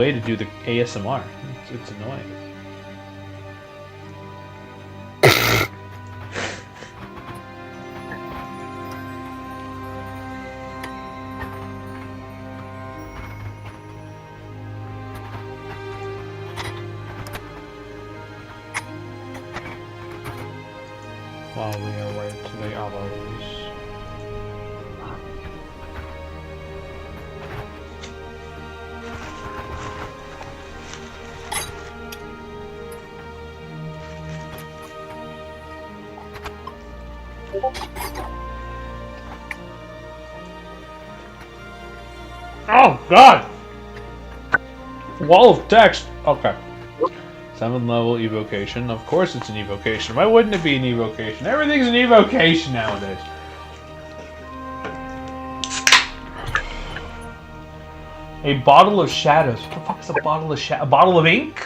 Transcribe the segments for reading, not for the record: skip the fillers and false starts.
way to do the ASMR. It's annoying. While we await the others. Oh God! Wall of text. Okay. 7th level evocation. Of course it's an evocation. Why wouldn't it be an evocation? Everything's an evocation nowadays. A bottle of shadows. What the fuck is a bottle of shadows? A bottle of ink?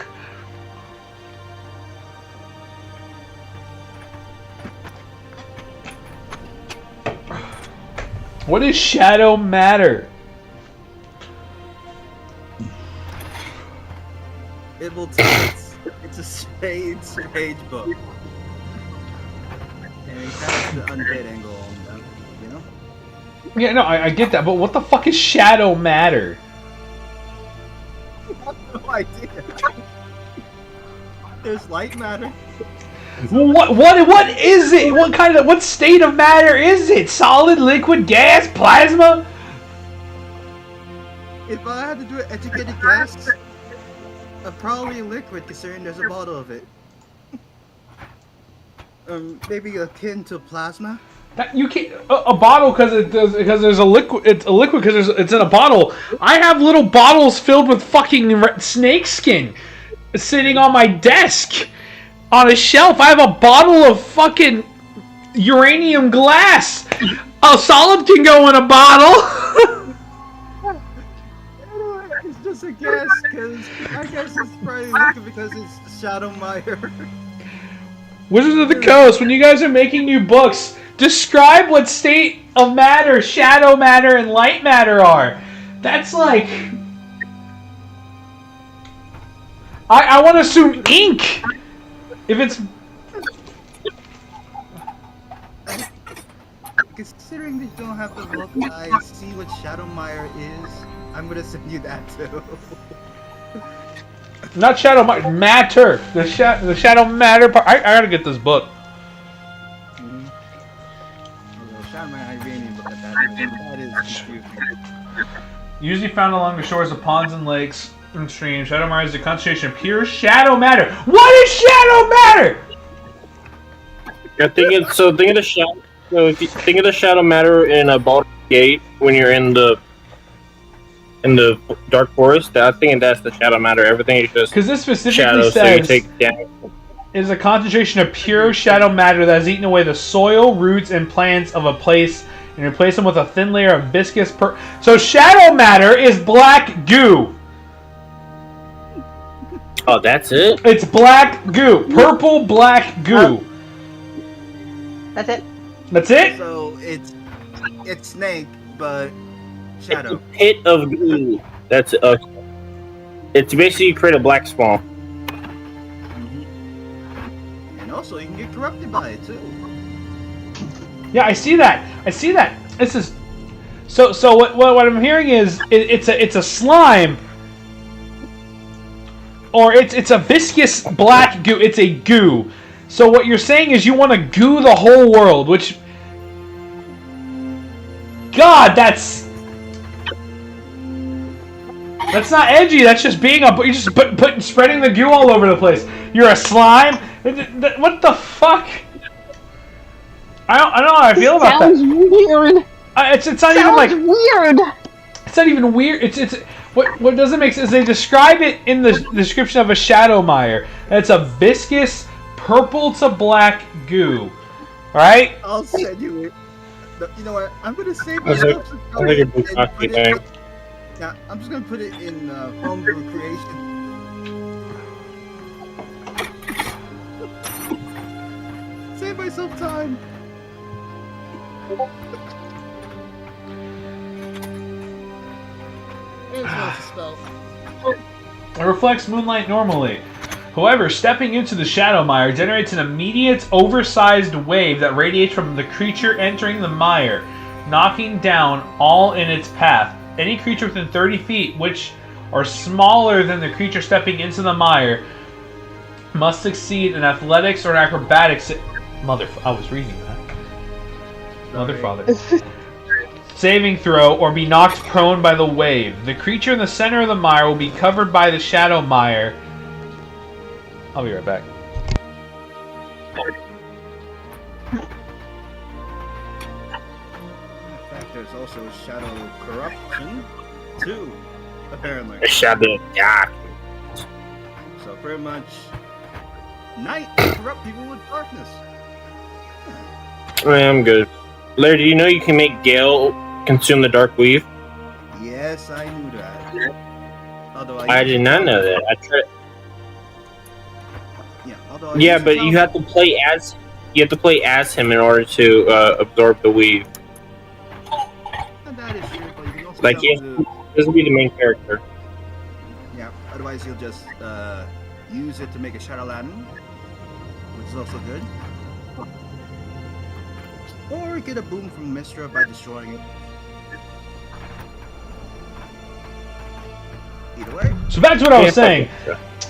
What is shadow matter? It will tell it's a strange book. And it has the undead angle on them, you know? Yeah, no, I get that, but what the fuck is shadow matter? I have no idea. There's light matter. What is it? What state of matter is it? Solid, liquid, gas, plasma? If I had to do an educated guess, probably liquid, considering there's a bottle of it. Maybe akin to plasma. You can't a bottle because there's a liquid. It's a liquid because it's in a bottle. I have little bottles filled with fucking snake skin sitting on my desk on a shelf. I have a bottle of fucking uranium glass. A solid can go in a bottle. It's just a guess, because I guess it's probably liquid because it's Shadowmire. Wizards of the Coast, when you guys are making new books, describe what state of matter, shadow matter, and light matter are. That's like... I want to assume ink! If it's... Considering that you don't have to look, I see what Shadowmire is. I'm gonna send you that too. Not shadow matter. The shadow matter part. I gotta get this book. Shadowmire, I really need to look at that. That is confusing. Usually found along the shores of ponds and lakes and streams, Shadowmire is the concentration of pure shadow matter. What is shadow matter? Think of the shadow. So if you think of the shadow matter in a Baldur's Gate when you're in the dark forest, I think that's the shadow matter. Everything is just because this specifically shadow, says so you take damage. Is a concentration of pure shadow matter that has eaten away the soil, roots, and plants of a place and replace them with a thin layer of viscous So shadow matter is black goo. Oh, that's it? It's black goo. Purple black goo. That's it. That's it? So it's snake, but shadow. It's a pit of goo. That's it's basically you create a black spawn. And also you can get corrupted by it too. Yeah, I see that. This is so. What I'm hearing is it's a slime, or it's a viscous black goo. It's a goo. So what you're saying is you want to goo the whole world, which, God, that's not edgy. That's just being you're just spreading the goo all over the place. You're a slime. What the fuck? I don't know how I feel about that. Sounds weird. It's not even like weird. It's not even weird. It's what doesn't make sense is they describe it in the description of a Shadowmire. It's a viscous purple to black goo. All right? I'll send you it. You know what? I'm gonna save I myself. think it'd be cocky thing. Yeah, I'm just gonna put it in homebrew creation. Save myself time. Here's what's the spell. It reflects moonlight normally. However, stepping into the Shadow Mire generates an immediate, oversized wave that radiates from the creature entering the mire, knocking down all in its path. Any creature within 30 feet, which are smaller than the creature stepping into the mire, must succeed in athletics or acrobatics. I was reading that. Mother father. Saving throw or be knocked prone by the wave. The creature in the center of the mire will be covered by the Shadow Mire. I'll be right back. In fact, there's also Shadow Corruption 2, apparently. A shadow. Yeah. So pretty much, night can corrupt people with darkness. I'm good. Larry, do you know you can make Gale consume the Dark Weave? Yes, I knew that. Although I did not know that. I tried. Yeah, although Yeah, but you have to play as him in order to absorb the weave. That is true, but you can also Like, tell if him to- this will be the main character. yeah. Otherwise, he'll just use it to make a Shadow Lantern, which is also good. Or get a boom from Mistra by destroying it. Either way. So back to what I was saying.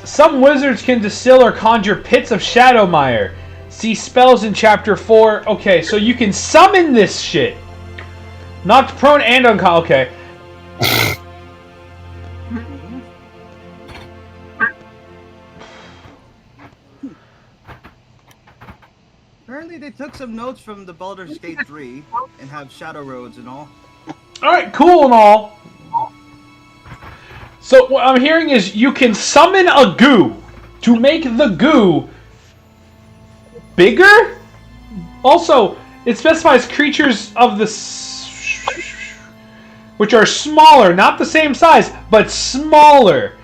Some wizards can distill or conjure pits of Shadow Mire. See spells in Chapter 4. Okay, so you can summon this shit. Knocked prone and unconscious. Okay. Apparently, they took some notes from the Baldur's Gate 3 and have Shadow Roads and all. Alright, cool and all. So what I'm hearing is you can summon a goo to make the goo bigger? Also, it specifies creatures of the which are smaller, not the same size, but smaller.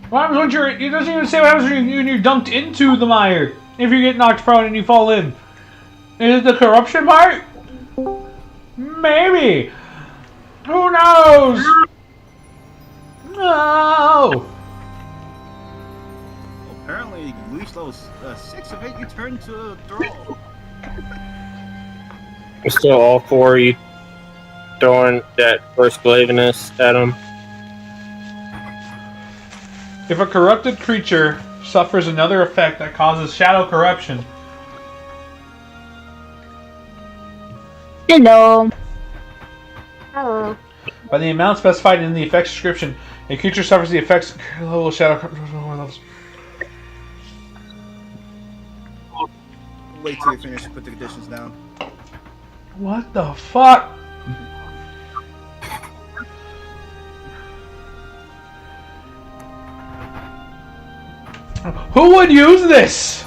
What happens when you're... It doesn't even say what happens when you're dunked into the mire. If you get knocked prone and you fall in. Is it the corruption part? Maybe. Who knows? No. Apparently, you reach level 6 of it, you turn to a thrall. So all four of you throwing that first glaveness at him. If a corrupted creature suffers another effect that causes shadow corruption. Hello. Hello. By the amount specified in the effects description, a creature suffers the effects level of shadow corruption. Wait till you finish and put the conditions down. What the fuck? Who would use this?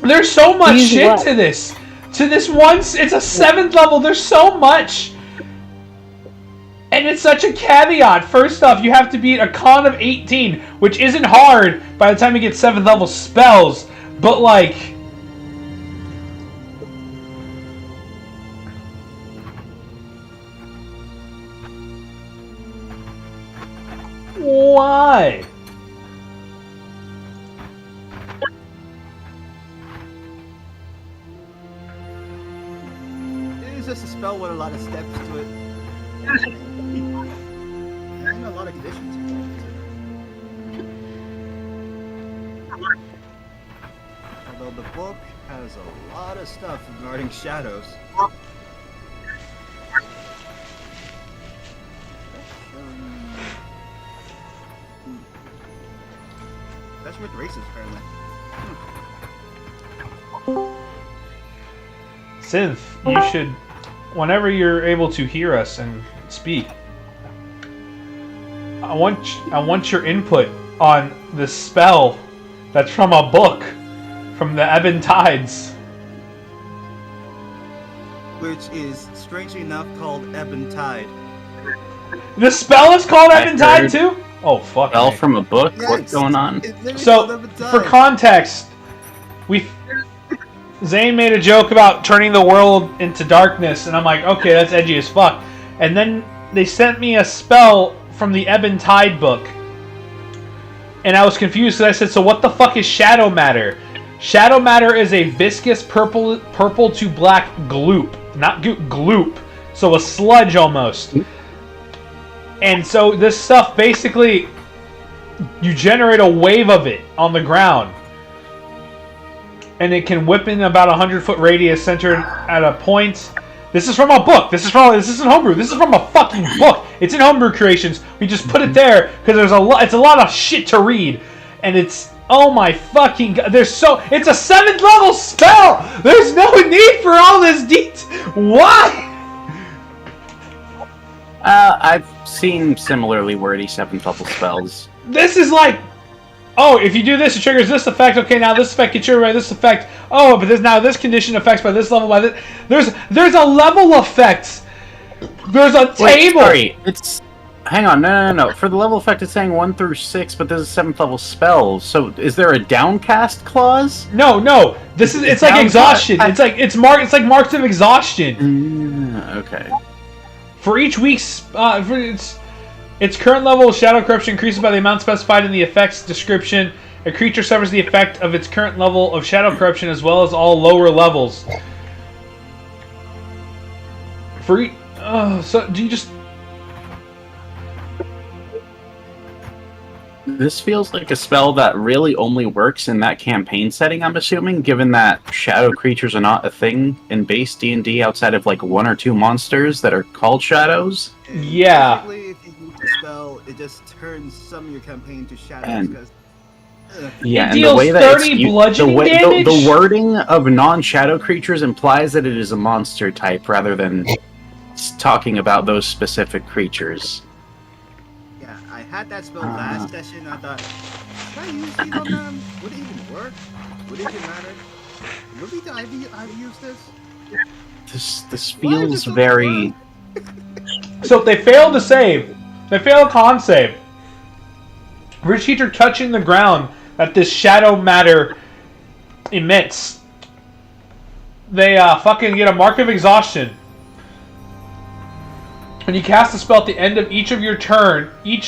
There's so much Use shit what? to this. To this once, it's a 7th level. There's so much. And it's such a caveat. First off, you have to beat a con of 18, which isn't hard by the time you get 7th level spells. But like... Why? It is just a spell with a lot of steps to it. And a lot of conditions. Although the book has a lot of stuff regarding shadows. That's with races, apparently. Synth, you should, whenever you're able to hear us and speak, I want your input on the spell that's from a book, from the Ebon Tides. Which is, strangely enough, called Ebb and Tide. The spell is called I Eventide heard- too? Oh, fuck. Spell me. from a book? Yeah, What's going on? It's literally So, called Eventide. for context, Zane made a joke about turning the world into darkness, and I'm like, okay, that's edgy as fuck. And then they sent me a spell from the Eventide book. And I was confused because I said, so what the fuck is Shadow Matter? Shadow Matter is a viscous purple to black gloop. Not gloop. So a sludge almost. And so this stuff basically, you generate a wave of it on the ground. And it can whip in about 100-foot radius centered at a point. This is from a book. This isn't homebrew. This is from a fucking book. It's in Homebrew Creations. We just put it there because it's a lot of shit to read. And it's, oh my fucking god, it's a 7th level spell! There's no need for all this detail. Why? I've seen similarly wordy 7th level spells. This is like, oh, if you do this, it triggers this effect. Okay, now this effect gets triggered by this effect. Oh, but now this condition affects by this level by this. There's a level effect. There's a Wait, table. sorry, hang on, no. For the level effect, it's saying 1 through 6, but this is 7th level spells. So, is there a downcast clause? No. It's like downcast. exhaustion. It's like marks of exhaustion. Okay. For each week's, its current level of Shadow Corruption increases by the amount specified in the effect's description. A creature suffers the effect of its current level of Shadow Corruption as well as all lower levels. So do you just? This feels like a spell that really only works in that campaign setting, I'm assuming, given that shadow creatures are not a thing in base D&D outside of like 1 or 2 monsters that are called shadows. And Yeah. Basically, if you use the spell, it just turns some of your campaign to shadows. And- Because Yeah, and deals the way that 30 bludgeoning damage? the wording of non-shadow creatures implies that it is a monster type rather than talking about those specific creatures. yeah, I had that spell last session. I thought, should I use these on them? Would it even work? Would it even matter? Would I've used this? This Why is feels this so very. So if they fail to save, they fail a con save. For each creature touching the ground that this Shadow Matter emits, they fucking get a mark of exhaustion. When you cast a spell at the end of each turn you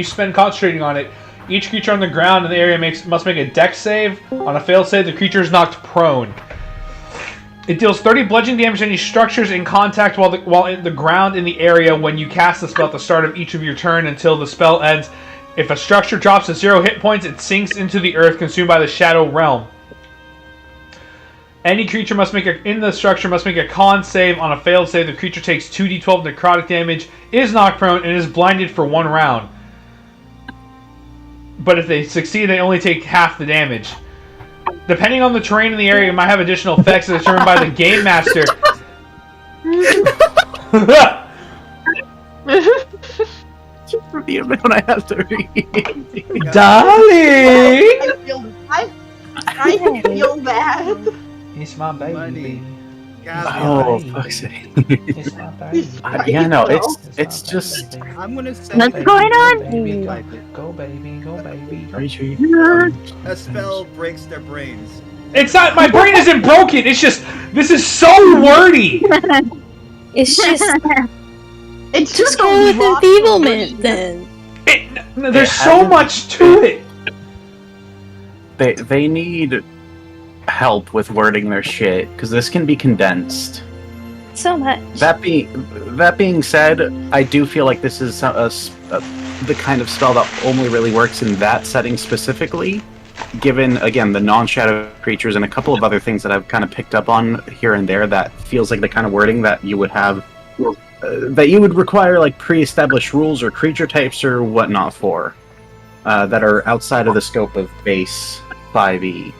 spend concentrating on it, each creature on the ground in the area must make a dex save. On a failed save, the creature is knocked prone. It deals 30 bludgeoning damage to any structures in contact while in the ground in the area when you cast the spell at the start of each of your turn until the spell ends. If a structure drops to 0 hit points, it sinks into the earth, consumed by the Shadow Realm. Any creature in the structure must make a con save. On a failed save, the creature takes 2d12 necrotic damage, is knocked prone, and is blinded for 1 round. But if they succeed, they only take half the damage. Depending on the terrain in the area, it might have additional effects determined by the Game Master. For the amount I have to read. Darling! I feel bad. It's my baby. Money. Oh, fuck's sake. It's my baby. Yeah, no, it's just. I'm gonna send What's it. going on? Go baby, go baby. A spell breaks their brains. It's not, my brain isn't broken, it's just, this is so wordy! It's just It's just a go with lot of enfeeblement words. then. There's so much to it! They need help with wording their shit because this can be condensed. So much. That being said, I do feel like this is the kind of spell that only really works in that setting specifically. Given again the non-shadow creatures and a couple of other things that I've kind of picked up on here and there, that feels like the kind of wording that you would have, that you would require like pre-established rules or creature types or whatnot for, that are outside of the scope of base 5e.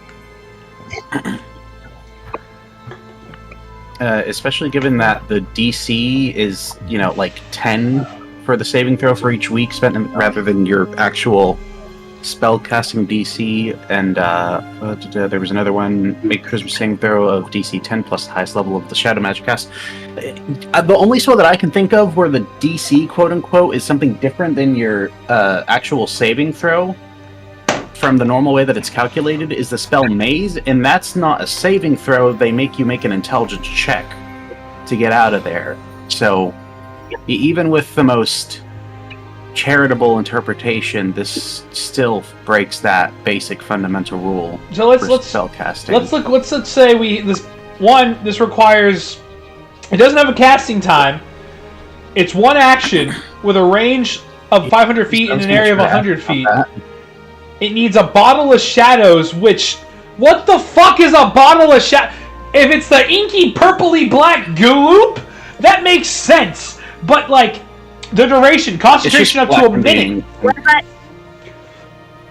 Especially given that the DC is, like 10 for the saving throw for each week spent rather than your actual spellcasting DC, and there was another one, make charisma saving throw of DC 10 plus the highest level of the shadow magic cast. The only spell that I can think of where the DC, quote unquote, is something different than your actual saving throw from the normal way that it's calculated is the spell Maze, and that's not a saving throw. They make you make an intelligence check to get out of there. So even with the most charitable interpretation, this still breaks that basic fundamental rule. So let's spellcasting. Let's say this requires, it doesn't have a casting time. It's one action with a range of 500 feet in an area of 100 feet. It needs a bottle of shadows, which, what the fuck is a bottle of shadows? If it's the inky purpley black goop, that makes sense. But like, the duration, concentration up to a minute. What about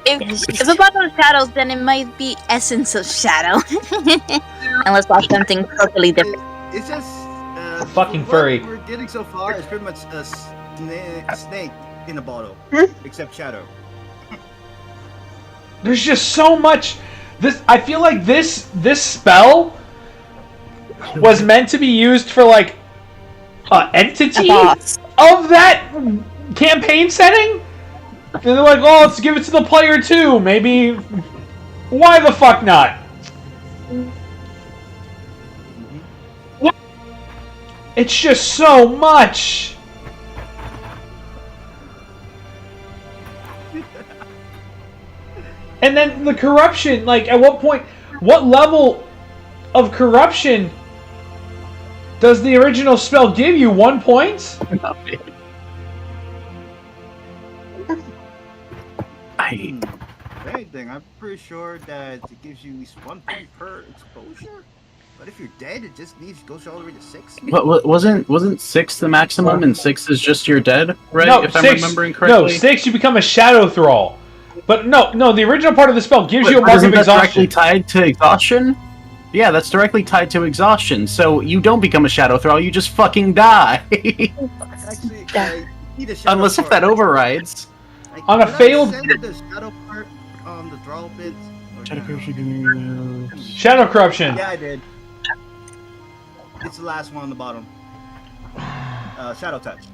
if a bottle of shadows, then it might be essence of shadow. Unless that's something totally different. It's just Fucking what furry. we're getting so far is pretty much a snake in a bottle, except shadow. There's just so much. I feel like this spell was meant to be used for like an entity of that campaign setting. And they're like, oh, let's give it to the player too. Maybe. Why the fuck not? It's just so much. And then the corruption, like, at what point, what level of corruption does the original spell give you? 1 point? If anything, I'm pretty sure that it gives you at least 1 point per exposure. But if you're dead, it just goes all the way to 6. Wasn't 6 the maximum, and 6 is just you're dead, right? No, if 6, I'm remembering correctly. No, 6 you become a shadow thrall. But no, the original part of the spell gives you a mark Isn't of that exhaustion. directly tied to exhaustion? Yeah, that's directly tied to exhaustion. So you don't become a shadow thrall, you just fucking die. Actually, I need a shadow Unless if part. that overrides. On a Can I failed- send the shadow part on the draw bit? Shadow corruption. Yeah, I did. It's the last one on the bottom. Shadow touch.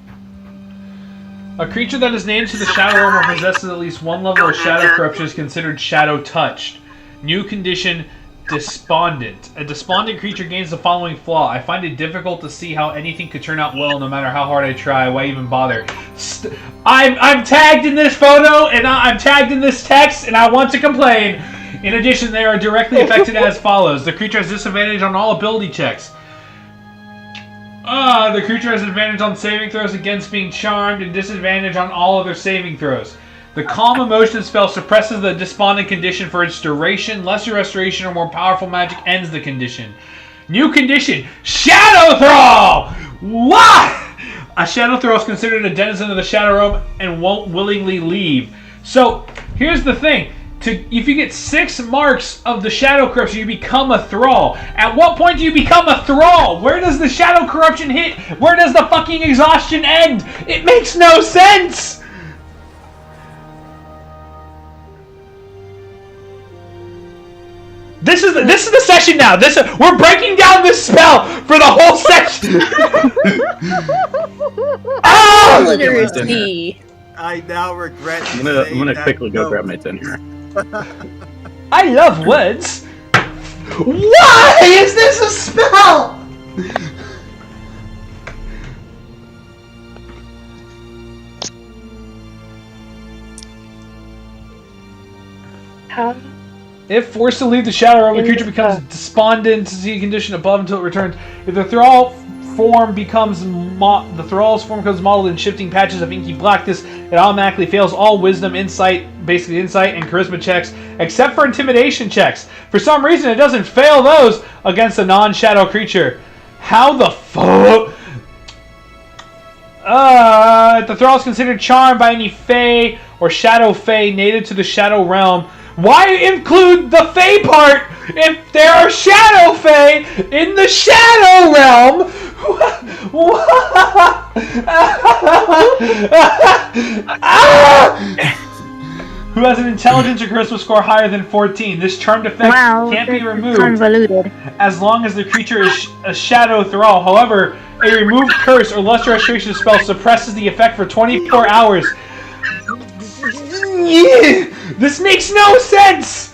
A creature that is named to the Shadow Realm or possesses at least one level of Shadow Corruption is considered Shadow Touched. New condition, Despondent. A despondent creature gains the following flaw. I find it difficult to see how anything could turn out well no matter how hard I try. Why even bother? I'm tagged in this photo, and I'm tagged in this text, and I want to complain. In addition, they are directly affected as follows. The creature has disadvantage on all ability checks. The creature has advantage on saving throws against being charmed and disadvantage on all other saving throws. The Calm Emotion spell suppresses the despondent condition for its duration. Lesser restoration or more powerful magic ends the condition. New condition, Shadow Thrall! What? A Shadow Thrall is considered a denizen of the Shadow Realm and won't willingly leave. So, here's the thing. If you get 6 marks of the Shadow Corruption, you become a Thrall. At what point do you become a Thrall? Where does the Shadow Corruption hit? Where does the fucking exhaustion end? It makes no sense! This is the session now. We're breaking down this spell for the whole session. Oh! Literacy. I now regret. I'm gonna quickly go grab my dinner. I love words. Why is this a spell? How? If forced to leave the Shadow Realm, the creature becomes despondent to see a condition above until it returns. If the Thrall form becomes Thrall's form becomes modeled in shifting patches of inky blackness, it automatically fails all wisdom, insight, basically insight and charisma checks, except for intimidation checks. For some reason, it doesn't fail those against a non-shadow creature. How the fuck? If the Thrall is considered charmed by any Fae or Shadow Fae native to the Shadow Realm, why include the Fae part if there are Shadow Fae in the Shadow Realm? Who who has an intelligence or charisma score higher than 14. This charmed effect Wow, can't be that's removed convoluted. as long as the creature is a shadow thrall. However, a removed curse or lesser restoration spell suppresses the effect for 24 hours. This makes no sense!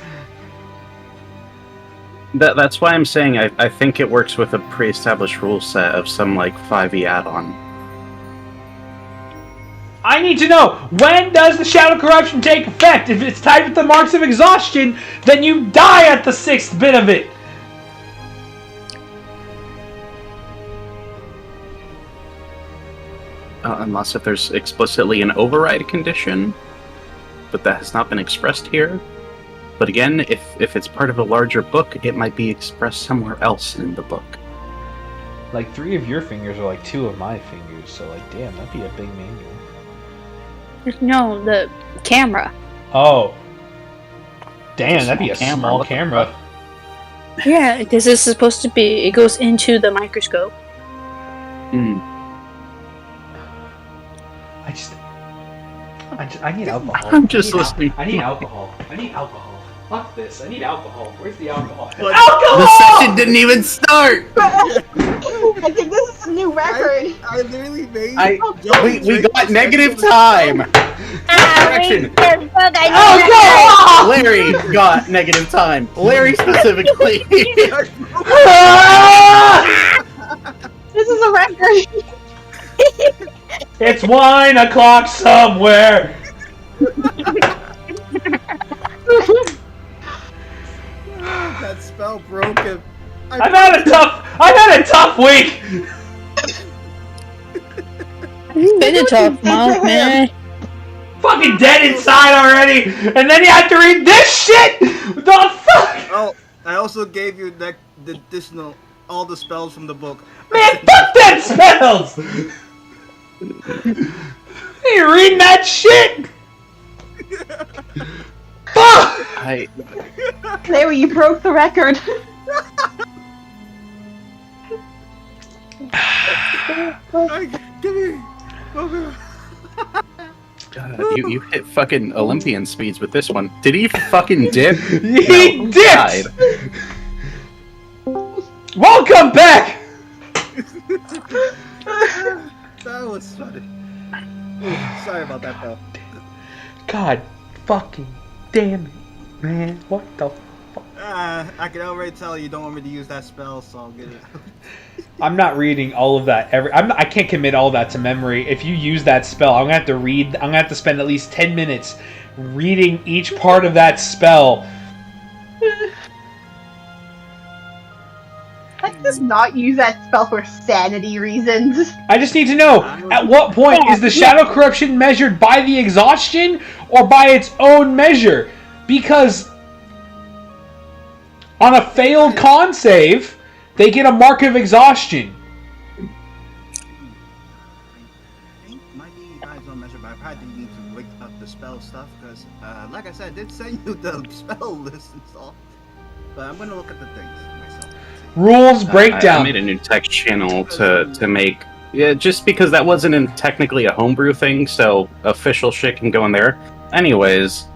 That's why I'm saying I think it works with a pre-established rule set of some like 5e add-on. I need to know, when does the Shadow Corruption take effect? If it's tied with the marks of exhaustion, then you die at the 6th bit of it. Unless if there's explicitly an override condition, but that has not been expressed here. But again, if it's part of a larger book, it might be expressed somewhere else in the book. Like 3 of your fingers are like 2 of my fingers, so like damn, that'd be a big manual. No, the camera. Oh. Damn, that'd be a Small camera, small what the camera. Yeah, this is supposed to be. It goes into the microscope. Hmm. I need alcohol. I'm just listening. I need alcohol. I need alcohol. Fuck this. I need alcohol. Where's the alcohol? What? Alcohol! The session didn't even start! I think this is a new record. I literally made. We got negative time! Correction. Alcohol! Larry got negative time. Larry specifically. This is a record. It's 1 o'clock somewhere. That spell broke him. I've had a tough week. It's been a tough month, man. Fucking dead inside already, and then you have to read this shit. What the fuck? Oh, I also gave you the additional all the spells from the book. Man, fuck that spells. You reading that shit? Fuck! Larry, you broke the record. Give me. Okay. God, you hit fucking Olympian speeds with this one. Did he fucking dip? He No, dipped! died. Welcome back! That was funny. Sorry about that, though. God fucking damn it, man. What the fuck? I can already tell you don't want me to use that spell, so I'll get it out. I'm not reading all of that. I can't commit all that to memory. If you use that spell, I'm gonna have to spend at least 10 minutes reading each part of that spell. Let's just not use that spell for sanity reasons. I just need to know, at what point is the Shadow Corruption measured by the exhaustion or by its own measure? Because on a failed con save, they get a mark of exhaustion. I think might be guys on measure, but I probably need to wake up the spell stuff because, like I said, I did send you the spell list and stuff. But I'm gonna look at the things myself. Rules I breakdown. made a new text channel to make... Yeah, just because that wasn't technically a homebrew thing, so official shit can go in there. Anyways,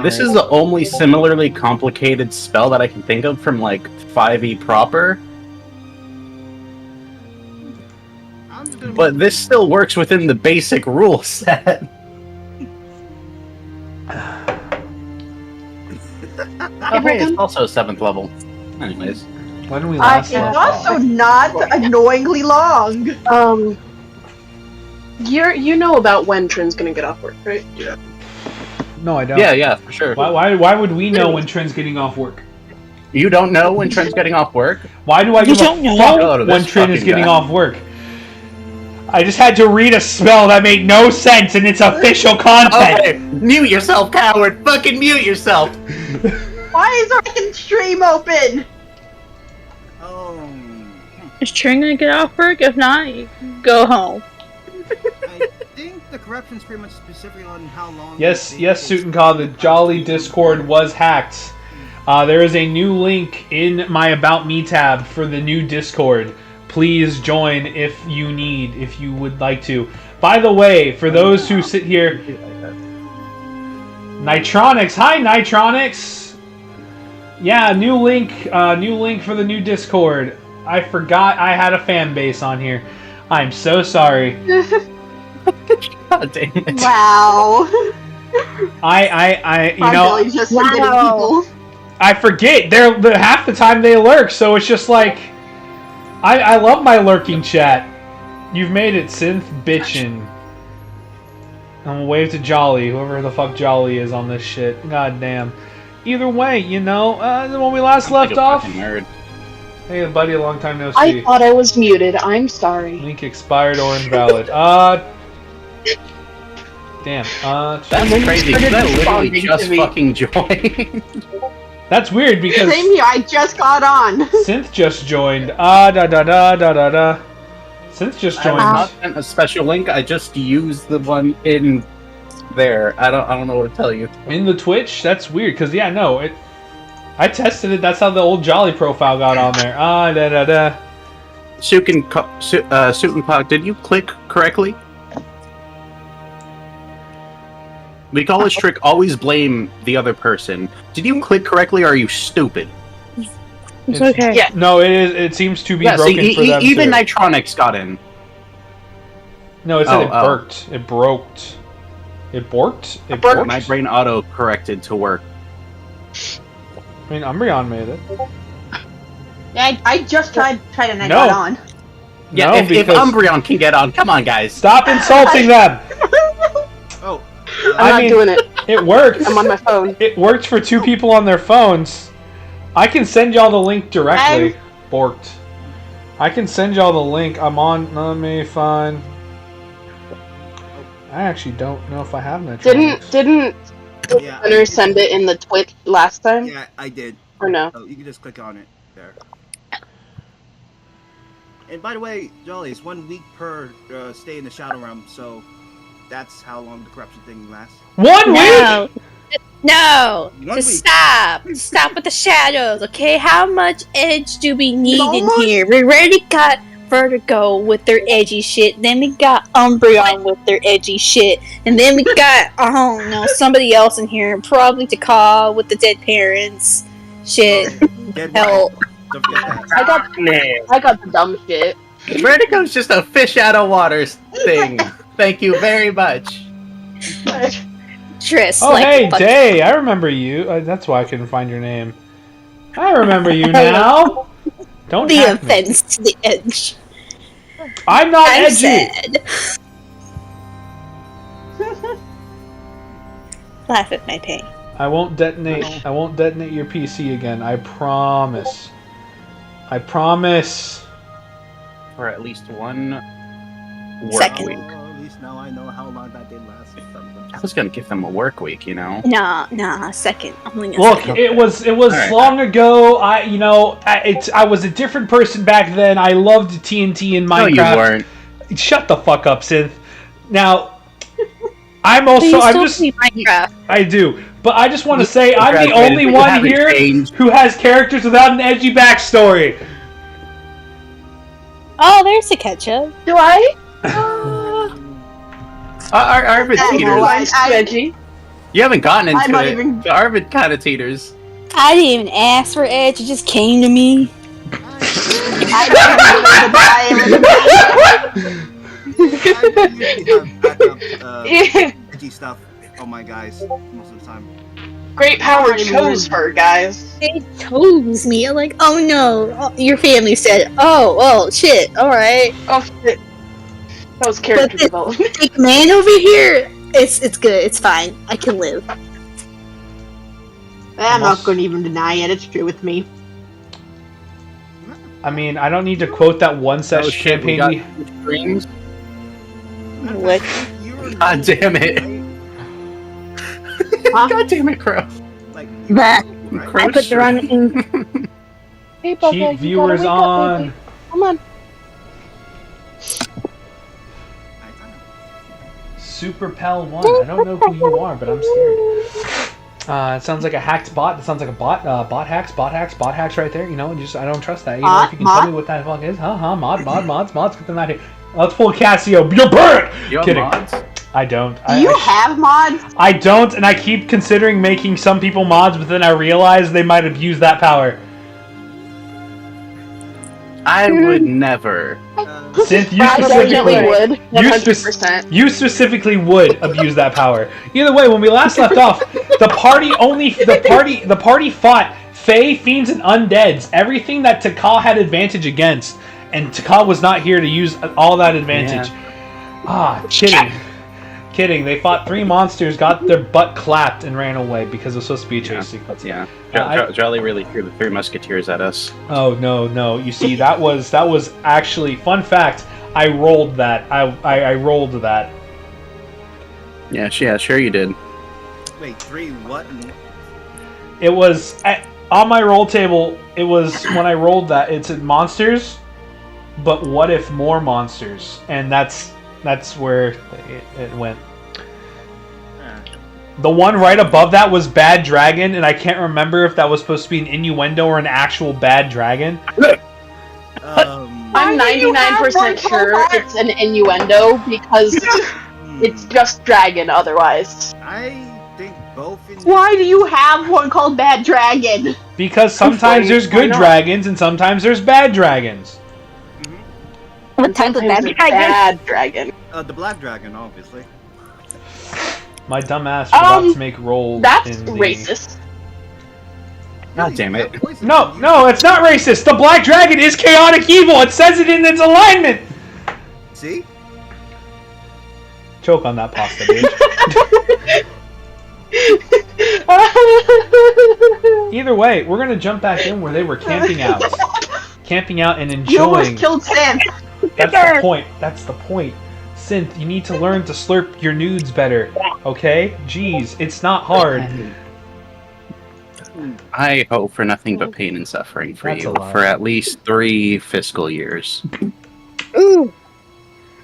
this is the only similarly complicated spell that I can think of from, like, 5e proper. But this still works within the basic rule set. Oh, hey, it's also 7th level. Anyways. When we last It's left also off. not annoyingly long. You know about when Trin's gonna get off work, right? Yeah. No, I don't. Yeah, for sure. Why would we know when Trent's getting off work? You don't know when Trent's getting off work? Why do I give a don't know? fuck Oh, when this Trent is fucking getting guy. off work? I just had to read a spell that made no sense in its official content. Okay, mute yourself, coward! Fucking mute yourself! Why is our fucking stream open? Is Trin gonna get off work? If not, you go home. I think the corruption's pretty much specific on how long. Yes, Suitenclaw, the Jolly Discord was hacked. There is a new link in my About Me tab for the new Discord. Please join if you would like to. By the way, for those who sit here, Nitronics. Hi, Nitronics. Yeah, new link for the new Discord. I forgot I had a fan base on here. I'm so sorry. God damn it. Wow. I you Our know, Billy's just forgetting Wow. people. I forget. They're half the time they lurk, so it's just like I love my lurking chat. You've made it, Synth bitchin'. I'm gonna wave to Jolly, whoever the fuck Jolly is on this shit. God damn. Either way, you know, when we last I'm like left a off. fucking nerd. Hey, buddy, a long time no I see. thought I was muted. I'm sorry. Link expired or invalid. Damn. That's then crazy, you because I started literally responding just to me. fucking joined. That's weird because Same here, I just got on. Synth just joined. Synth just I joined. was not sent a special link, I just used the one in there. I don't know what to tell you. In the Twitch? That's weird, because, yeah, no, I tested it, that's how the old Jolly profile got on there. Suit and Cloud, did you click correctly? We call this trick always blame the other person. Did you click correctly or are you stupid? It's okay. Yeah. No, it seems to be Yeah, broken see, for them, even too. Nitronics got in. No, it said it Oh. burked. It broked. It borked? It Borked. borked? My brain auto corrected to work. I mean, Umbreon made it. Yeah, I just tried and I No. got on. Yeah, No, if because- Umbreon can get on, come on, guys. Stop insulting them! Oh, I'm I not mean- doing it. It worked. I'm on my phone. It worked for 2 people on their phones. I can send y'all the link directly. Borked. I can send y'all the link. I'm on. Let me find. I actually don't know if I have Nitronics. Didn't yeah, Hunter send it in the Twitch last time? Yeah, I did. Or no? So you can just click on it there. And by the way, Jolly, it's 1 week per stay in the Shadow Realm, so that's how long the corruption thing lasts. 1 week? No. No. 1 Just week. stop. Stop with the shadows, okay? How much edge do we need So in much. here? We already got Vertigo with their edgy shit. Then we got Umbreon with their edgy shit. And then we got, I don't know, somebody else in here. Probably Takal with the dead parents. Shit. Dead Help. White. Don't forget that. I got the dumb shit. Vertigo's just a fish out of water thing. Thank you very much. Triss. Oh, like hey, fuck- Day. I remember you. That's why I couldn't find your name. I remember you now. Don't The hack me. offense to the edge. I'm not I'm edgy. sad. Laugh at my pain. I won't detonate. I won't detonate your PC again. I promise. I promise. For at least one work Second. week. Oh, at least now I know how long that did last. I was gonna give them a work week, you know. Nah, second. Only a Look, second. it was Alright. long ago. I was a different person back then. I loved TNT and No, Minecraft. you weren't. Shut the fuck up, Synth. Now, I'm But you also. I'm still just. play Minecraft. I do, but I just want to say I'm the Graduated, only but you one haven't here changed. who has characters without an edgy backstory. Oh, there's the ketchup. Do I? Arvid Yeah, teeters. no, I'm I- veggie. You haven't gotten I'm into not it. even- Arvid kind of teeters. I didn't even ask for edge. It just came to me. I usually have backup Yeah. edgy stuff on my guys most of the time. Great power chose her, guys. It chose me. I'm like, oh no. Oh, your family said, oh, shit. All right. Oh shit. That was character But this- development. Big man over here. It's good. It's fine. I can live. I'm not going to even deny it. It's true with me. I mean, I don't need to quote that one session Oh shit, we campaign. got streams. What? God damn it. God damn it, Crow. Like, Bah. Crow I put the wrong ink. Hey, Bubba, you Keep gotta viewers wake up, on. baby. Come on. Super Pal 1. I don't know who you are, but I'm scared. It sounds like a hacked bot. It sounds like a bot. Bot hacks right there. You know, I don't trust that. You know, if you can tell Mod? me what that fuck is. Mods. Get them out here. Let's pull Cassio. You're burnt! You have Kidding. mods? I don't. Do you have mods? I don't, and I keep considering making some people mods, but then I realize they might abuse that power. I would never. Synth, you I definitely specifically would. You 100%. You specifically would abuse that power. Either way, when we last left off, the party fought Fae, Fiends, and Undeads. Everything that Taka had advantage against, and Taka was not here to use all that advantage. Kidding. They fought 3 monsters, got their butt clapped, and ran away because it was supposed to be a chase sequence. Yeah. Jolly really threw the 3 Musketeers at us. Oh no! You see, that was actually fun fact. I rolled that. I rolled that. Yeah, sure you did. Wait, 3 what? It was on my roll table. It was when I rolled that. It said monsters, but what if more monsters? And that's where it went. The one right above that was Bad Dragon, and I can't remember if that was supposed to be an innuendo or an actual bad dragon. I'm 99% sure it's an innuendo because it's just dragon otherwise. I think both. Why do you have one called Bad Dragon? Because sometimes there's good dragons and sometimes there's bad dragons. What type of bad dragon? Bad dragon. The black dragon, obviously. My dumbass forgot to make rolls. That's in the... racist. God damn it. No, it's not racist. The black dragon is chaotic evil. It says it in its alignment. See? Choke on that pasta, dude. Either way, we're gonna jump back in where they were camping out and enjoying. You almost killed Sam. That's the point. That's the point. Synth, you need to learn to slurp your nudes better. Okay? Jeez, it's not hard. I hope for nothing but pain and suffering for That's you a lie. for at least 3 fiscal years. Ooh.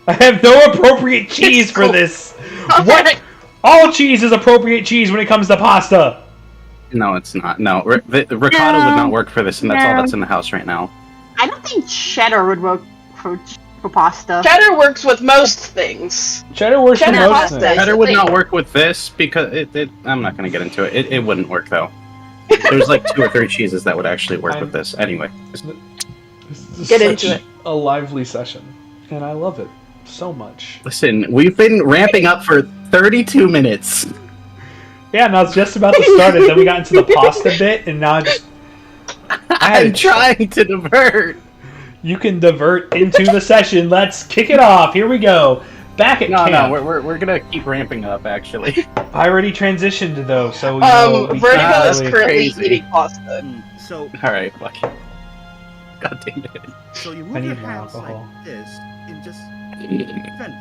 I have no appropriate cheese for this. What? All cheese is appropriate cheese when it comes to pasta. No, it's not. No, ricotta would not work for this, and that's all that's in the house right now. I don't think cheddar would work for pasta. Cheddar works with most things. Cheddar works for Cheddar most pasta. things. Cheddar would not work with this because I'm not going to get into it. It wouldn't work though. There's like 2 or 3 cheeses that would actually work with this. Anyway, This is Get such into it. a lively session, and I love it so much. listen, we've been ramping up for 32 minutes. Yeah, and I was just about to start it. Then we got into the pasta bit, and now I'm trying to divert. You can divert into the session. Let's kick it off. Here we go. Back at camp. No, we're gonna keep ramping up. Actually, I already transitioned though, so you know, we Vertigo can't is really- currently crazy. eating pasta. So, all right, fuck it. God damn it. so you I move your need more hands alcohol. like this and just defense.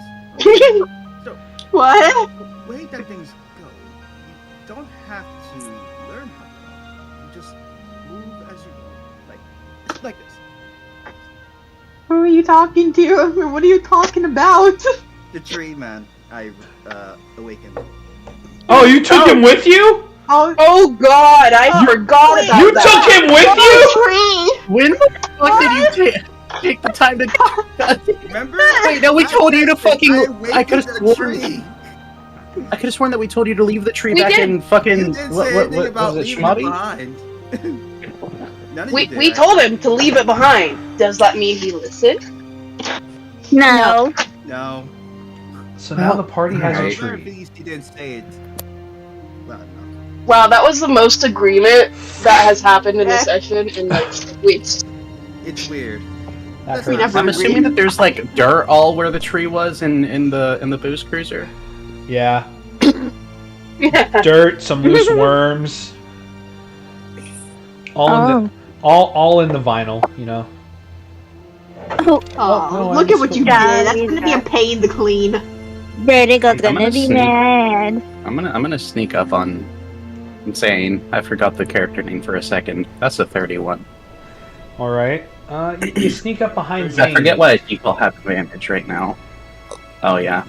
So, What? the way that things go, you don't have to learn how to fight. You just move as you go, like this. Who are you talking to? What are you talking about? The tree man, I awakened. Oh, you took him with you? Oh god, I forgot about You that. took him with you? Tree. When the fuck did you take the time to? Remember? Wait, no, we told you to fucking. I awakened could a have sworn. tree. I could have sworn that we told you to leave the tree We back did. in fucking. You didn't say anything about was it, leaving it Schmotty? behind. None of you did. We told him to leave it behind. Does that mean he listened? No. No. So now the party has a Alright. Sure, at tree. least he didn't say it. Well, no. Wow, that was the most agreement that has happened in the session in like weeks. It's weird. That We hurts. never I'm agreed. assuming that there's like dirt all where the tree was in the boost cruiser. Yeah. Dirt, some loose worms. All in the vinyl, you know. Oh, no, look I at what you did. just- That's gonna be a pain to clean. Vertigo's I'm gonna gonna be sneak. mad. I'm gonna sneak up on Insane. I forgot the character name for a second. That's a 31. All right. You sneak up behind I Zane. forget what people have advantage right now. Oh yeah.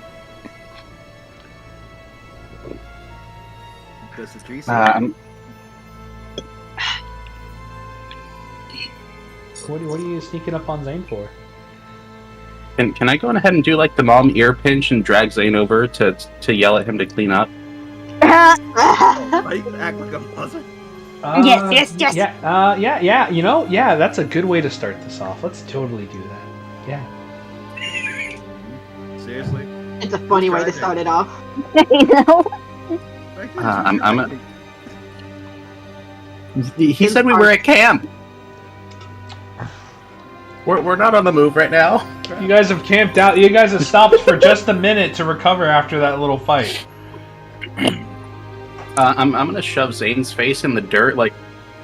Does the tree say? What are you sneaking up on Zane for? Can I go ahead and do like the mom ear pinch and drag Zane over to yell at him to clean up? Right? Act like a mother. Yes. Yeah. You know, yeah. That's a good way to start this off. Let's totally do that. Yeah. Seriously? It's a funny way to start it off. I know. He said we were at camp. We're not on the move right now. You guys have camped out. You guys have stopped for just a minute to recover after that little fight. I'm gonna shove Zane's face in the dirt, like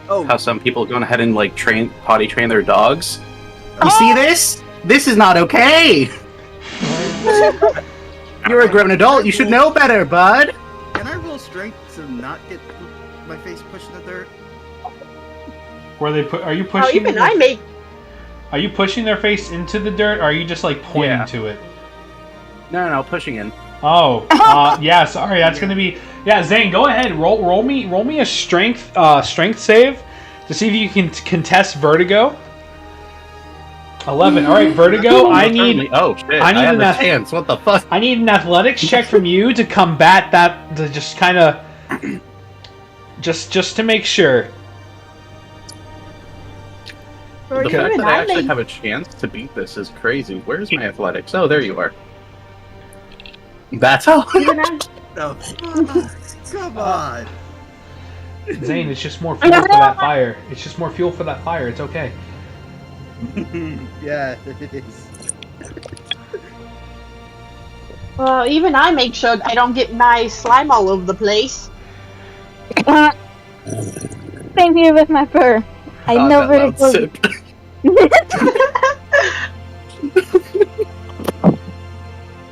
how some people go ahead and like potty train their dogs. You see this? This is not okay. You're a grown adult. You should know better, bud. Can I roll strength to not get my face pushed in the dirt? Where they put? Are you Oh, pushing? even I make. Are you pushing their face into the dirt? Or are you just like pointing to it? No, pushing in. Oh, yeah. Sorry, that's gonna be. Yeah, Zane, go ahead. Roll me a strength save to see if you can contest Vertigo. 11. All right, Vertigo. I need. Oh shit! I need have an a chance. What the fuck? I need an athletics check from you to combat that. To just kind of. Just to make sure. The fact that I actually have a chance to beat this is crazy. Where's my athletics? Oh, there you are. That's how. No. Come on. Zane, it's just more fuel for that fire. It's just more fuel for that fire. It's okay. Yeah, it is. Well, even I make sure I don't get my slime all over the place. Same here with my fur. I know where to go.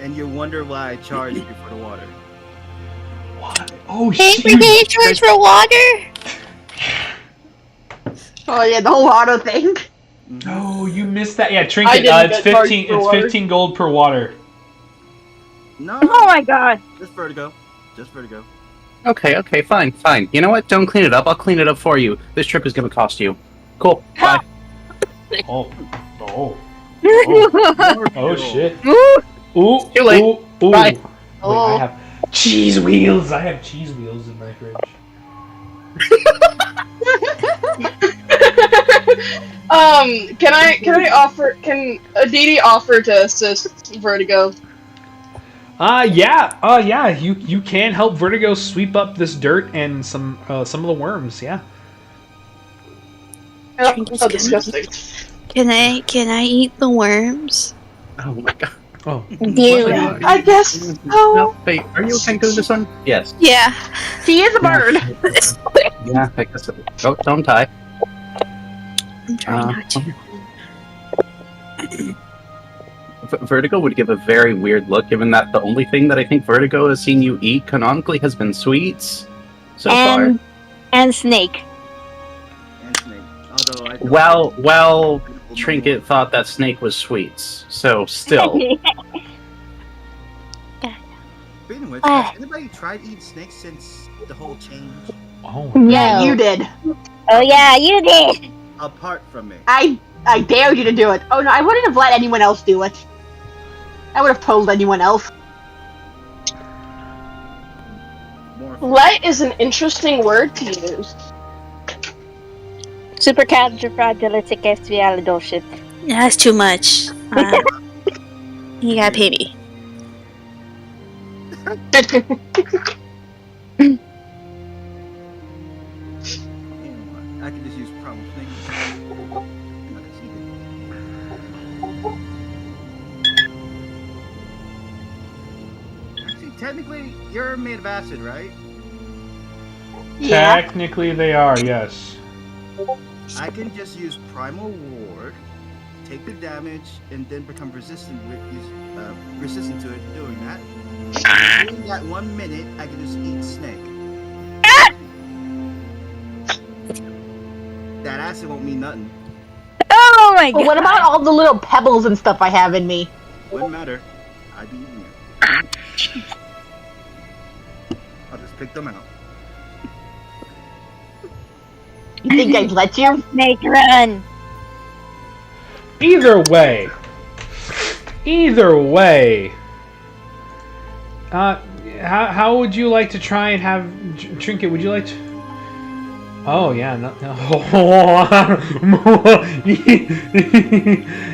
And you wonder why I charge you for the water. What? Oh Hey, shit! we didn't charge for water. Oh yeah, the whole auto thing. No, you missed that. Yeah, I trinket. didn't It's get charged 15. for It's water. 15 gold per water. No, Oh my god. just Vertigo. Just Vertigo. Okay, fine. You know what? Don't clean it up. I'll clean it up for you. This trip is gonna cost you. Cool. Bye. Oh. Ooh. Oh shit. Ooh. Ooh. Too late. Ooh. Bye. Wait, I have cheese wheels. I have cheese wheels in my fridge. Can Aditi offer to assist Vertigo? Yeah. You can help Vertigo sweep up this dirt and some of the worms. Yeah. Oh, disgusting. Can I eat the worms? Oh my god. Oh. Do I guess. Oh, No, wait. Are you okay doing this one? Yes. yeah. she is a bird. Yeah, I guess so. Oh, don't die. I'm trying not to. Vertigo would give a very weird look, given that the only thing that I think Vertigo has seen you eat canonically has been sweets so far. And snake. And snake. Although I don't- Well, Trinket thought that snake was sweets, so still. Speaking of which, has anybody tried eating snakes since the whole change? Oh. Yeah, you did. Oh yeah, you did. Apart from me. I dared you to do it. Oh no, I wouldn't have let anyone else do it. I would have told anyone else. More Let is an interesting word to use. Supercalifragilisticexpialidocious. That's too much. You gotta pay me. I can just use problem things. Actually, technically, you're made of acid, right? Yeah. Technically, they are. Yes. I can just use Primal Ward, take the damage, and then become resistant to it doing that. In that 1 minute, I can just eat snake. That acid won't mean nothing. Oh my But god. what about all the little pebbles and stuff I have in me? Wouldn't matter. I'd be eating it. I'll just pick them out. You think I'd let you? Snake run? Either way, Either way, how would you like to try and have Trinket? Would you like to? Oh yeah, no.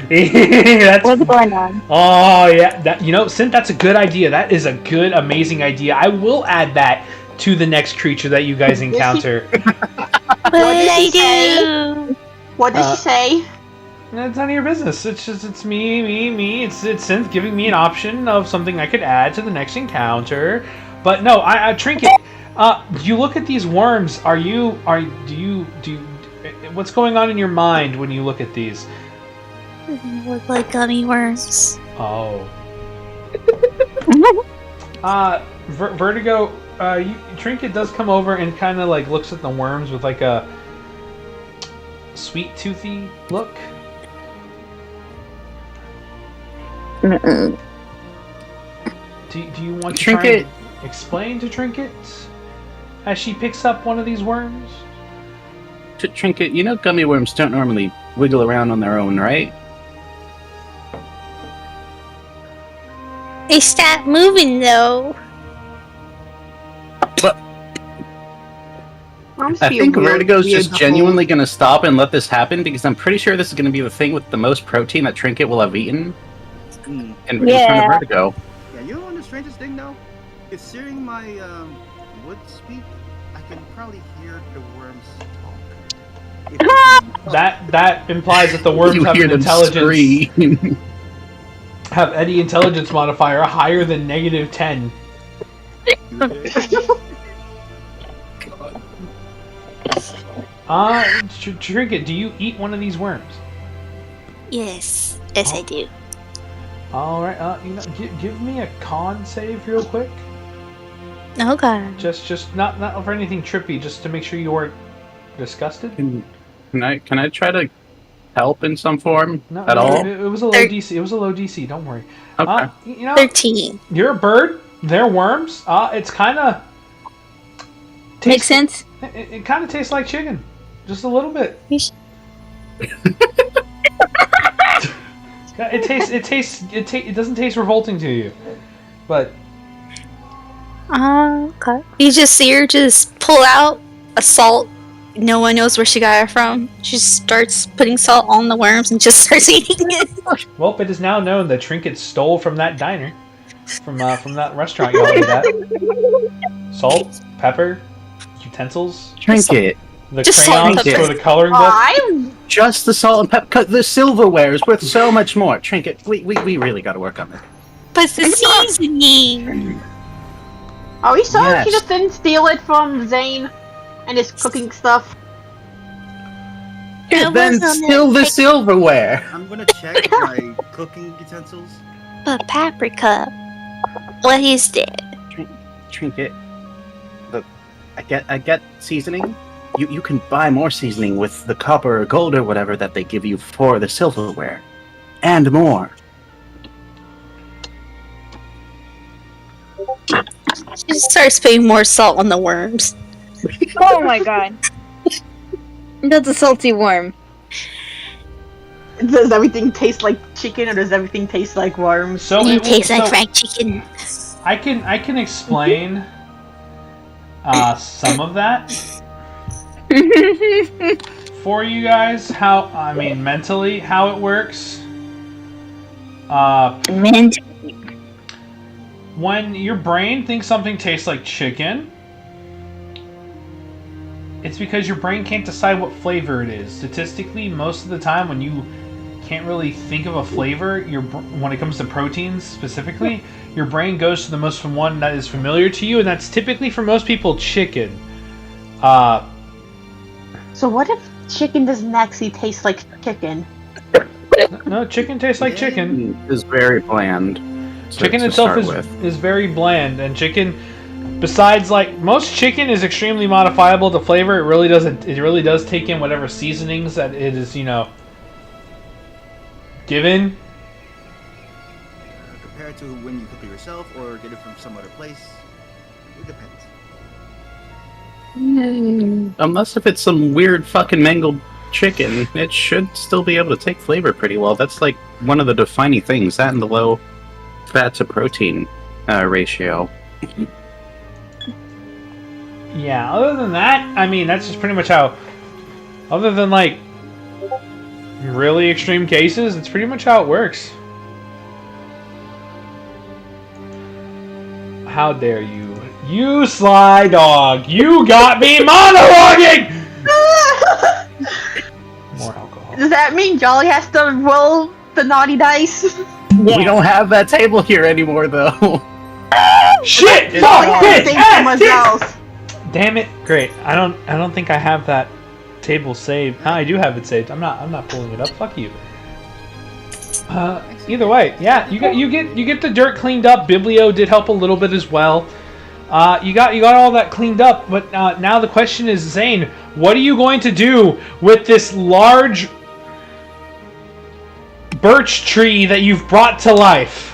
That's, What's going on? oh yeah, Synth, that's a good idea. That is a good, amazing idea. I will add that to the next creature that you guys encounter. What did I do? What did she say? It's none of your business. It's me. It's Synth giving me an option of something I could add to the next encounter. But no, I Trinket. You look at these worms. Do you? What's going on in your mind when you look at these? They look like gummy worms. Oh. Vertigo. Trinket does come over and kind of like looks at the worms with like a sweet toothy look. Mm-mm. Do you want to Trinket. try and explain to Trinket as she picks up one of these worms? Trinket, you know gummy worms don't normally wiggle around on their own, right? They stopped moving though. Worms I feel think weird, Vertigo's weird just before. genuinely going to stop and let this happen because I'm pretty sure this is going to be the thing with the most protein that Trinket will have eaten Mm. in front Yeah. of Vertigo. Yeah, you know what the strangest thing though? Is hearing my wood speak, I can probably hear the worms talk. If you can- That implies that the worms You have hear an them intelligence scream. have any intelligence modifier higher than -10. Trinket, do you eat one of these worms? Yes, yes I do. All right. Give me a con save real quick. Oh god. Just not for anything trippy, just to make sure you weren't disgusted. Can I try to help in some form No, at all? It was a low Thir- DC. It was a low DC. Don't worry. Okay. 13. You're a bird. They're worms. It's kind of Makes sense. It kind of tastes like chicken, just a little bit. It doesn't taste revolting to you, but Okay. You just see her just pull out a salt. No one knows where she got it from. She just starts putting salt on the worms and just starts eating it. well, it is now known that Trinket stole from that diner, from that restaurant y'all ate at. Salt, pepper, utensils, Trinket. the Just salt and crayons pepper. for the coloring book. I'm Just the salt and pepper. The silverware is worth so much more. Trinket, we really got to work on this. But the seasoning. Are we sure Yes. she just didn't steal it from Zane and his cooking stuff? It Then was on still the pic- silverware. I'm gonna check my cooking utensils. But paprika. What is that? Trinket. I get seasoning. You can buy more seasoning with the copper or gold or whatever that they give you for the silverware. And more. She just starts putting more salt on the worms. Oh my god. That's a salty worm. Does everything taste like chicken or does everything taste like worms? So And it it tastes like so fried chicken. I can explain some of that for you guys. Mentally how it works. Mint. When your brain thinks something tastes like chicken, it's because your brain can't decide what flavor it is. Statistically, most of the time when you can't really think of a flavor, when it comes to proteins specifically, your brain goes to the most one that is familiar to you, and that's typically for most people chicken. So what if chicken doesn't actually taste like chicken? No, chicken tastes like chicken. Is very bland. Chicken to itself start is with. is very bland, and chicken, besides most chicken is extremely modifiable to flavor. It really does take in whatever seasonings that it is given. Compared to when you cook it yourself or get it from some other place, it depends. Unless if it's some weird fucking mangled chicken, it should still be able to take flavor pretty well. That's like one of the defining things, that and the low fat to protein ratio. Yeah, other than that, I mean, that's just pretty much how, other than like really extreme cases, it's pretty much how it works. How dare you? You sly dog! You got me monologuing! More alcohol. Does that mean Jolly has to roll the naughty dice? We don't have that table here anymore, though. Shit! Jolly Fuck! has to Bitch! think Ass! someone Dick! else. Damn it! Great. I don't think I have that table saved. No, I do have it saved. I'm not pulling it up. Fuck you. Either way, yeah, you get the dirt cleaned up. Biblio did help a little bit as well. You got all that cleaned up, but now the question is, Zane, what are you going to do with this large birch tree that you've brought to life?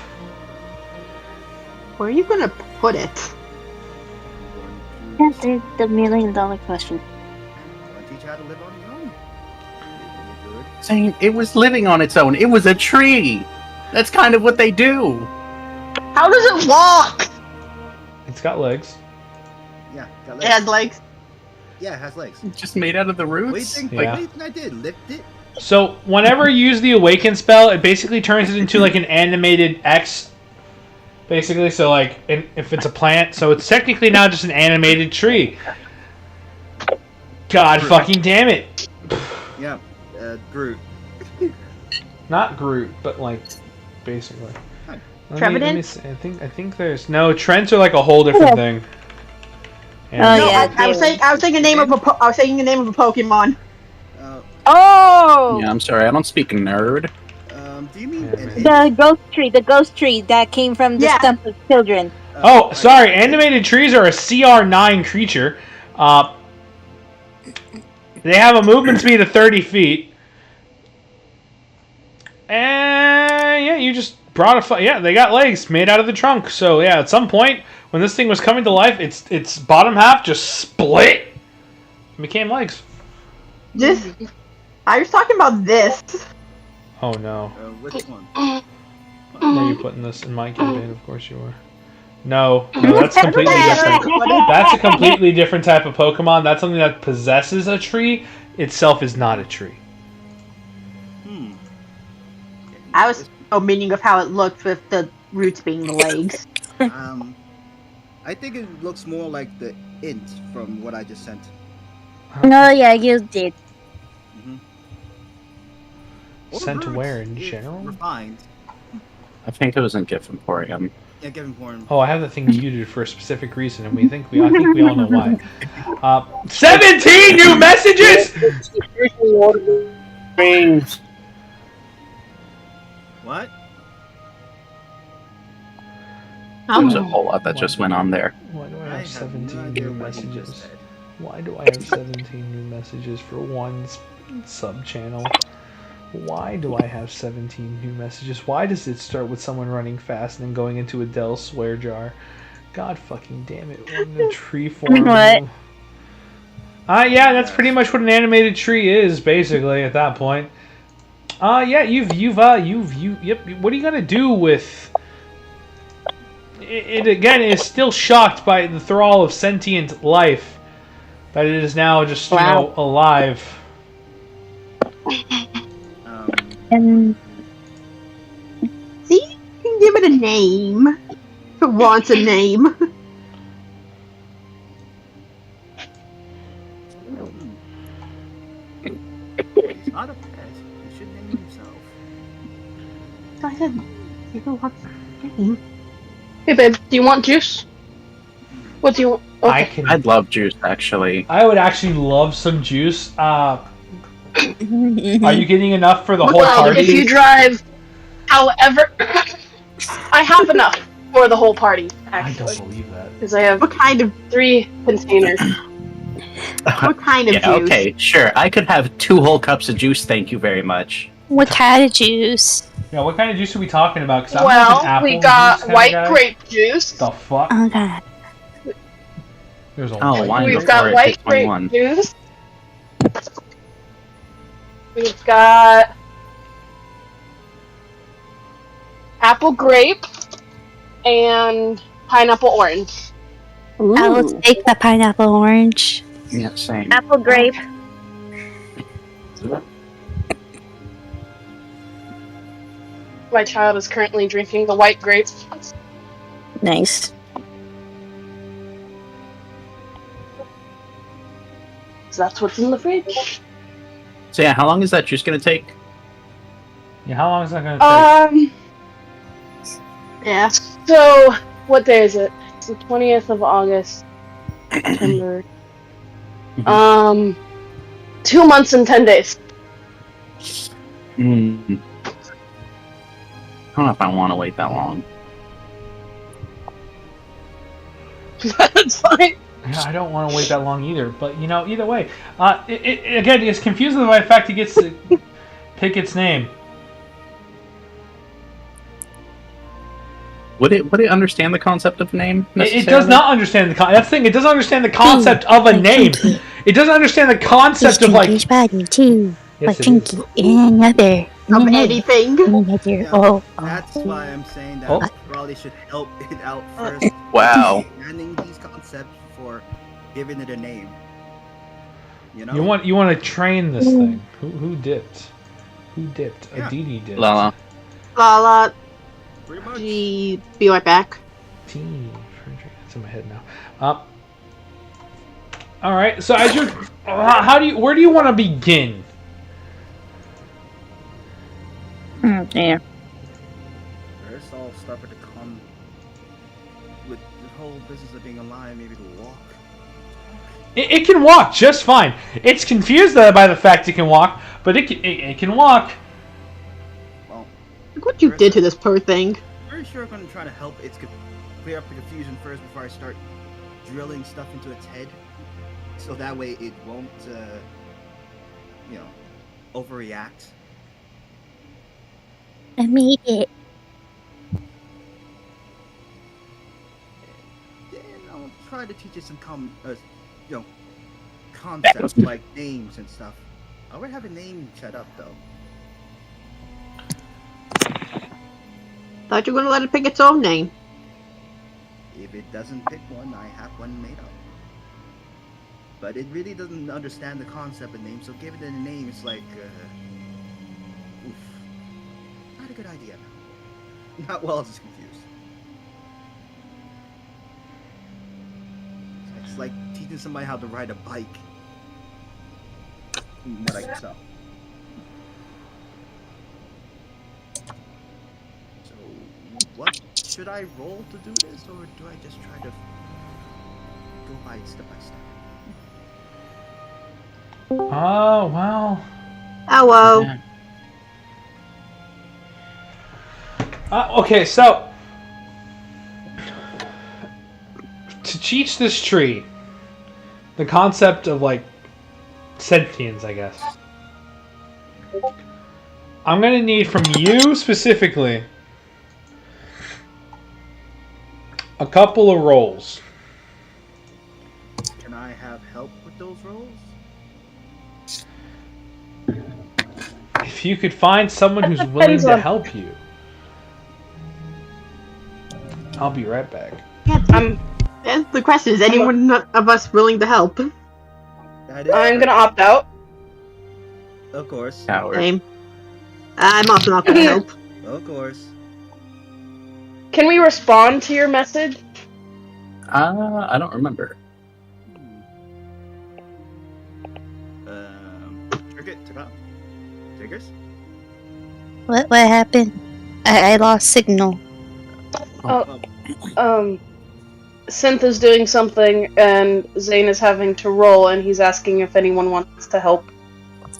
Where are you gonna put it? That's the $1 million question. Teach how to live on his own. Good. Saying it was living on its own. It was a tree. That's kind of what they do. How does it walk? It's got legs. Yeah, got It legs. has legs. Yeah, it has legs. Just made out of the What do you roots. think? Yeah. What do you think I did? Lift it? So whenever you use the awaken spell, it basically turns it into like an animated X. Basically, so like if it's a plant, so it's technically now just an animated tree. God fucking damn it! Yeah, Groot. Not Groot, but like basically. Let me Trevenant? see. I think there's no Trents are like a whole different thing. And Oh, No, yeah, I was saying the name of I was saying the name of a Pokemon. Oh! Yeah, I'm sorry. I don't speak nerd. Do you mean Yeah, an The ghost tree that came from the Yeah. stump of children. Oh, sorry. Animated trees are a CR9 creature. They have a movement speed of 30 feet. And yeah, you just brought yeah, they got legs made out of the trunk. So yeah, at some point when this thing was coming to life, its bottom half just split and became legs. This. I was talking about this. Oh no. which one? Are you putting this in my campaign? Of course you are. No, that's completely different. That's a completely different type of Pokemon. That's something that possesses a tree. Itself is not a tree. I was meaning of how it looked with the roots being the legs. I think it looks more like the int from what I just sent. Oh yeah, you did. Or Sent Groot, where in if general? Refined. I think it was in GIF Emporium. Yeah, Kevin Porn. Oh, I have the thing muted for a specific reason, and I think we all know why. 17 new messages. What? There's a whole lot that just went on there. Why do I I have have 17 no idea new what you just messages? said. Why do I have 17 new messages for one sub channel? Why do I have 17 new messages? Why does it start with someone running fast and then going into a Dell swear jar? God fucking damn it! What in the tree form? What? Yeah, that's pretty much what an animated tree is, basically. At that point. Yeah, yep. What are you gonna do with? It again is still shocked by the thrall of sentient life that it is now just alive. And See, you can give it a name. If it wants a name. He's not a pet. He should name himself. So I said, if it wants a name. Hey babe, do you want juice? What do you want? Okay. I'd love juice, actually. I would actually love some juice. Are you getting enough for the whole Well, party? if you drive, however, I have enough for the whole party, I actually. don't believe that. Because I have What kind of 3 containers. what kind of Yeah, juice? okay, sure. I could have 2 whole cups of juice, thank you very much. What kind of juice? Yeah, what kind of juice are we talking about? 'Cause I'm like an Well, apple we got juice kinda white guy. grape juice. The fuck? Okay. There's a Oh, wine We've before got I white pick grape 21. juice. got apple grape and pineapple orange. I will take the pineapple orange. Yeah, same. Apple grape. My child is currently drinking the white grape. Nice. So that's what's in the fridge. So yeah, how long is that juice gonna take? Yeah, how long is that gonna take? Yeah. So what day is it? It's the 20th of August. September. 2 months and 10 days. Mm. I don't know if I want to wait that long. That's fine. Yeah, I don't want to wait that long either. But you know, either way, again, it's confusing by the fact it gets to pick its name. Would it understand the concept of name? It does not understand the that's the thing. It doesn't understand the concept of a name. It doesn't understand the concept of like. too. Yes, it is. And another. Of anything. Yeah, Oh. that's why I'm saying that Oh. I probably should help it out first. Wow. Understanding these concepts before giving it a name. You know? You want to train this thing. Who dipped? Who dipped? Yeah. Aditi dipped. Lala. Lala, Pretty much. be right back. Team. It's in my head now. All right. So as you're, where do you want to begin? Yeah. First, I'll start with the with the whole business of being alive, maybe to walk. It can walk just fine. It's confused by the fact it can walk, but it can walk. Well, Look what you did to this poor thing. pretty sure I'm gonna try to help clear up the confusion first before I start drilling stuff into its head, so that way it won't, overreact. I made it. Then I'll try to teach it some concepts like names and stuff. I already have a name set up though. Thought you were gonna let it pick its own name. If it doesn't pick one, I have one made up. But it really doesn't understand the concept of name, so give it a name. It's like, oof, not a good idea. Not well, it's confused. It's like teaching somebody how to ride a bike. Like so. So, what should I roll to do this, or do I just try to go by step by step? Oh well. Hello. Okay, so to teach this tree the concept of like sentience, I guess, I'm gonna need from you specifically a couple of rolls. Can I have help with those rolls? If you could find someone who's willing to help you, I'll be right back. That's the question. Is anyone of us willing to help? That is I'm gonna opt out. Of course. Coward. Same. I'm also not gonna help. Of course. Can we respond to your message? I don't remember. Triggers? What happened? I lost signal. Synth is doing something, and Zane is having to roll, and he's asking if anyone wants to help.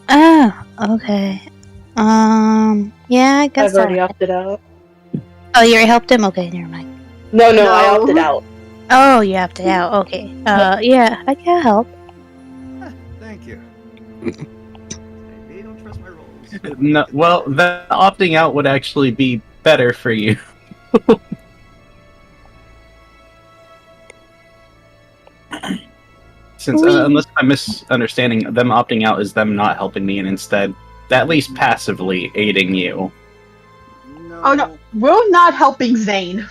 Ah, okay. Yeah, I guess I've already opted out. Oh, you already helped him? Okay, never mind. No, No. I opted out. Oh, you opted out. Okay. Yeah, I can help. Thank you. They don't trust my rolls. No, well, the opting out would actually be better for you. Since, unless I'm misunderstanding, them opting out is them not helping me and instead at least passively aiding you. No. Oh no, we're not helping Zane.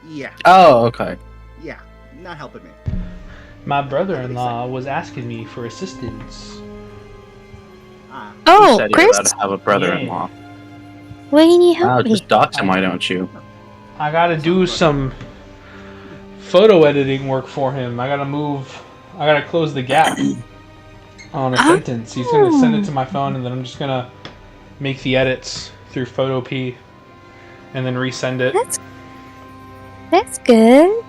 Yeah, Oh, okay. yeah, not helping me. My brother-in-law was asking me for assistance. Ah, You Oh, said you're Chris, about to have a brother-in-law. what do you need Oh, help with? just dox him, why don't you? I gotta do some photo editing work for him. I gotta close the gap on a sentence. He's gonna send it to my phone, and then I'm just gonna make the edits through Photopea, and then resend it. That's good.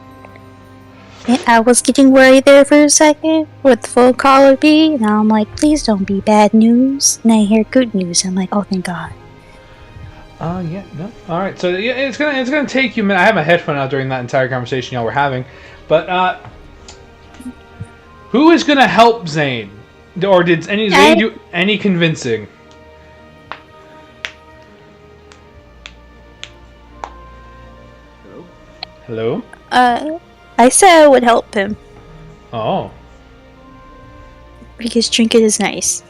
Yeah, I was getting worried there for a second with the phone call would be, and I'm like, please don't be bad news. And I hear good news. I'm like, oh, thank God. Yeah, no. All right, so yeah, it's gonna take you a minute. I had my headphone out during that entire conversation y'all were having, but who is gonna help Zane, or did Zane do any convincing? hello? Hello? I said I would help him Oh. because Trinket is nice.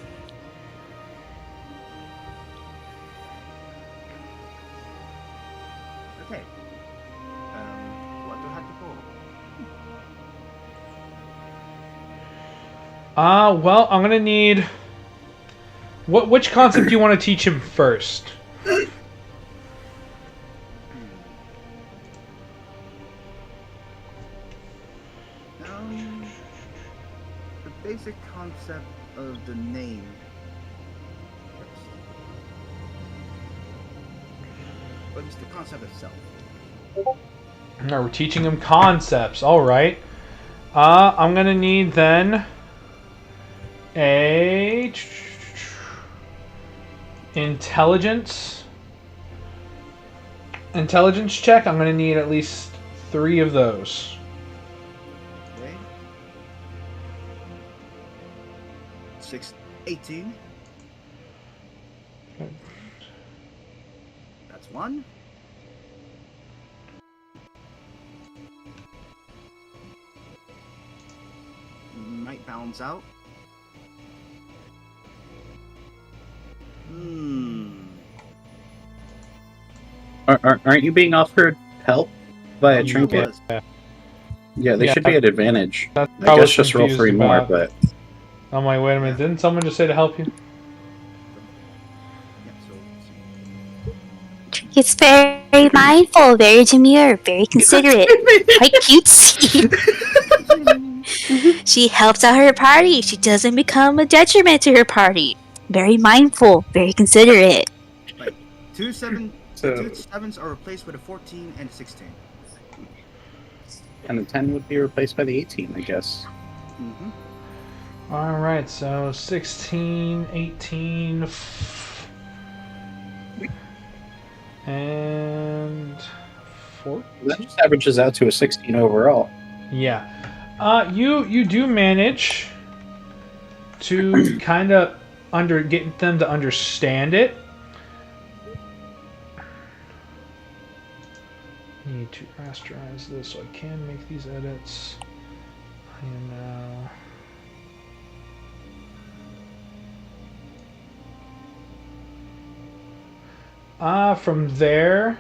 Okay. What do I have to pull? Well, I'm gonna need. Which concept do you want to teach him first? The basic concept of the name. First. What is the concept itself? No, we're teaching him concepts. All right. I'm gonna need then a intelligence check. I'm gonna need at least 3 of those. Okay. 18. Okay. That's 1. Might balance out. Aren't you being offered help by a You trinket? was. Yeah, they Yeah. should be at advantage. That's I guess just roll 3 more, but I'm like, wait a minute, didn't someone just say to help you? Yeah, so Trinket's very mindful, very demure, very considerate, quite cutesy. She helps out her party. She doesn't become a detriment to her party. Very mindful, very considerate. two 7s So- are replaced with a 14 and 16. and the 10 would be replaced by the 18, I guess. Mm-hmm. All right, so 16, 18, and 14. That just averages out to a 16 overall. Yeah. You do manage to kind of get them to understand it. I need to rasterize this so I can make these edits. And from there,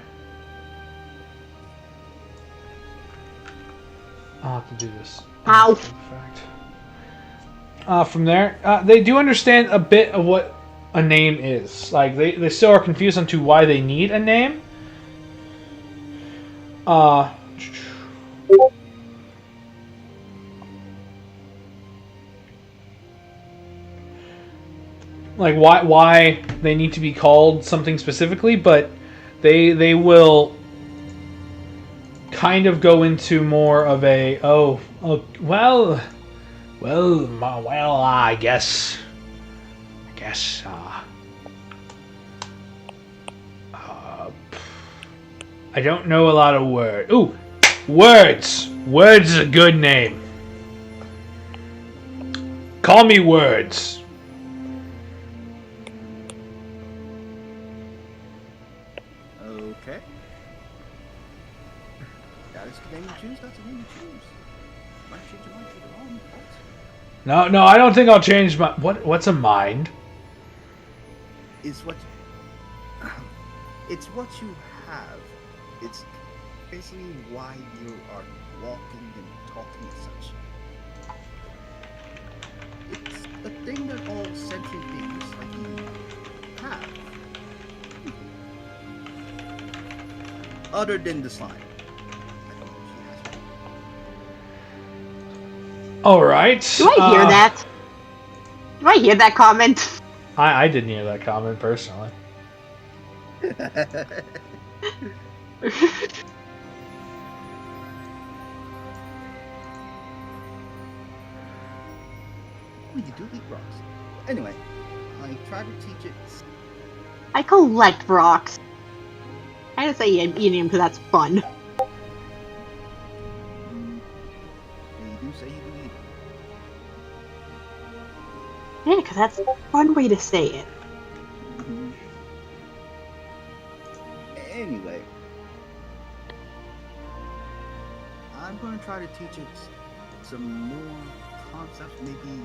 I'll have to do this. Ow. In fact. From there, they do understand a bit of what a name is. Like, they still are confused on to why they need a name. Like, why they need to be called something specifically, but they will kind of go into more of a well, I guess I don't know a lot of words. Ooh, Words. Words is a good name. Call me Words. Okay. That is the name you choose. That's the name you choose. Might change your mind to the wrong part. No, I don't think I'll change my. What's a mind? is what it's what you have. It's basically why you are walking and talking and such. It's a thing that all sentient beings like you have. Other than the slime. All right. Do I hear that? Do I hear that comment? I didn't hear that comment personally. You do eat rocks. Anyway, I try to teach it. I collect rocks. I don't say eating them because that's fun. You do say you do eat them. Yeah, because that's one way to say it. Anyway, I'm going to try to teach it some more concepts, maybe.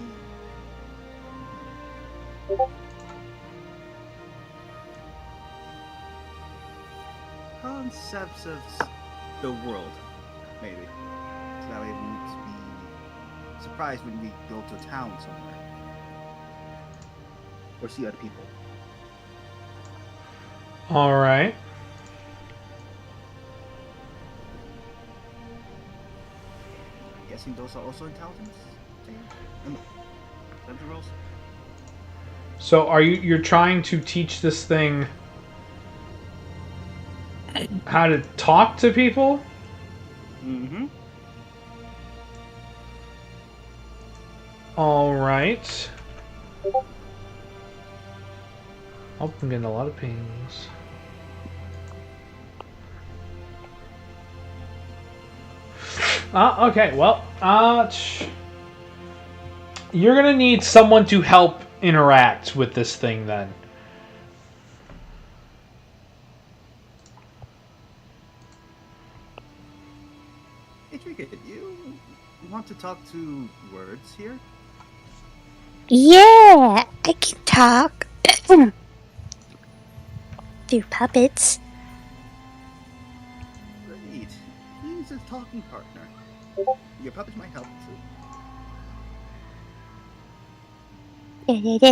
Concepts of the world, maybe. So that way we won't be surprised when we go to a town somewhere. Or see other people. All right. Guessing those are also intelligence? Intelligence rolls? So you're trying to teach this thing how to talk to people? Mm-hmm. All right. Oh, I'm getting a lot of pings. Okay, well, you're gonna need someone to help interact with this thing then. Hey, Trinket, you want to talk to words here? Yeah, I can talk. Through puppets. Great. He's a talking partner. Your puppets might help too. I need to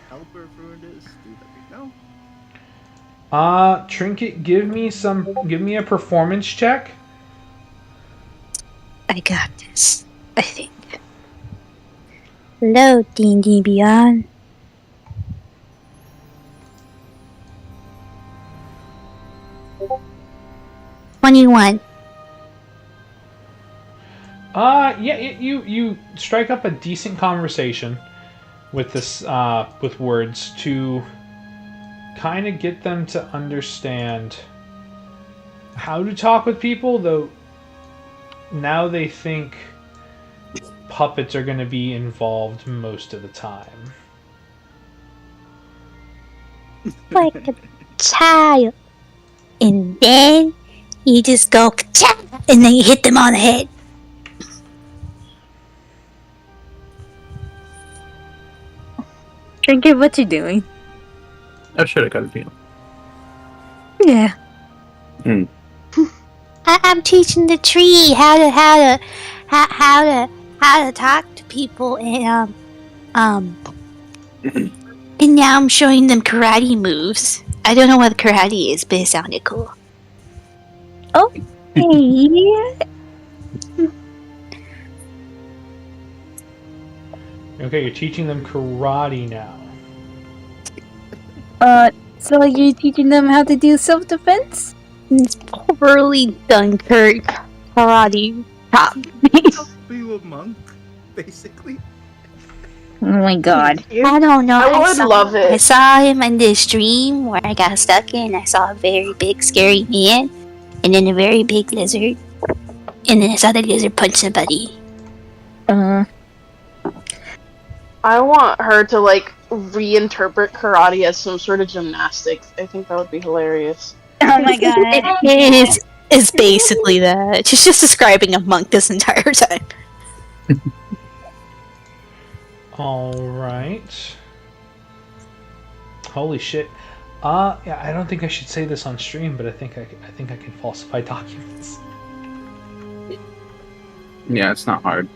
help her through this. Do let me know. Trinket, give me a performance check. I got this, I think. Hello, D&D Beyond. 21. Yeah, you strike up a decent conversation with this with words to kind of get them to understand how to talk with people, though now they think puppets are going to be involved most of the time. Like a child. And then you just go, ka-cha! And then you hit them on the head. Trinket, what you doing? I should have got a feel. Yeah. I'm teaching the tree how to talk to people, and and now I'm showing them karate moves. I don't know what karate is, but it sounded cool. Oh, hey. Okay, you're teaching them karate now. So you're teaching them how to do self-defense? It's poorly done karate. Be a monk, basically. Oh my god. I don't know. I would love it. I saw him in this dream where I got stuck in. I saw a very big, scary man, and then a very big lizard, and then I saw the lizard punch somebody. I want her to like reinterpret karate as some sort of gymnastics. I think that would be hilarious. Oh my god. It is. Is basically that. She's just describing a monk this entire time. Alright. Holy shit. Yeah, I don't think I should say this on stream, but I think I can falsify documents. Yeah, it's not hard.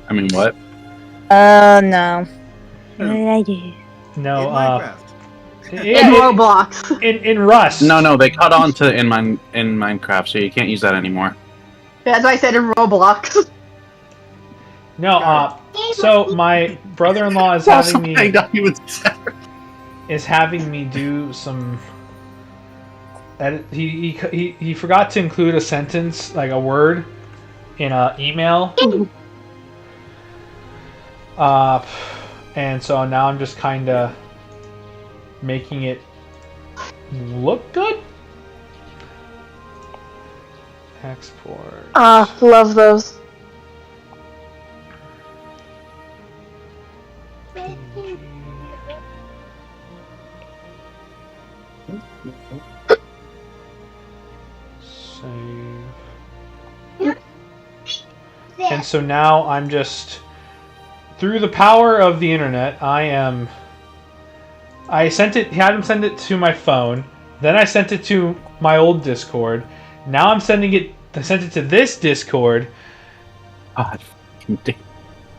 I mean, what? No. What did I do? No, In Minecraft. In Roblox. in Rust. No, they caught on to in Minecraft, so you can't use that anymore. That's why I said in Roblox. No, so my brother-in-law is having me do some edit. He forgot to include a sentence, like a word, in an email. And so now I'm just kind of making it look good. Export. Love those. PNG. Save. And so now I'm just, through the power of the internet, had him send it to my phone, then I sent it to my old Discord, now I sent it to this Discord. God, damn.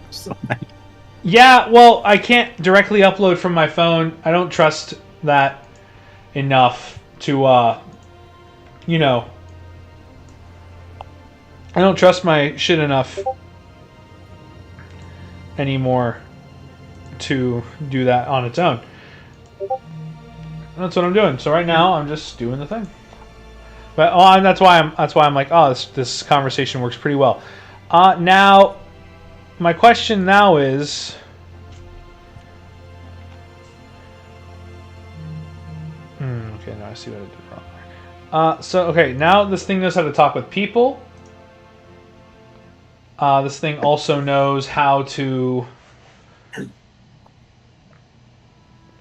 So many. Yeah, well, I can't directly upload from my phone. I don't trust that enough to, I don't trust my shit enough anymore to do that on its own. That's what I'm doing. So right now, I'm just doing the thing. But that's why I'm like, oh, this conversation works pretty well. Now, my question now is, okay, now I see what I did wrong. So okay, now this thing knows how to talk with people. This thing also knows how to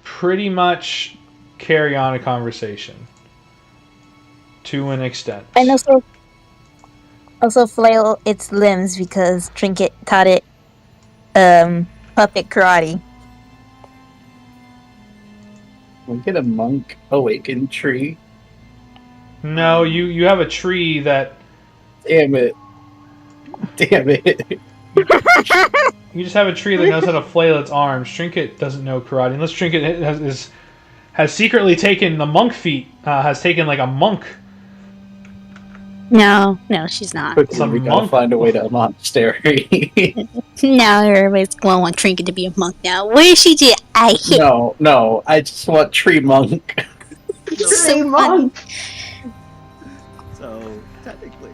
pretty much carry on a conversation to an extent. And also flail its limbs because Trinket taught it puppet karate. We get a monk awakened tree. No, you have a tree that. Damn it. You just have a tree that knows how to flail its arms. Trinket doesn't know karate unless Trinket has secretly taken the monk feat. Has taken like a monk. No, she's not. Quickly, we gotta find a way to a monastery. Now everybody's going to want Trinket to be a monk now. What did she do? No, I just want tree monk. Tree monk. So technically,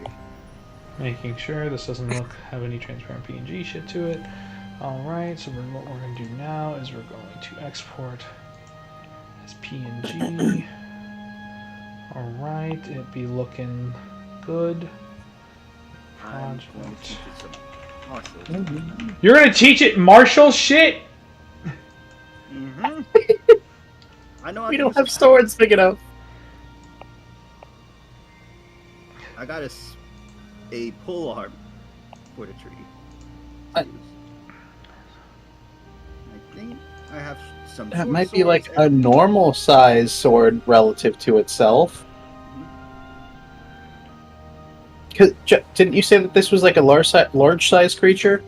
Making sure this doesn't have any transparent PNG shit to it. Alright, so what we're going to do now is we're going to export as PNG. Alright, it be looking good. I'm going to teach it some martial. You're going to teach it martial shit? Mm-hmm. I know. We don't have swords big enough. I got a pole arm for the tree. I think I have some. That might be like a normal size sword relative to itself. Didn't you say that this was like a large size creature?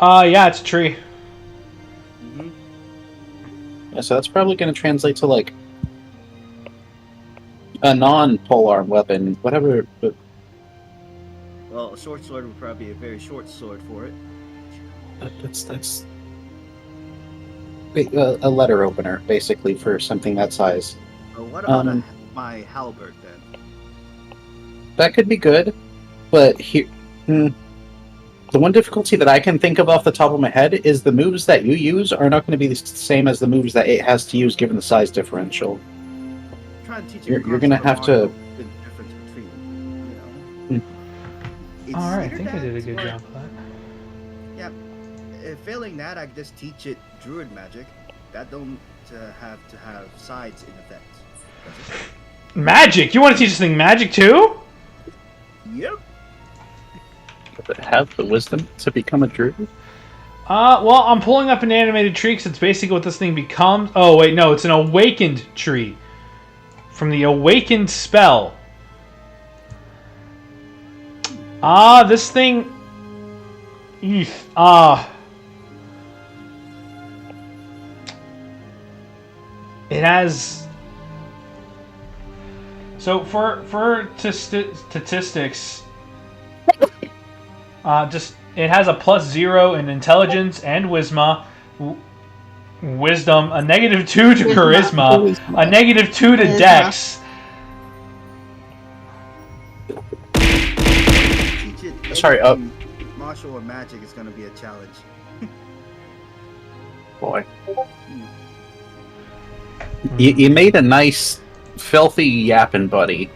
Yeah, it's a tree. Mm-hmm. Yeah, so that's probably going to translate to like a non-polearm weapon, whatever. But... Well, a short sword would probably be a very short sword for it. That's a letter opener, basically, for something that size. Well, what about my halberd then? That could be good, but here, the one difficulty that I can think of off the top of my head is the moves that you use are not going to be the same as the moves that it has to use, given the size differential. You're going to have to. The difference between, you know. Alright, I think I did a good job of that. Yeah. Failing that, I just teach it druid magic. That don't have to have sides in effect. Magic? You want to teach this thing magic too? Yep. Does it have the wisdom to become a druid? Well, I'm pulling up an animated tree because it's basically what this thing becomes. Oh, wait, no, it's an awakened tree. From the awakened spell. This thing... It has... So, for statistics... It has a +0 in intelligence and wisdom, a -2 to charisma, a -2 to dex. Teach it Sorry, anything martial or magic is going to be a challenge. Boy. You made a nice, filthy yapping buddy.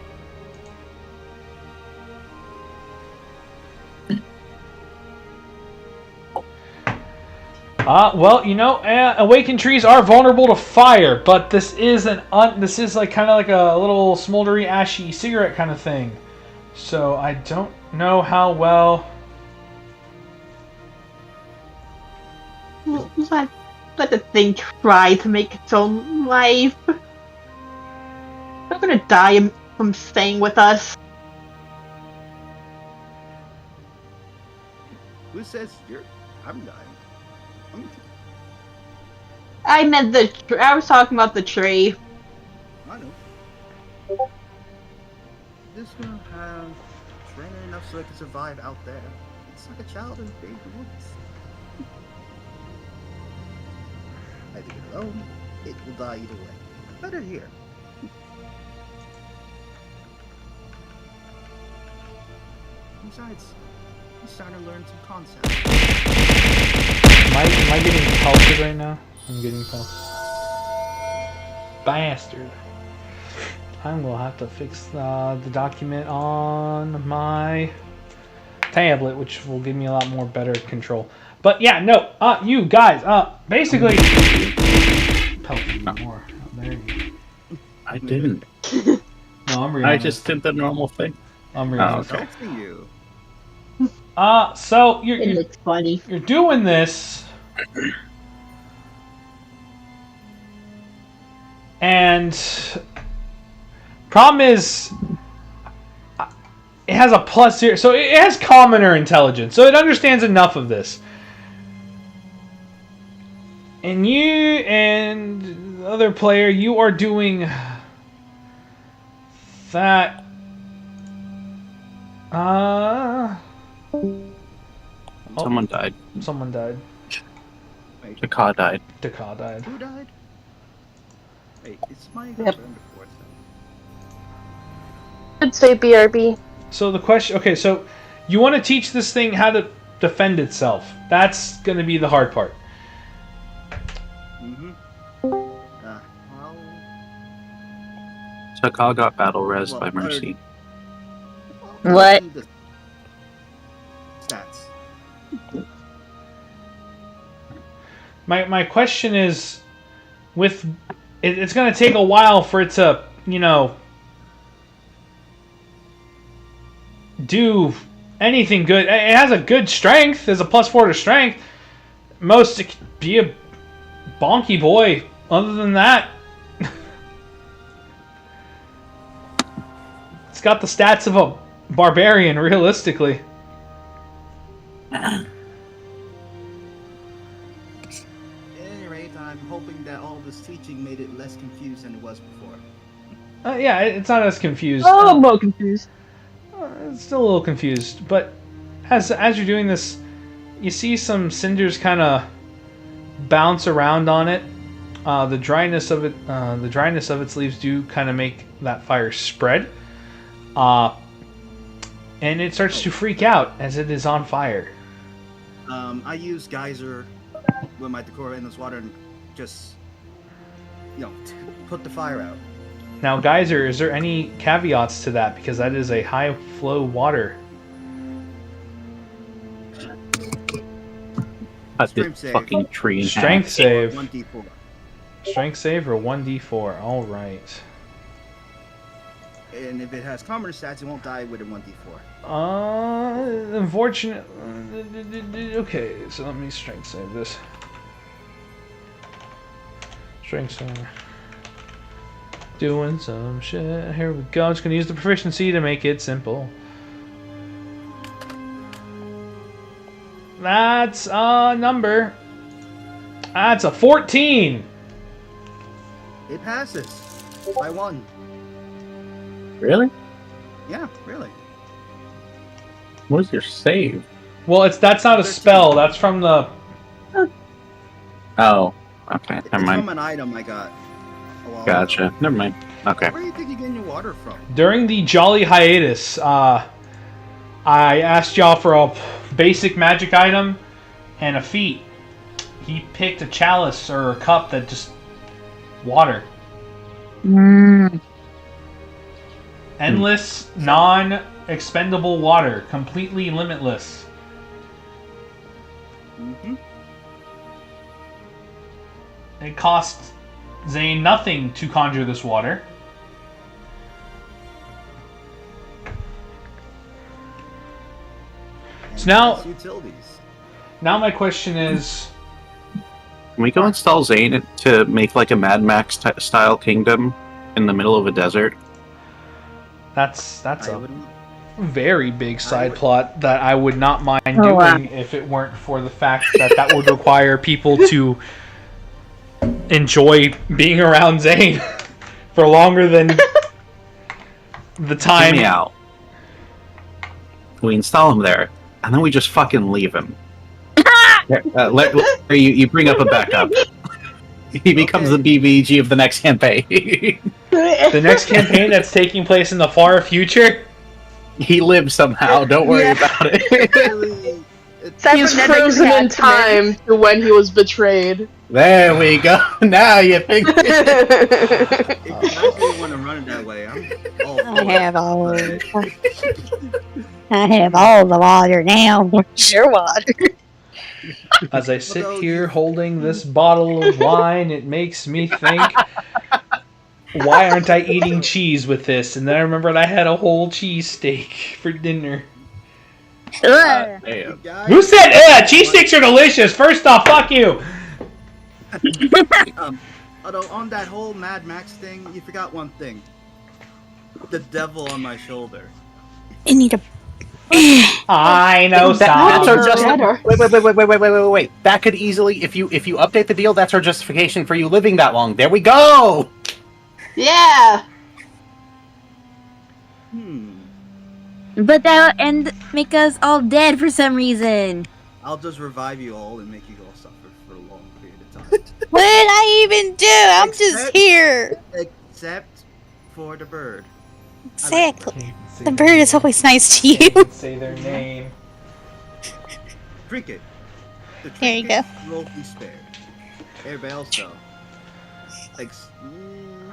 Well, you know, awakened trees are vulnerable to fire, but this is this is like kind of like a little smoldery, ashy cigarette kind of thing. So I don't know how well. Let the thing try to make its own life. We're gonna die from staying with us. Who says I'm dying? I meant I was talking about the tree. I know. Just gonna have training enough so I can survive out there. It's like a child in big woods. I do it alone, it will die either way. Better here. Besides, I'm starting to learn some concepts. Am I getting pelted right now? I'm getting pelted. Bastard. I'm gonna have to fix the document on my tablet, which will give me a lot more better control. But yeah, no, you guys, basically... Pelted more. Oh, there you go. I didn't. No, I'm I just did the normal thing. I'm okay. Talk to you. So It looks funny. you're doing this, and problem is it has a +0, so it has commoner intelligence, so it understands enough of this. And you and the other player, you are doing that. Someone died. Someone died. Dakar died. Dakar died. Who died? Wait, it's my Yep. turn before it's done. I'd say BRB. So the question, okay, so you want to teach this thing how to defend itself. That's going to be the hard part. Mm-hmm. Well, Dakar got battle res Well, by Mercy. What? the stats. My question is, with it's going to take a while for it to, you know, do anything good. It has a good strength. There's a +4 to strength. Most it could be a bonky boy. Other than that, it's got the stats of a barbarian, realistically. At any rate, I'm hoping that all this teaching made it less confused than it was before. Yeah, it's not as confused. Oh, I'm more confused. It's still a little confused, but as you're doing this, you see some cinders kind of bounce around on it. The dryness of its leaves do kind of make that fire spread, and it starts to freak out as it is on fire. I use geyser with my Decora in this water and just, put the fire out. Now, geyser, is there any caveats to that? Because that is a high flow water. Cut Strength this save. fucking tree in Strength half. save. 1d4. Strength save or 1d4. All right. And if it has commoner stats, it won't die with a 1d4. Unfortunate. Okay, so let me strength save this. Strength save. Doing some shit. Here we go. I'm just gonna use the proficiency to make it simple. That's a number. That's a 14. It passes by 1. Really? Yeah, really. What is your save? Well, that's not a spell. That's from the. Oh, okay. It's Never mind. from an item I got. a while Gotcha. ago. Never mind. Okay. Where do you think you're getting your water from? During the Jolly Hiatus, I asked y'all for a basic magic item and a feat. He picked a chalice or a cup that just water. Endless, non-expendable water, completely limitless. Mm-hmm. It costs Zane nothing to conjure this water. So now, Utilities. now my question is, Can we go install Zane to make like a Mad Max style kingdom in the middle of a desert? that's I a would, very big side would- plot that I would not mind Oh, doing wow. if it weren't for the fact that that would require people to enjoy being around Zane for longer than the time. Hear me out. We install him there, and then we just fucking leave him. You bring up a backup. He becomes the BBG of the next campaign. The next campaign that's taking place in the far future. He lives somehow. Don't worry Yeah. about it. really, it's He's frozen in time to when he was betrayed. There we go. Now you think. if you actually want to run it that way, I'm all for I it. have all. I have all the water now. Where's your water? As I sit here holding this bottle of wine, it makes me think, why aren't I eating cheese with this? And then I remembered I had a whole cheese steak for dinner. Ugh. Damn. Guys, Who said, cheese sticks are delicious? First off, fuck you! although on that whole Mad Max thing, you forgot one thing. The devil on my shoulder. I need a. I know That's our some. Better. Wait. That could easily, if you update the deal, that's our justification for you living that long. There we go. Yeah. But that would end make us all dead for some reason. I'll just revive you all and make you all suffer for a long period of time. What did I even do? I'm just Except- here. Except for the bird. Exactly. The bird is always nice to you. Say their name. Trinket. The There you trinket will be spared. Everybody else though.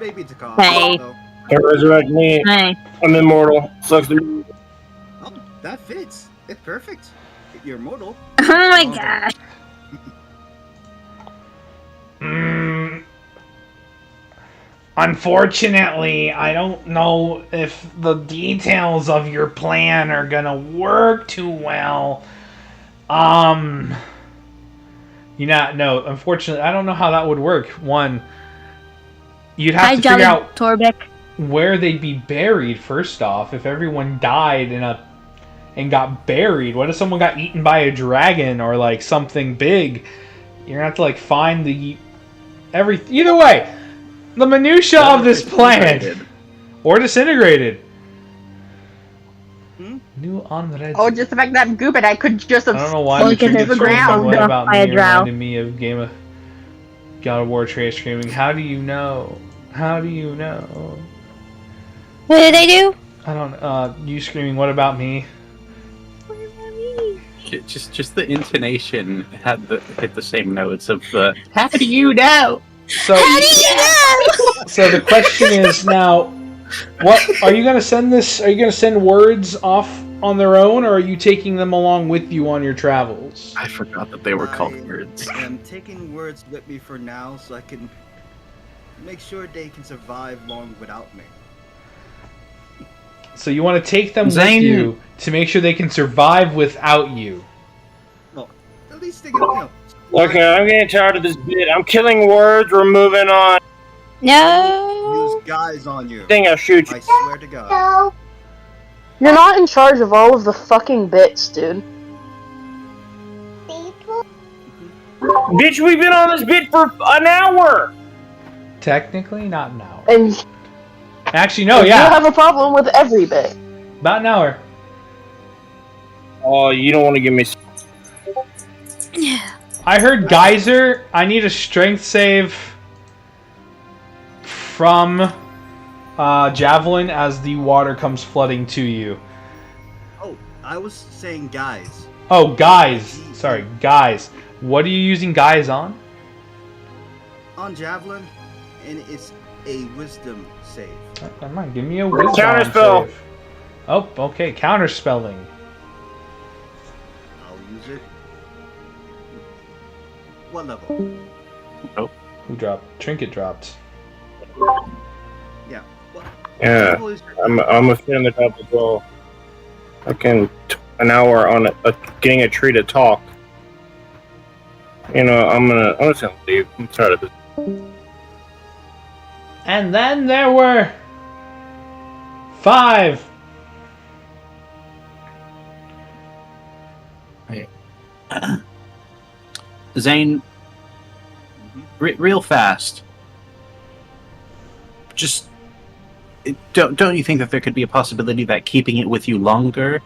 Maybe it's a cost. Hey. though. Can't resurrect me. Hey. I'm immortal. Sucks to be. Oh, that fits. It's perfect. You're immortal. Oh my god. Unfortunately, I don't know if the details of your plan are gonna work too well. No, unfortunately, I don't know how that would work. One, you'd have Hi, to Jolly figure out Torbeck. where they'd be buried first off. If everyone died and got buried, what if someone got eaten by a dragon or like something big? You're gonna have to like find either way. The minutia of this plan or disintegrated. New unread. Oh, just the fact that I'm gooping, I could just have I don't know why Well, the because Trinket it's screaming. ground What off about by a me drow. reminded me of God of War Trace screaming. How do you know? How do you know? What did I do? I don't. You screaming. What about me? Just the intonation hit the same notes of the. How do you know? So, How do you know? so the question is now, what are you gonna send this? Are you gonna send words off on their own, or are you taking them along with you on your travels? I forgot that they were called I words. am taking words with me for now so I can make sure they can survive long without me. So you want to take them Zane- with you to make sure they can survive without you. Well, at least they can, Okay, I'm getting tired of this bit. I'm killing words. We're moving on. No. use guys on you. I think I'll shoot you. I swear to God. You're not in charge of all of the fucking bits, dude. Bitch, we've been on this bit for an hour. Technically, not an hour. And Actually, no, you yeah, have a problem with every bit. about an hour. Oh, you don't want to give me. I heard Geyser. I need a strength save from Javelin as the water comes flooding to you. Oh, I was saying guys. Oh, guys. Sorry, guys. What are you using guys on? On Javelin, and it's a wisdom save. Never mind, give me a wisdom Counterspell. save. Oh, okay, counterspelling. I'll use it. What level? Who dropped? Trinket dropped. Yeah. What Yeah, level is your I'm a fan of the top as well. I can an hour on getting a tree to talk. You know, I'm just gonna leave. I'm tired of this. And then there were 5. Zane, real fast. Just don't you think that there could be a possibility that keeping it with you longer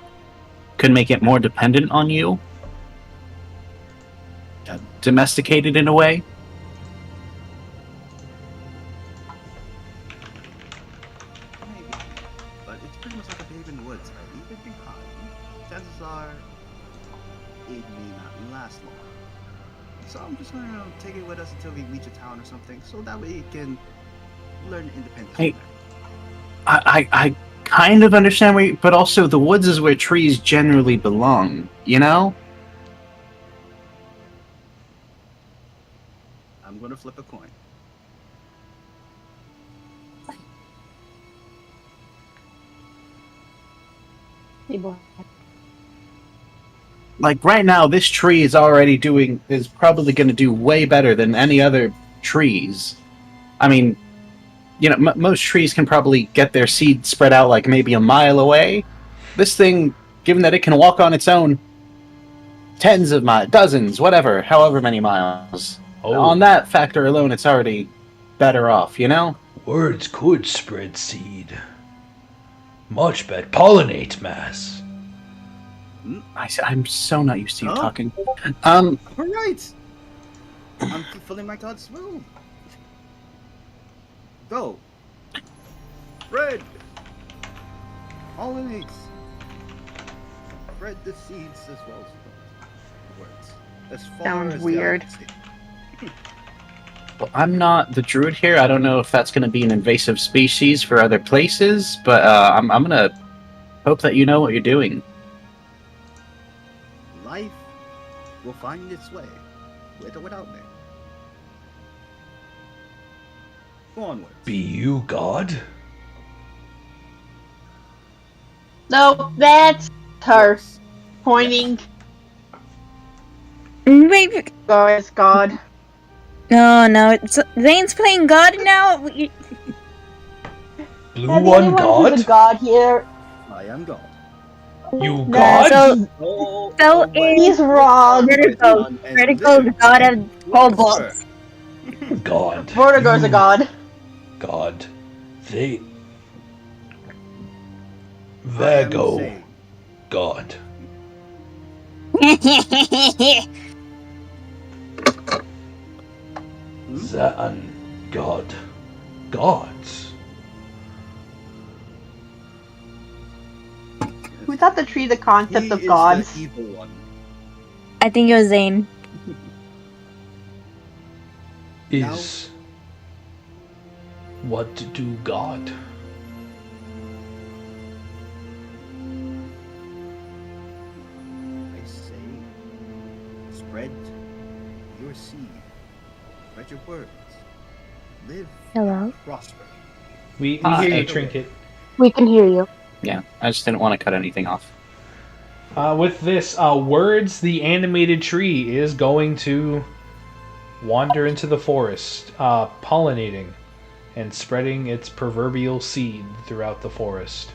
could make it more dependent on you? Domesticated in a way? maybe, but it's pretty much like a babe in the woods. I leave it behind. Chances are, it may not last long. So I'm just gonna take it with us until we reach a town or something, so that way it can learn independence. Hey. I kind of understand where but also the woods is where trees generally belong, you know? I'm gonna flip a coin. Hey, boy. Like right now, this tree is probably going to do way better than any other trees. I mean, you know, most trees can probably get their seed spread out like maybe a mile away. This thing, given that it can walk on its own, tens of miles, dozens, whatever, however many miles. Oh. On that factor alone, it's already better off, you know? Words could spread seed. Much better. Pollinate mass. I'm so not used to you Huh? talking. Alright! I'm fulfilling my God's will. Go! Spread! All the eggs. Spread the seeds as well as the words. As far Sounds as the weird. eye can see. Well, I'm not the druid here. I don't know if that's going to be an invasive species for other places, but I'm going to hope that you know what you're doing. Life will find its way, with or without me. Go onwards. Be you God? No, that's her pointing. Wait, Guys, God. no, it's Zane's playing God now. Blue Has one anyone God? who's a god here? I am God. You No, God? So, Oh, So wait. He's wrong. Vertigo, And Vertigo's live God of kobolds. God. Vortigor's a god. God. They. I am Vago. Zane. God. Zan. God. Gods. Who taught the tree the concept He of is gods? the evil one. I think it was Zane. Is. What to do God? I say, spread your seed, spread your words, live, Hello? prosper. We Hi. hear you, Trinket. We can hear you. Yeah, I just didn't want to cut anything off. With this, Words, the animated tree, is going to wander into the forest, pollinating and spreading its proverbial seed throughout the forest.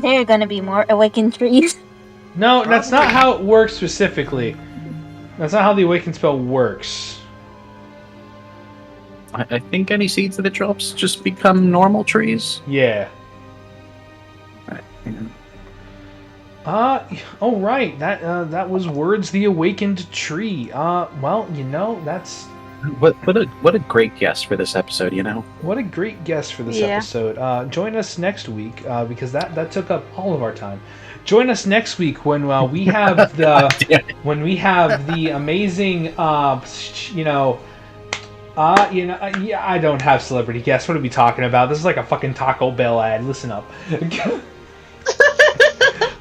There are gonna be more awakened trees. No, that's not how it works specifically. That's not how the Awaken spell works. I think any seeds that it drops just become normal trees. Yeah. Oh right, that was Words the Awakened Tree. Well, you know, that's What a great guess for this episode, you know. what a great guess for this Yeah. episode. Join us next week because that took up all of our time. Join us next week when we have the amazing yeah, I don't have celebrity guests. What are we talking about? This is like a fucking Taco Bell ad. Listen up.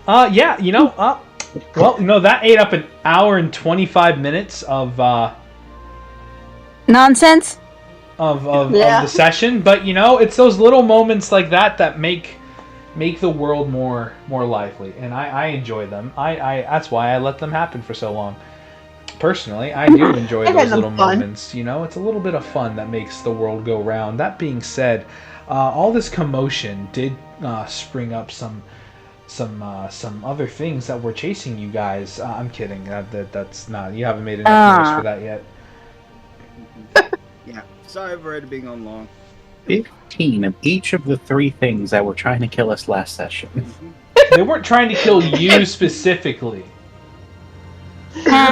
Yeah, that ate up an hour and 25 minutes of Nonsense. of the session, but it's those little moments like that make the world more lively, and I enjoy them. I that's why I let them happen for so long. Personally, I do enjoy I had those them little fun. moments. It's a little bit of fun that makes the world go round. That being said, all this commotion did spring up some other things that were chasing you guys. I'm kidding. That's not. You haven't made enough noise for that yet. Yeah, sorry for it being on long. 15 of each of the 3 things that were trying to kill us last session. They weren't trying to kill you specifically.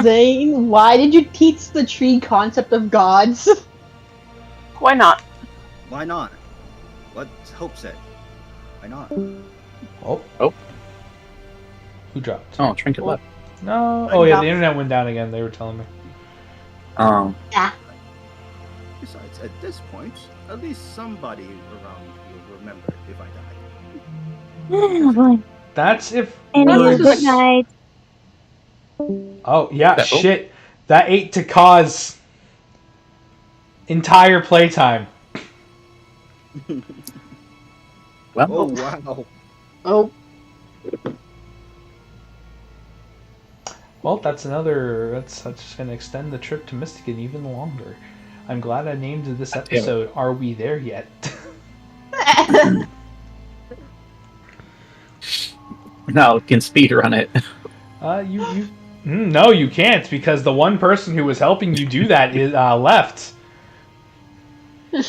Zane, why did you teach the tree concept of gods? Why not? Why not? What's Hope said? Why not? Oh. Who dropped? Oh, Trinket left. No. Oh yeah, the internet went down again. They were telling me. Besides, at this point, at least somebody around will remember if I die. Oh boy. That's if. Anyway, good night. Oh yeah, shit. That ate to cause entire playtime. Well, Oh wow! Oh, Well, that's just gonna extend the trip to Mystican even longer. I'm glad I named this episode "Are We There Yet?" no, we can speedrun it. No, you can't because the one person who was helping you do that is left. You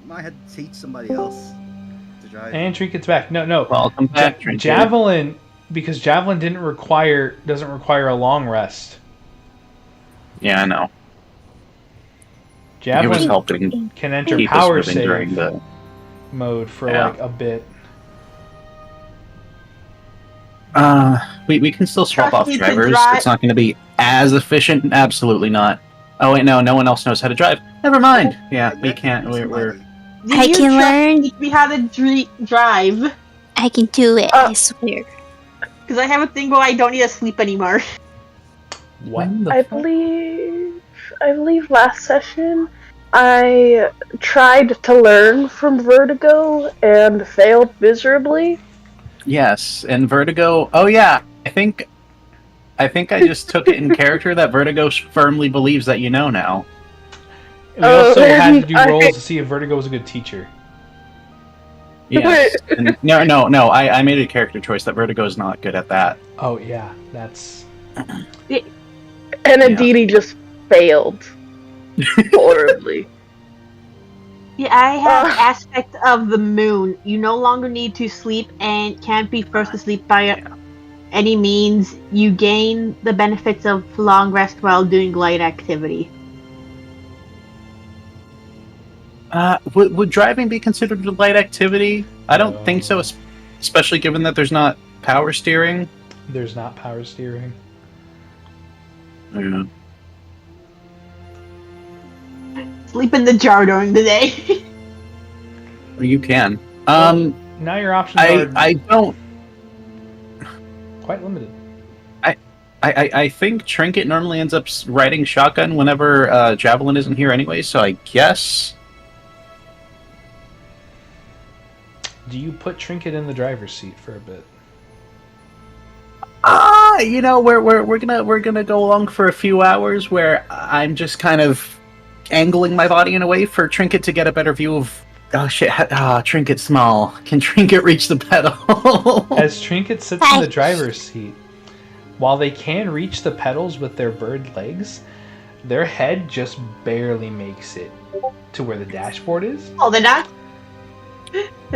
might have to teach somebody else to drive. And Trinket's back. No. Welcome back, Trinket. Javelin, because Javelin doesn't require a long rest. Yeah, I know. He was Javelin helping can enter keep us power moving save during the... mode for Yeah. like a bit. We can still swap Trust off me to drivers. drive. It's not going to be as efficient. Absolutely not. Oh wait, no one else knows how to drive. Never mind. Yeah, we can't. We're do I you can trust learn. me how to drive? I can do it. I swear. Because I have a thing where I don't need to sleep anymore. What? I believe last session I tried to learn from Vertigo and failed miserably. Yes, and Vertigo. Oh yeah, I think I just took it in character that Vertigo firmly believes that you know now. We also Oh, had to do I- rolls to see if Vertigo was a good teacher. Yes. And no. I made a character choice that Vertigo is not good at that. Oh yeah, that's And Aditi just failed horribly. Yeah, I have aspect of the moon. You no longer need to sleep and can't be forced to sleep by any means. You gain the benefits of long rest while doing light activity. Would driving be considered a light activity? I don't think so, especially given that there's not power steering. there's not power steering. Yeah. Sleep in the jar during the day. You can. Now your options are I don't. quite limited. I think Trinket normally ends up riding shotgun whenever Javelin isn't here anyway, so I guess Do you put Trinket in the driver's seat for a bit? You know, we're gonna go along for a few hours where I'm just kind of angling my body in a way for Trinket to get a better view of. Oh shit! Trinket's small. Can Trinket reach the pedal? As Trinket sits in the driver's seat, while they can reach the pedals with their bird legs, their head just barely makes it to where the dashboard is. Oh, then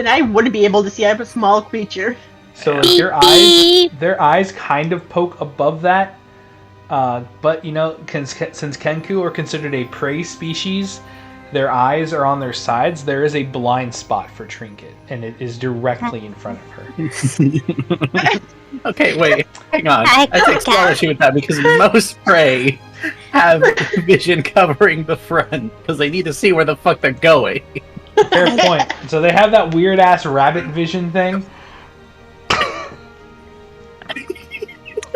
I wouldn't be able to see. I'm a small creature. So like their eyes kind of poke above that. But you know, since Kenku are considered a prey species, their eyes are on their sides. There is a blind spot for Trinket, and it is directly in front of her. Okay, wait, hang on. I take small issue with that because most prey have vision covering the front because they need to see where the fuck they're going. Fair point. So they have that weird ass rabbit vision thing.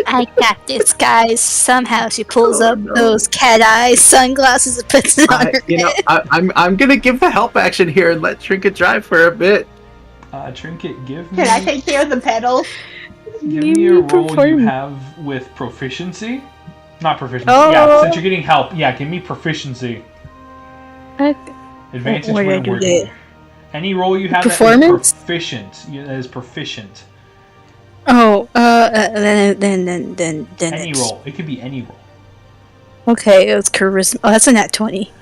I got this, guys. Somehow she pulls up those cat eye sunglasses and puts it on her head. I'm gonna give the help action here and let Trinket drive for a bit. Trinket, give me. Can I take care of the pedals? Give me a roll you have with proficiency. Not proficiency. Yeah, since you're getting help. Yeah, give me proficiency. Advantage Where when do I do working. that? Any roll you have Performance? that is proficient. Oh, then. Any roll. It could be any roll. Okay, it's charisma. Oh, that's a nat 20.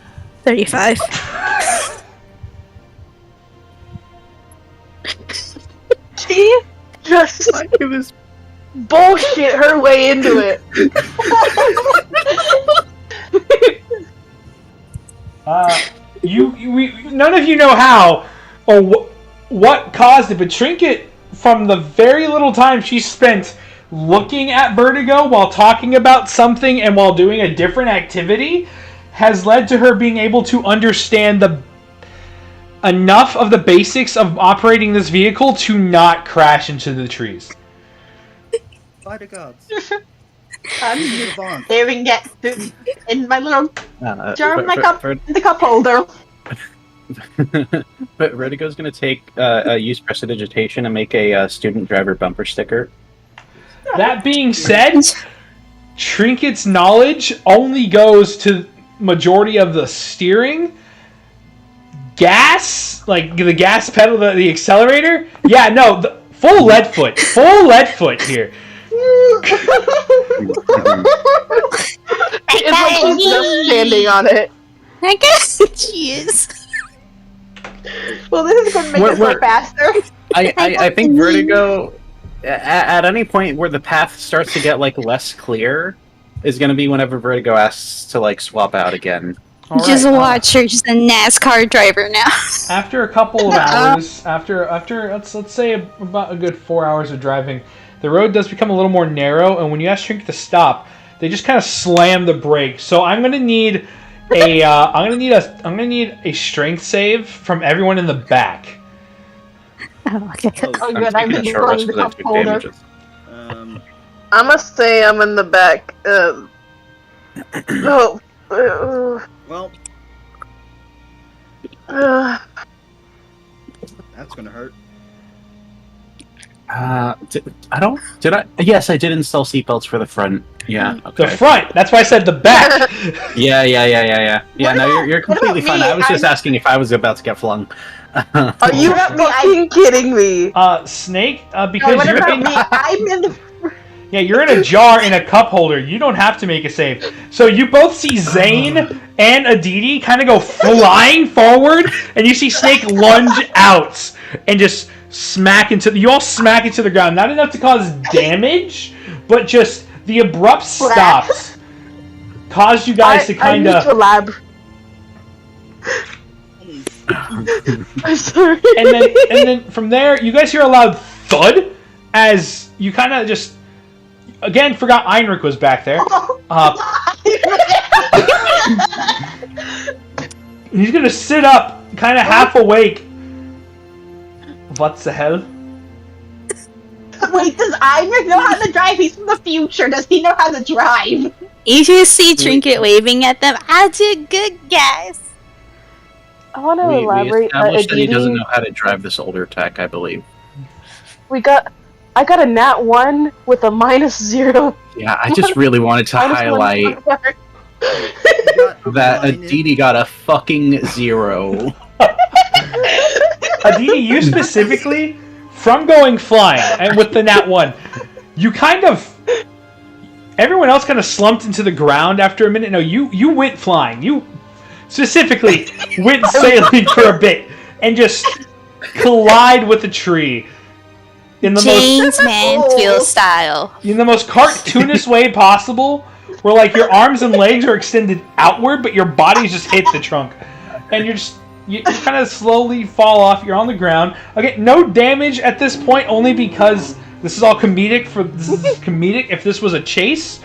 35. She just bullshit her way into it. None of you know how or what caused it, but Trinket, from the very little time she spent looking at Vertigo while talking about something and while doing a different activity, has led to her being able to understand enough of the basics of operating this vehicle to not crash into the trees. By the gods. I'm staring at in my little jar of my cup, the cup holder. But Vertigo's gonna take use prestidigitation and make a student driver bumper sticker. That being said, Trinket's knowledge only goes to majority of the steering, gas, like the gas pedal, the accelerator. Yeah, no, the full lead foot here. It's like she's just standing on it. I guess she is. Well, this is going to make us go faster. I think Vertigo, at any point where the path starts to get like less clear, is going to be whenever Vertigo asks to like swap out again. Just watch her. She's a NASCAR driver now. After a couple of hours, after let's say about a good 4 hours of driving, the road does become a little more narrow, and when you ask Trinket to stop, they just kind of slam the brake. So I'm gonna need I'm gonna need a strength save from everyone in the back. Oh, okay. Oh, good. I'm in the cup holder. I must say I'm in the back. Well, that's gonna hurt. Yes, I did install seatbelts for the front. Yeah. Okay. The front. That's why I said the back. Yeah. Yeah. No, you're completely fine. I was just asking if I was about to get flung. Are you fucking kidding me? Snake. Because what you're about in. me? I'm in the. Yeah, you're in a jar in a cup holder. You don't have to make a save. So you both see Zane and Aditi kind of go flying forward, and you see Snake lunge out and just smack into the ground. Not enough to cause damage, but just the abrupt stops caused you guys to kind of. I'm sorry. And then from there, you guys hear a loud thud as you kind of just. Again, forgot Einrich was back there. He's gonna sit up, kind of half awake. What the hell? Wait, does Einrich know how to drive? He's from the future. Does he know how to drive? You just see Trinket waving at them. I did good, guys. I want to We elaborate. established that he doesn't Aditi, know how to drive this older tech, I believe. I got a nat 1 with a -0. Yeah, I just really wanted to -1 highlight that Aditi got a fucking 0. Aditi, you specifically, from going flying and with the nat 1, you kind of... Everyone else kind of slumped into the ground after a minute. No, you went flying. You specifically went sailing for a bit and just collide with a tree in the James Mansfield style. in the most cartoonish way possible, where like your arms and legs are extended outward, but your body's just hit the trunk, and you kind of slowly fall off. You're on the ground. Okay, no damage at this point, only because this is all comedic. This is comedic. If this was a chase,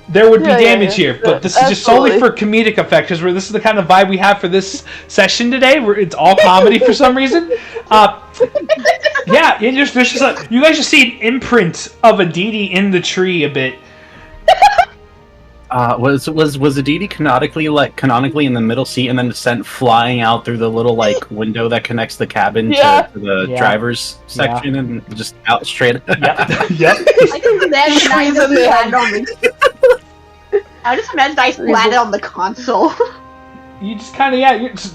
there would be damage here, but this is just solely for comedic effect, because this is the kind of vibe we have for this session today, where it's all comedy for some reason. Yeah, there's just you guys just see an imprint of Aditi in the tree a bit. Was Aditi canonically in the middle seat and then sent flying out through the little like window that connects the cabin to the driver's section and just out straight? Yep. I can imagine I just landed on the console. You just kind of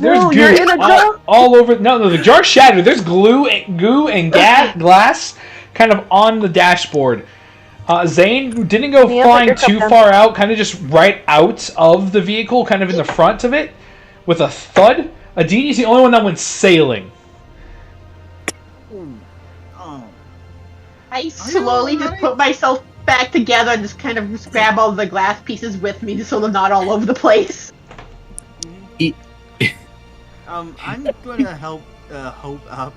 there's goo all over. No, the jar's shattered. There's goo and glass kind of on the dashboard. Zane didn't go flying too far out, kind of just right out of the vehicle, kind of in the front of it, with a thud. Aditi's the only one that went sailing. I slowly just put myself back together and just kind of just grab all the glass pieces with me, just so they're not all over the place. I'm going to help Hope up.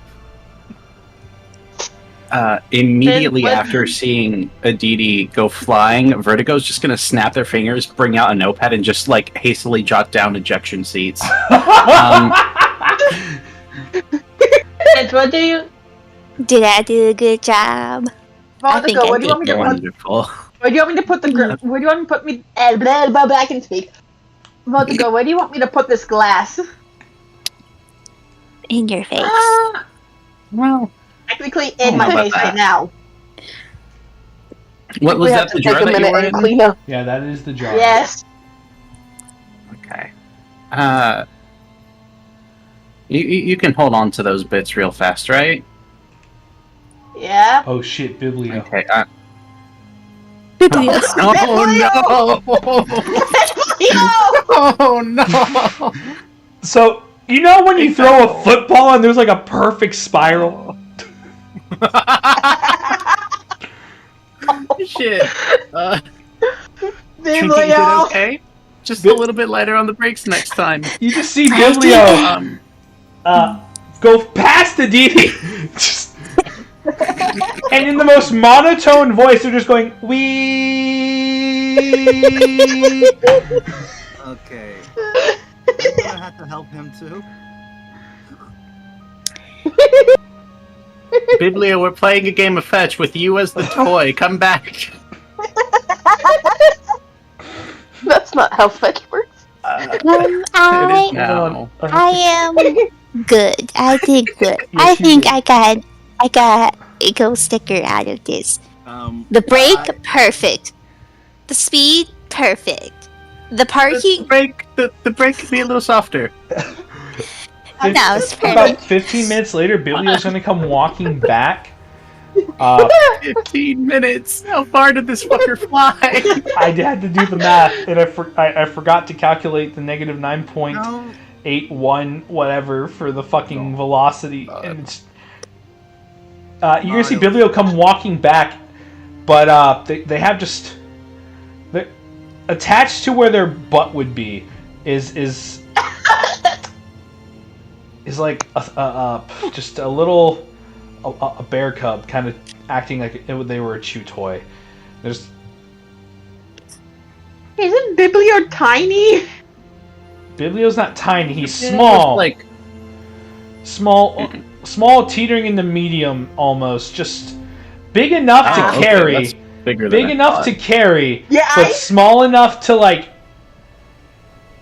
Immediately after seeing Aditi go flying, Vertigo's just gonna snap their fingers, bring out a notepad, and just like hastily jot down ejection seats. What do you? Did I do a good job? Vertigo, where do you want me to put? Wonderful. Where do you want me to put the? Where do you want me to put me? Blah, blah, blah, I can speak. Vertigo, where do you want me to put this glass? In your face. Well. Technically in my face right now. What was that? The jar that you were in? Yeah, that is the jar. Yes. Okay. You can hold on to those bits real fast, right? Yeah. Oh shit, Biblio. Okay. Oh no! So you know when you throw a football and there's like a perfect spiral. Shit. Biblio. Okay. Just a little bit lighter on the brakes next time. You just see Biblio go past Aditi, and in the most monotone voice, they're just going wee. Okay. I'm gonna have to help him too. Biblio, we're playing a game of fetch with you as the toy. Come back. That's not how fetch works. I am good. I did good. I think I got a gold sticker out of this. The brake, perfect. The speed, perfect. The parking, The brake could be a little softer. no, it's perfect. About 15 minutes later, Biblio's gonna come walking back. 15 minutes. How far did this fucker fly? I had to do the math, and I forgot to calculate the negative 9.81 whatever for the fucking velocity. And it's, you're gonna see Biblio come walking back, but they have just attached to where their butt would be is like just a little a bear cub, kind of acting like they were a chew toy. Isn't Biblio tiny? Biblio's not tiny. He's small, like small, teetering into medium, almost. Just big enough to carry. Okay, bigger big than enough to carry, Yeah, but small enough to like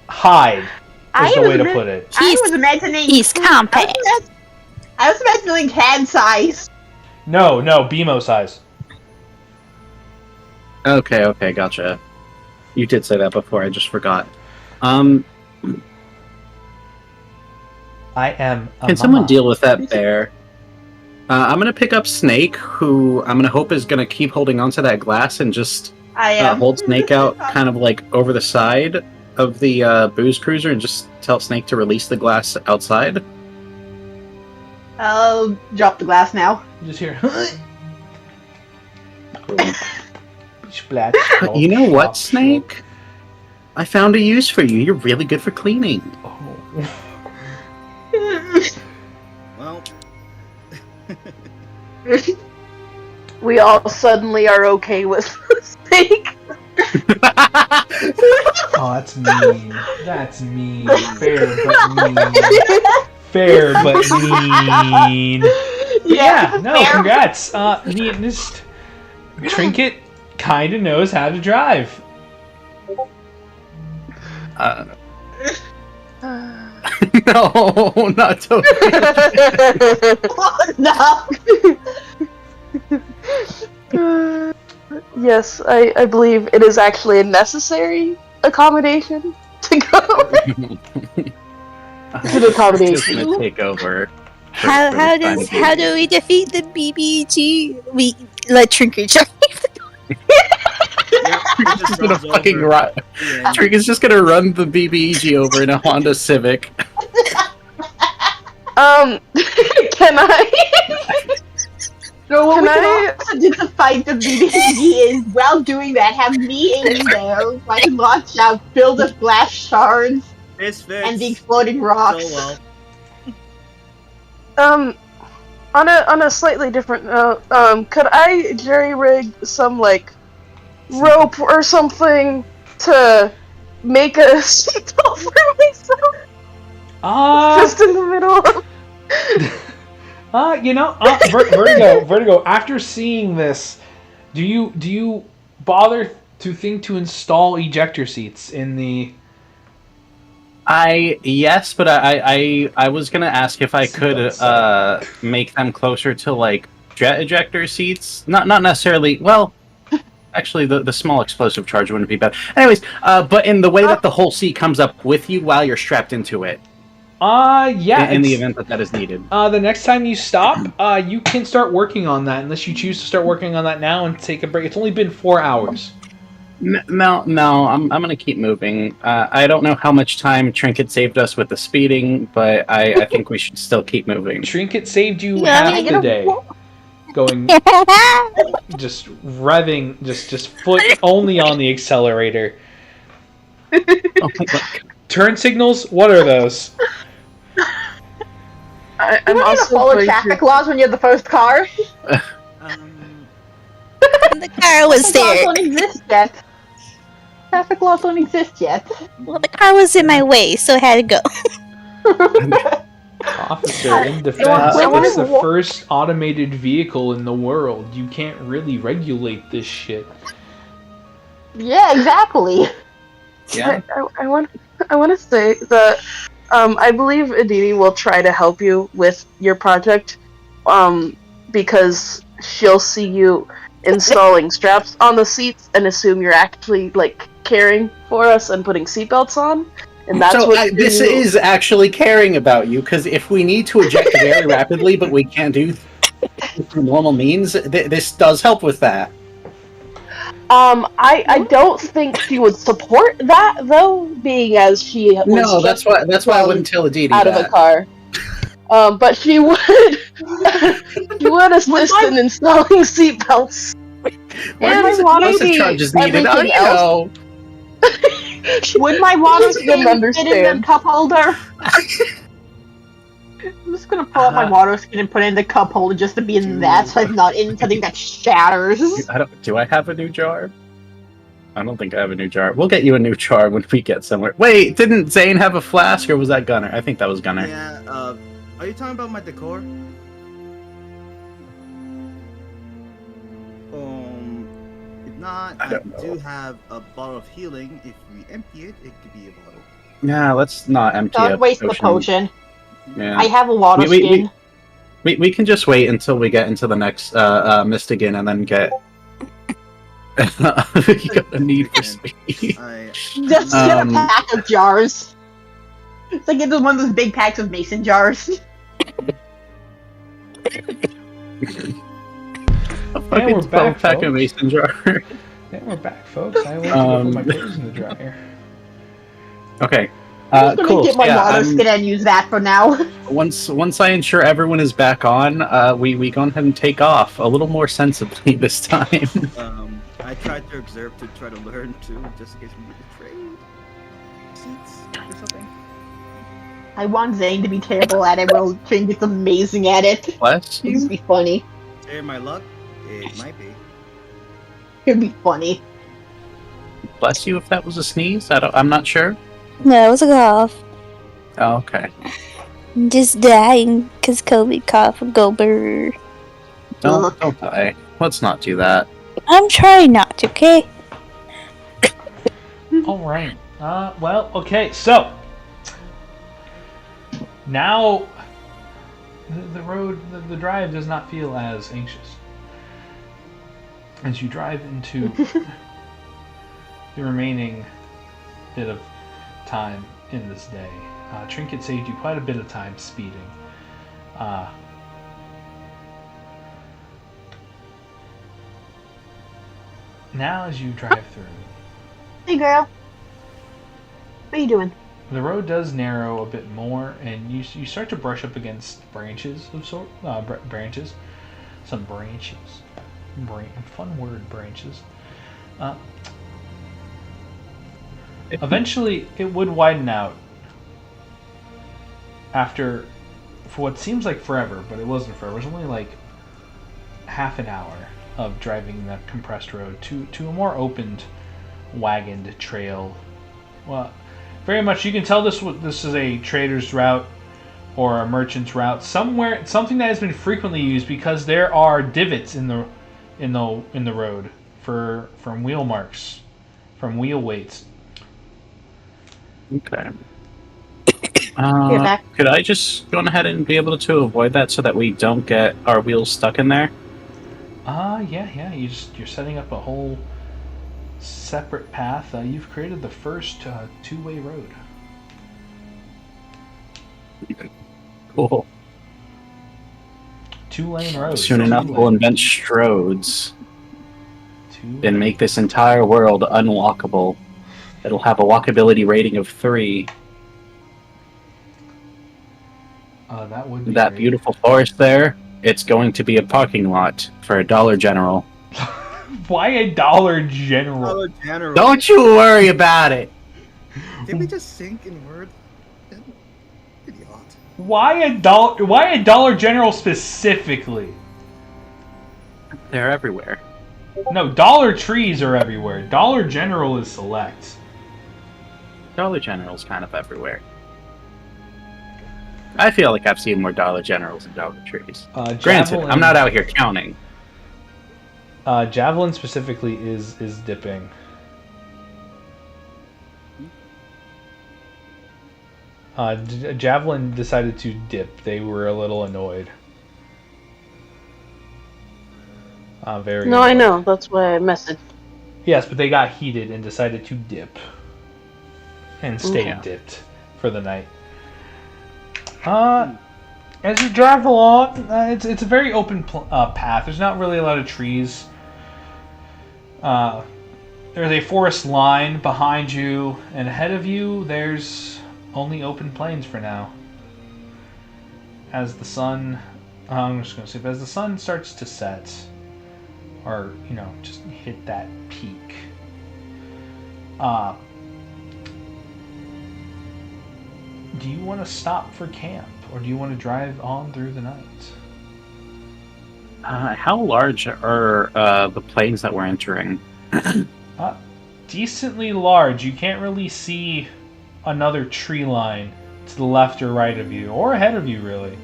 hide. Is the way to put it. I was imagining He's compact. I was imagining hand size. No, BMO size. Okay, gotcha. You did say that before, I just forgot. I am a Can someone mama. deal with that bear? I'm gonna pick up Snake, who I'm gonna hope is gonna keep holding onto that glass and just I am. hold Snake out kind of like over the side of the booze cruiser and just tell Snake to release the glass outside. I'll drop the glass now. Just here. Splat. You know what, Snake? I found a use for you. You're really good for cleaning. Oh. Well, We all suddenly are okay with Snake. Oh, that's mean. That's mean. Fair but mean. Fair but mean. Yeah, no, fair. congrats. This Trinket kind of knows how to drive. No, not totally. No. Yes, I believe it is actually a necessary accommodation to go. It's an Just accommodation. gonna take over. How do we defeat the BBG? We let Trinket drive. Just gonna fucking run. Trinken's just gonna run the BBEG over in a Honda Civic. Can I? So what Can we I- can also do to fight the BBG is, while doing that, have me in there so I can launch out, build of glass shards this fits and the exploding rocks. so well. On a slightly different note, could I jerry rig some like rope or something to make a seatbelt for myself? Just in the middle of... Vertigo. After seeing this, do you bother to think to install ejector seats in the? Yes, but I was gonna ask if I could make them closer to like jet ejector seats. Not necessarily. Well, actually, the small explosive charge wouldn't be bad. Anyways, but in the way that the whole seat comes up with you while you're strapped into it. Yeah. In the event that is needed. The next time you stop, you can start working on that unless you choose to start working on that now and take a break. It's only been 4 hours. No, I'm gonna keep moving. I don't know how much time Trinket saved us with the speeding, but I think we should still keep moving. Trinket saved you Yeah, half the day. Going, just revving, just foot only on the accelerator. Oh my God. Turn signals, what are those? I'm You want to also follow going traffic to... laws when you're the first car? The car was Traffic laws there. don't exist yet. Traffic laws don't exist yet. Well, the car was in my way, so I had to go. Officer, in defense, it's the first automated vehicle in the world. You can't really regulate this shit. Yeah, exactly. Yeah. I want to say that I believe Aditi will try to help you with your project, because she'll see you installing straps on the seats and assume you're actually like caring for us and putting seatbelts on, and that's So what this is actually caring about you, because if we need to eject very rapidly, but we can't do through normal means, this does help with that. I don't think she would support that though, being as she was No, just that's why I wouldn't tell Aditi out that. of a car. But she would assist in installing seatbelts. Why does explosive charges needed? Oh, you know. Would my water She didn't skin fit in the understand. cup holder? I'm just gonna pull out my water skin and put it in the cup holder just to be in that, so I'm not in something that shatters. Do I have a new jar? I don't think I have a new jar. We'll get you a new jar when we get somewhere. Wait, didn't Zane have a flask, or was that Gunner? I think that was Gunner. Yeah, are you talking about my decor? If not, I I don't know. do have a bottle of healing. If we empty it, it could be a bottle. Yeah, let's not empty Don't a waste the potion. Yeah. I have a lot of We- skin. We can just wait until we get into the next Mystigan and then get. You got a need for speed. Just get a Um, pack of jars. It's like it's one of those big packs of mason jars. A fucking we're back, 12-pack of folks. mason jar. Yeah, we're back, folks. I went to go put my clothes in the dryer. Okay. I'm just gonna Cool. get my Yeah, water skin and use that for now. once I ensure everyone is back on, we go ahead and take off a little more sensibly this time. I tried to observe to try to learn too, just in case we get betrayed. Seats or something. I want Zane to be terrible at it, while Trinket's amazing at it. Bless It'd be funny. Share my luck? It might be. It'd be funny. Bless you if that was a sneeze. I'm not sure. No, it was a cough. Oh, okay. I'm just dying because COVID cough and go brrr. Don't die. Let's not do that. I'm trying not to, okay? All right. Well, okay. So now the road, the drive does not feel as anxious as you drive into the remaining bit of time in this day. Trinket saved you quite a bit of time speeding. Now as you drive through, Hey, girl. What are you doing? the road does narrow a bit more, and you start to brush up against branches of branches, some branches, fun word, branches. Eventually, it would widen out after, for what seems like forever, but it wasn't forever. It was only like half an hour of driving that compressed road to a more opened, wagoned trail. Well, very much you can tell this is a trader's route or a merchant's route, something that has been frequently used because there are divots in the road from wheel marks, from wheel weights. Okay. You're back. Could I just go ahead and be able to avoid that so that we don't get our wheels stuck in there? Yeah. You're setting up a whole separate path. You've created the first two-way road. Cool. 2-lane road. Soon enough, we'll invent Strodes Two-lane. and make this entire world unwalkable. It'll have a walkability rating of 3. That would be That great. beautiful forest there, it's going to be a parking lot for a Dollar General. Why a Dollar General? Dollar General. Don't you worry about it. Did we just sink in word? Idiot. Why a Dollar General specifically? They're everywhere. No, Dollar Trees are everywhere. Dollar General is select. Dollar General's kind of everywhere. I feel like I've seen more Dollar Generals than Dollar Trees. Granted, I'm not out here counting. Javelin specifically is dipping. Javelin decided to dip. They were a little annoyed. Very. No, I annoyed. know. That's why I messaged. Yes, but they got heated and decided to dip. And stay Yeah. dipped for the night. As you drive along, it's a very open path. There's not really a lot of trees. There's a forest line behind you, and ahead of you, there's only open plains for now. As the sun, I'm just gonna say, as the sun starts to set, or just hit that peak. Do you want to stop for camp, or do you want to drive on through the night? How large are the plains that we're entering? Decently large. You can't really see another tree line to the left or right of you, or ahead of you, really.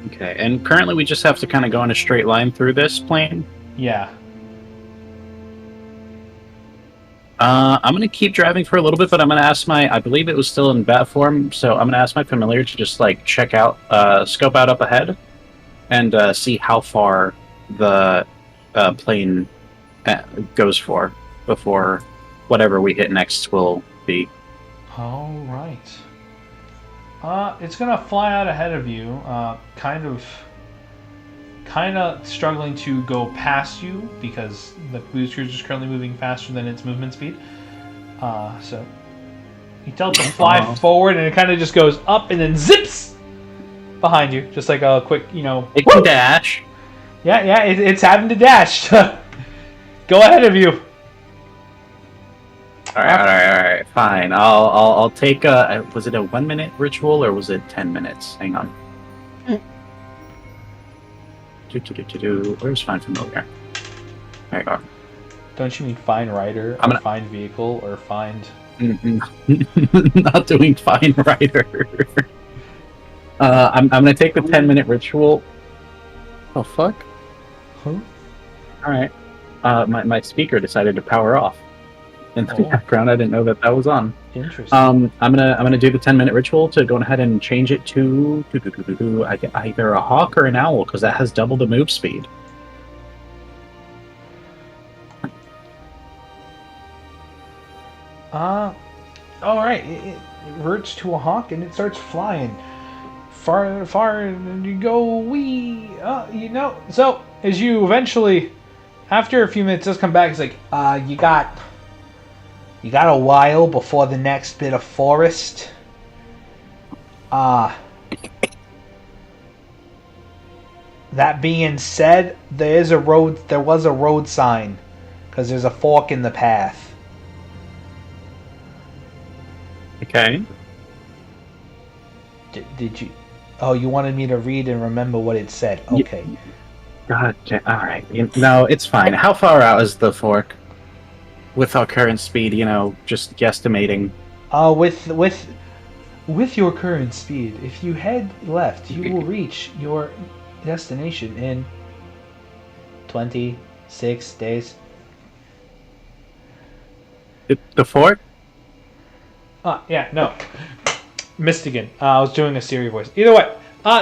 Okay, and currently we just have to kind of go in a straight line through this plain? Yeah. I'm going to keep driving for a little bit, but I'm going to ask I believe it was still in bat form, so I'm going to ask my familiar to just, like, check out, scope out up ahead, and see how far the plane goes for before whatever we hit next will be. All right. It's going to fly out ahead of you, kind of struggling to go past you because the boost cruiser is currently moving faster than its movement speed. So you tell it to fly forward, and it kind of just goes up and then zips behind you, just like a quick, It can dash. Yeah, it's having to dash. Go ahead of you. All right, fine. I'll take a. Was it a 1 minute ritual or was it 10 minutes? Hang on. Where's find familiar? There you go. Don't you mean find rider, or find vehicle, or find? Not doing find rider. I'm gonna take the 10-minute ritual. Oh fuck. Huh? All right. My speaker decided to power off in the background. I didn't know that was on. Interesting. I'm gonna do the 10-minute ritual to go ahead and change it to either a hawk or an owl because that has double the move speed. All right. It reverts to a hawk and it starts flying far, and you go wee. So as you eventually, after a few minutes, does come back. It's like, you got a while before the next bit of forest. That being said, there was a road sign, because there's a fork in the path. Okay. Did you? Oh, you wanted me to read and remember what it said. Okay. God, all right. No, it's fine. How far out is the fork? With our current speed, just guesstimating. With your current speed, if you head left, you will reach your destination in 26 days. The fork? Yeah, no. Mistigan. I was doing a Siri voice. Either way.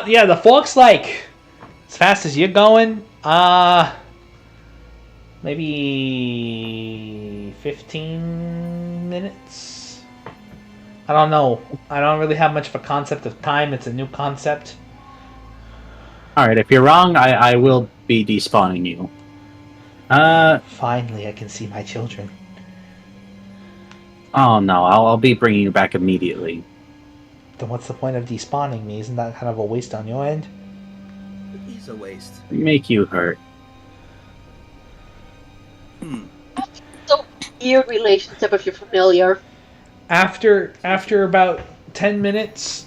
Yeah, the fork's like as fast as you're going. Maybe 15 minutes. I don't know. I don't really have much of a concept of time. It's a new concept. Alright, if you're wrong, I will be despawning you. Finally, I can see my children. Oh no, I'll be bringing you back immediately. Then what's the point of despawning me? Isn't that kind of a waste on your end? It is a waste. Make you hurt. So, your relationship with your familiar. After about 10 minutes,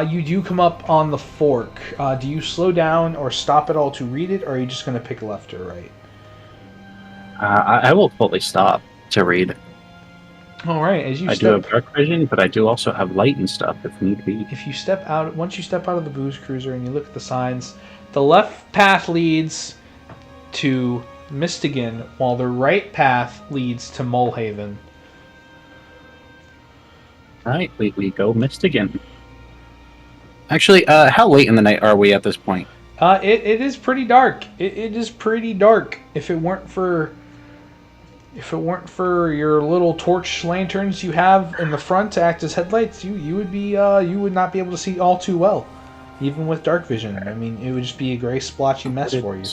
you do come up on the fork. Do you slow down or stop at all to read it, or are you just going to pick left or right? I will fully stop to read. All right, I do have dark vision, but I do also have light and stuff if need be. If you once you step out of the booze cruiser and you look at the signs, the left path leads to Mistigan, while the right path leads to Mulhaven. Alright, we go Mistigan. Actually, how late in the night are we at this point? It is pretty dark. It is pretty dark. If it weren't for your little torch lanterns you have in the front to act as headlights, you would not be able to see all too well, even with dark vision. I mean, it would just be a gray splotchy mess for you.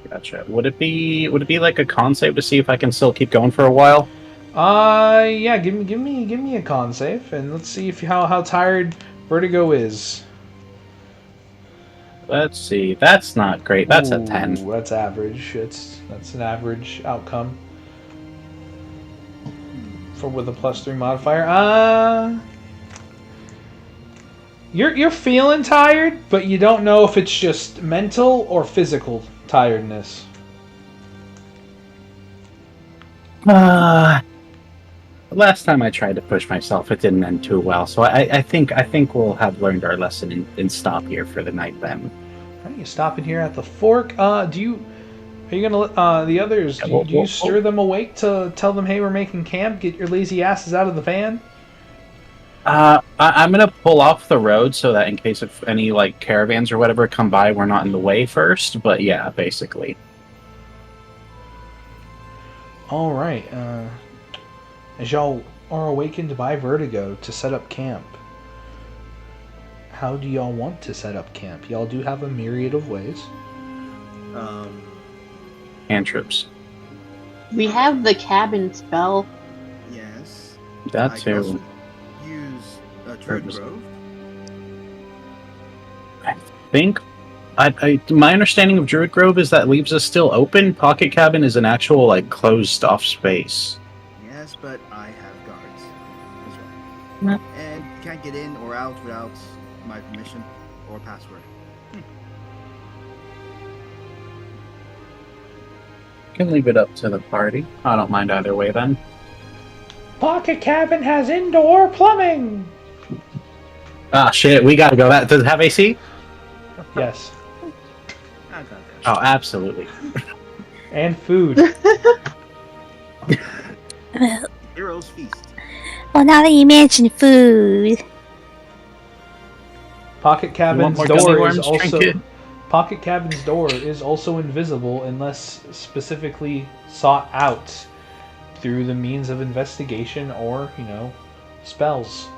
Gotcha. Would it be like a con save to see if I can still keep going for a while? Yeah. Give me a con save, and let's see how tired Vertigo is. Let's see. That's not great. That's a 10. That's average. That's an average outcome. With a +3 modifier. You're feeling tired, but you don't know if it's just mental or physical tiredness. Last time I tried to push myself, it didn't end too well. So I think we'll have learned our lesson and stop here for the night then. All right, you stopping here at the fork. Are you gonna the others? Yeah, Do you stir them awake to tell them, "Hey, we're making camp. Get your lazy asses out of the van"? I'm gonna pull off the road so that in case of any like caravans or whatever come by, we're not in the way first. But yeah, basically. All right. As y'all are awakened by Vertigo to set up camp, how do y'all want to set up camp? Y'all do have a myriad of ways. Cantrips. We have the cabin spell. Yes. That I can too. also use Druid Grove. I think. My understanding of Druid Grove is that leaves us still open. Pocket Cabin is an actual like closed off space. Yes, but I have guards as well. Mm. And you can't get in or out without my permission or password. Can leave it up to the party. I don't mind either way then. Pocket Cabin has indoor plumbing. Ah shit, we gotta go. That does it have AC? Yes, I got that. Oh, absolutely. and food. Heroes Feast. Well, now that you mention food, Pocket Cabin's more gummy door is worms, also trinket? Pocket Cabin's door is also invisible unless specifically sought out through the means of investigation or, spells.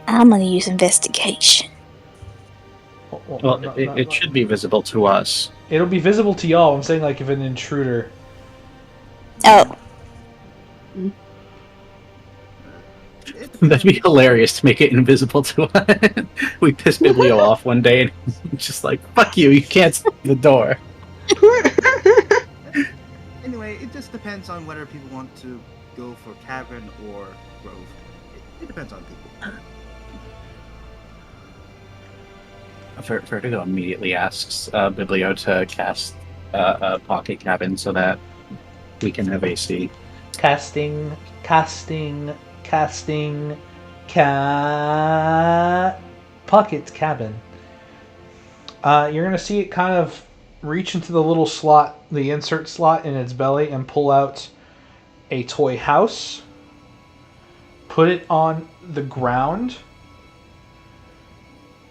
I'm gonna use investigation. Well, it should be visible to us. It'll be visible to y'all. I'm saying, like, if an intruder. Oh, That'd be hilarious to make it invisible to us. We piss Biblio off one day and he's just like, fuck you, you can't see the door. Anyway, it just depends on whether people want to go for Cavern or Grove. It depends on people. Vertigo immediately asks Biblio to cast Pocket Cabin so that we can have AC. Casting. Pocket Cabin. You're going to see it kind of reach into the little slot, the insert slot in its belly, and pull out a toy house. Put it on the ground.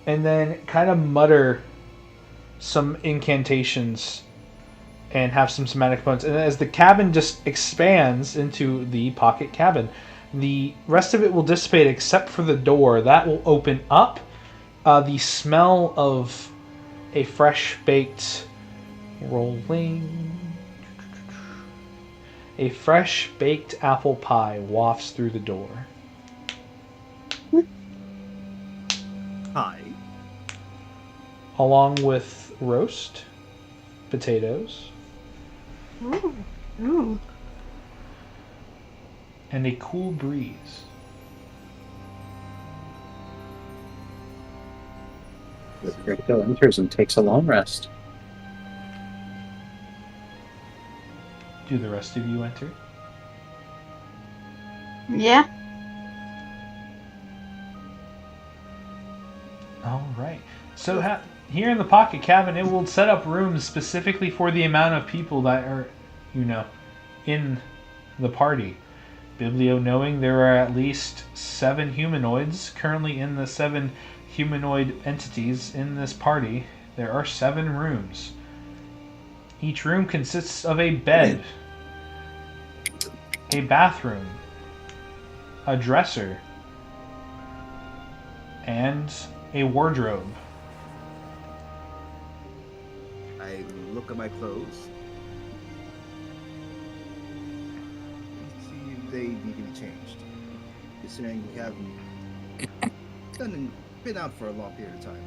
And then kind of mutter some incantations and have some somatic components. And as the cabin just expands into the Pocket Cabin, the rest of it will dissipate except for the door. That will open up. The smell of a fresh-baked A fresh-baked apple pie wafts through the door. Hi. Along with roast, potatoes, and a cool breeze. Vertigo enters and takes a long rest. Do the rest of you enter? Yeah. All right. So here in the Pocket Cabin, it will set up rooms specifically for the amount of people that are, in the party. Biblio knowing there are at least 7 humanoids currently in the 7 humanoid entities in this party. There are 7 rooms. Each room consists of a bed, a bathroom, a dresser, and a wardrobe. I look at my clothes. See if they need to be changed. Considering we haven't been out for a long period of time.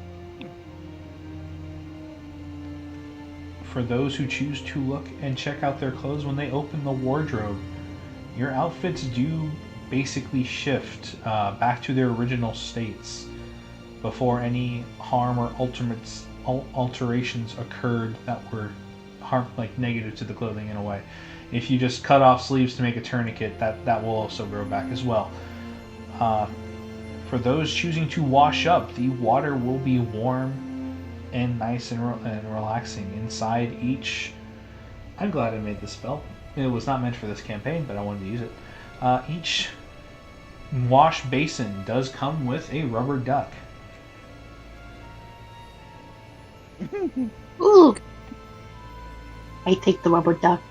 For those who choose to look and check out their clothes when they open the wardrobe, your outfits do basically shift back to their original states before any harm or alterations occurred that were negative to the clothing in a way. If you just cut off sleeves to make a tourniquet, that will also grow back as well. For those choosing to wash up, the water will be warm and nice and relaxing inside each. I'm glad I made this spell. It was not meant for this campaign, but I wanted to use it. Each wash basin does come with a rubber duck. Ooh. I take the rubber duck.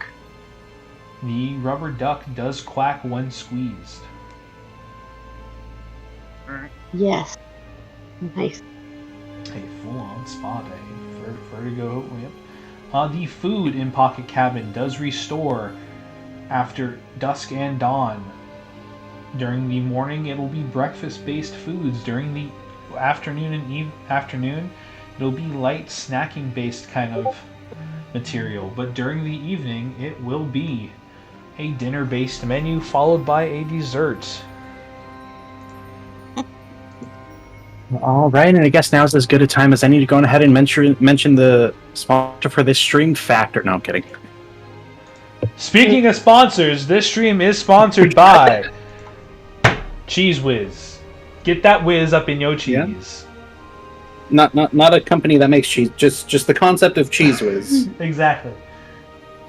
The rubber duck does quack when squeezed. Yes. Nice. A full-on spa day. Vertigo. Yep. The food in Pocket Cabin does restore after dusk and dawn. During the morning, it will be breakfast-based foods. During the afternoon and afternoon, it'll be light snacking-based kind of material. But during the evening, it will be a dinner-based menu followed by a dessert. All right, and I guess now is as good a time as any to go ahead and mention the sponsor for this stream, Factor. No, I'm kidding. Speaking of sponsors, this stream is sponsored by Cheese Whiz. Get that whiz up in your cheese. Yeah. Not a company that makes cheese, just the concept of Cheese Whiz. Exactly.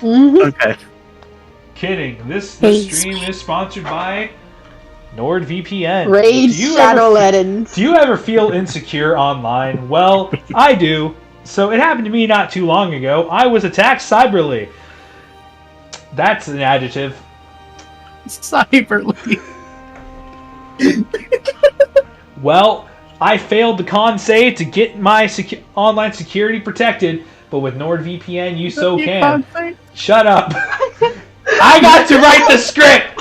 Okay. Kidding. This stream is sponsored by NordVPN. Raid Shadow Legends. Do you ever feel insecure online? Well, I do. So it happened to me not too long ago. I was attacked cyberly. That's an adjective. Cyberly. Well, I failed the con save to get my online security protected, but with NordVPN, you so can. Shut up. I got to write the script.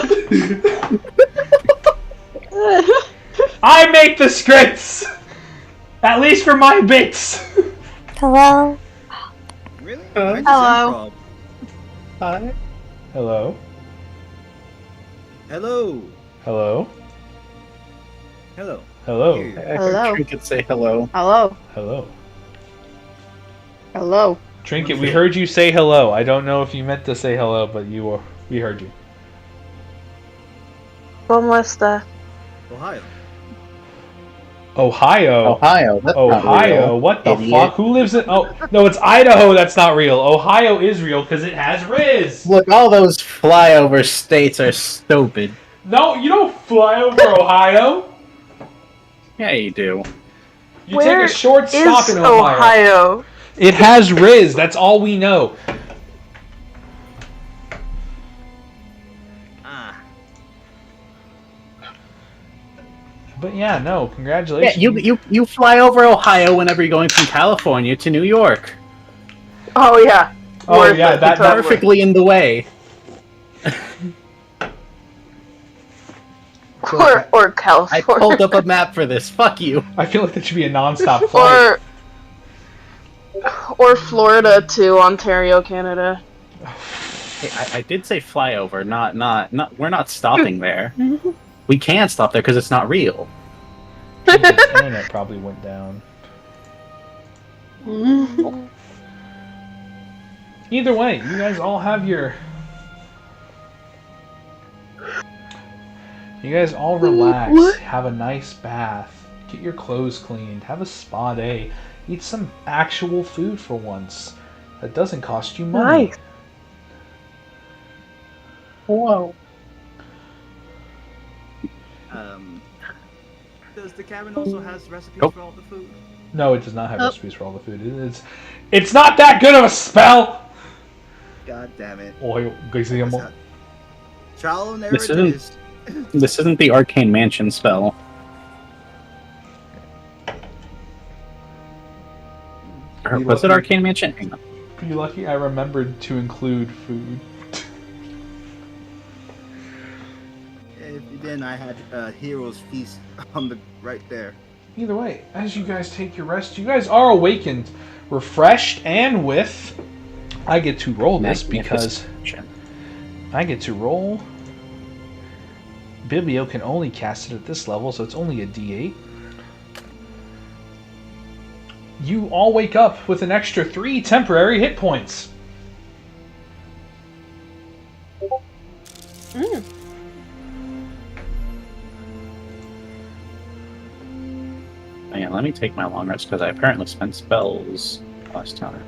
I make the scripts. At least for my bits. Hello? Really? Hello. Hi. Hello. Hello. Hello. Hello. Hello. Here. I Hello. heard Trinket say hello. Hello. Hello. Hello. Trinket, we heard you say hello. I don't know if you meant to say hello, but we heard you. ¿Cómo está? Ohio. Ohio. Ohio. That's not Ohio. real. What the Idiot. fuck? Who lives in? Oh no, it's Idaho. That's not real. Ohio is real because it has Riz. Look, all those flyover states are stupid. No, you don't fly over Ohio. Yeah, you do. You take a short stop Is in Ohio. It has Riz. That's all we know. But yeah, no, congratulations. Yeah, you fly over Ohio whenever you're going from California to New York. Oh yeah. Oh Worth yeah, it, that totally. Perfectly in the way. Or California. I pulled up a map for this. Fuck you. I feel like that should be a non-stop flight. Or Florida to Ontario, Canada. Hey, I did say flyover, not. We're not stopping there. We can't stop there because it's not real. The internet probably went down. Either way, you guys all have your... You guys all relax, have a nice bath, get your clothes cleaned, have a spa day, eat some actual food for once. That doesn't cost you money. Nice. Whoa. Does the cabin also has recipes for all the food? No, it does not have recipes for all the food. It's not that good of a spell! God damn it. Trial and error This isn't the Arcane Mansion spell. Or was it Arcane Mansion? Hang on. You're lucky I remembered to include food. Then I had Hero's Feast on the right there. Either way, as you guys take your rest, you guys are awakened, refreshed, and with... I get to roll this because... I get to roll... Biblio can only cast it at this level, so it's only a D8. You all wake up with an extra 3 temporary hit points. Oh, yeah, let me take my long rest because I apparently spent spells last time.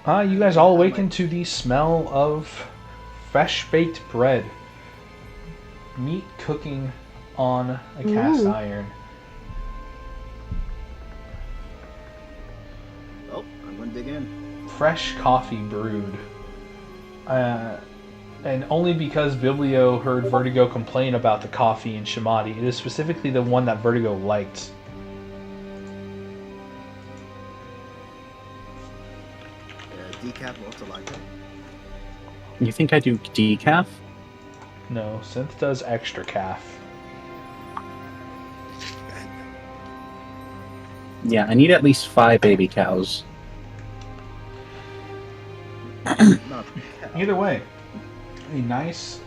You guys all awaken to the smell of fresh baked bread. Meat cooking on a cast iron. Oh, I'm gonna dig in. Fresh coffee brewed. And only because Biblio heard Vertigo complain about the coffee in Shamati. It is specifically the one that Vertigo liked. Decaf also like it. You think I do decaf? No, Synth does extra calf. Yeah, I need at least 5 baby cows. Not Either way, a nice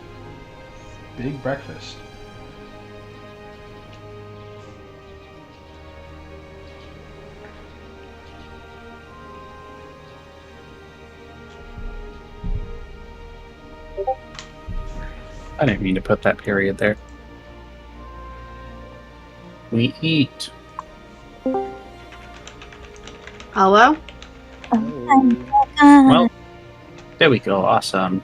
big breakfast. I didn't mean to put that period there. We eat. Hello? Well, there we go. Awesome.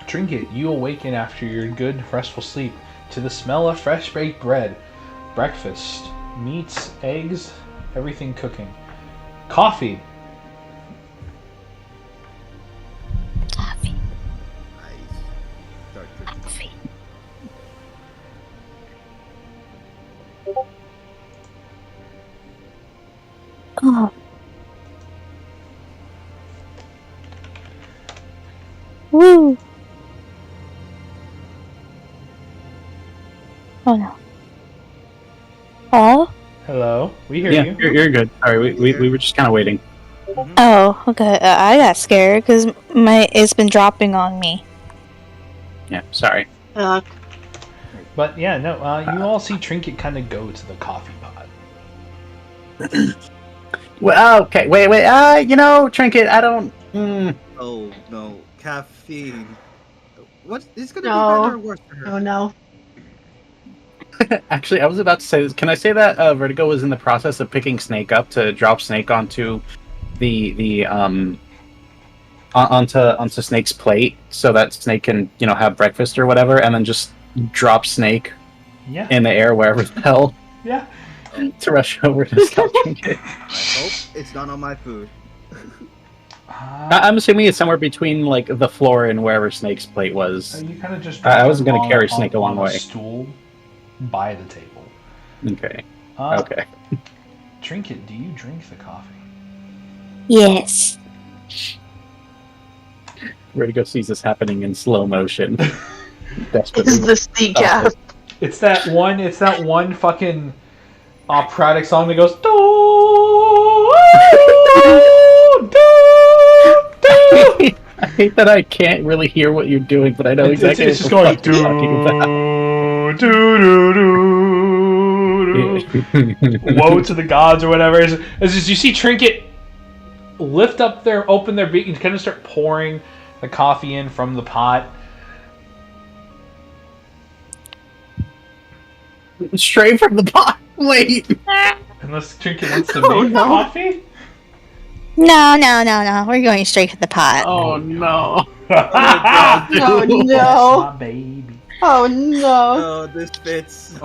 Trinket, you awaken after your good, restful sleep to the smell of fresh baked bread. Breakfast. Meats, eggs, everything cooking. Coffee. Coffee. nice. Start drinking. Coffee. Oh. Woo. Oh no. Hello? Hello, we hear Yeah, you. you're good. Sorry, we were just kind of waiting. Oh, okay. I got scared because it's been dropping on me. Yeah, sorry. But yeah, no, you all see Trinket kind of go to the coffee pot. Well, okay, wait. Trinket, I don't. Oh no, caffeine. What is gonna No. be better or worse for her? Oh no. Actually, I was about to say, can I say that Vertigo was in the process of picking Snake up to drop Snake onto onto Snake's plate so that Snake can, have breakfast or whatever, and then just drop Snake Yeah. in the air wherever the hell Yeah. to rush over to stop Trinket. I hope it's not on my food. I'm assuming it's somewhere between like the floor and wherever Snake's plate was. You kind of just. I wasn't gonna on- carry on- Snake a long on way. Stool by the table. Okay. Uh, Okay. Trinket, do you drink the coffee? Yes. Vertigo sees this happening in slow motion. Desperately. Is this decaf? It's that one. It's that one fucking operatic song that goes. Do, I hate that I can't really hear what you're doing, but I know exactly it's just what going the fuck you're talking about. Woe to the gods or whatever. It's just you see Trinket lift up open their beak and kind of start pouring the coffee in from the pot. Straight from the pot. Wait. Unless Trinket wants to make coffee. No. We're going straight to the pot. Oh no. Oh no. My baby. Oh no. Oh, this fits.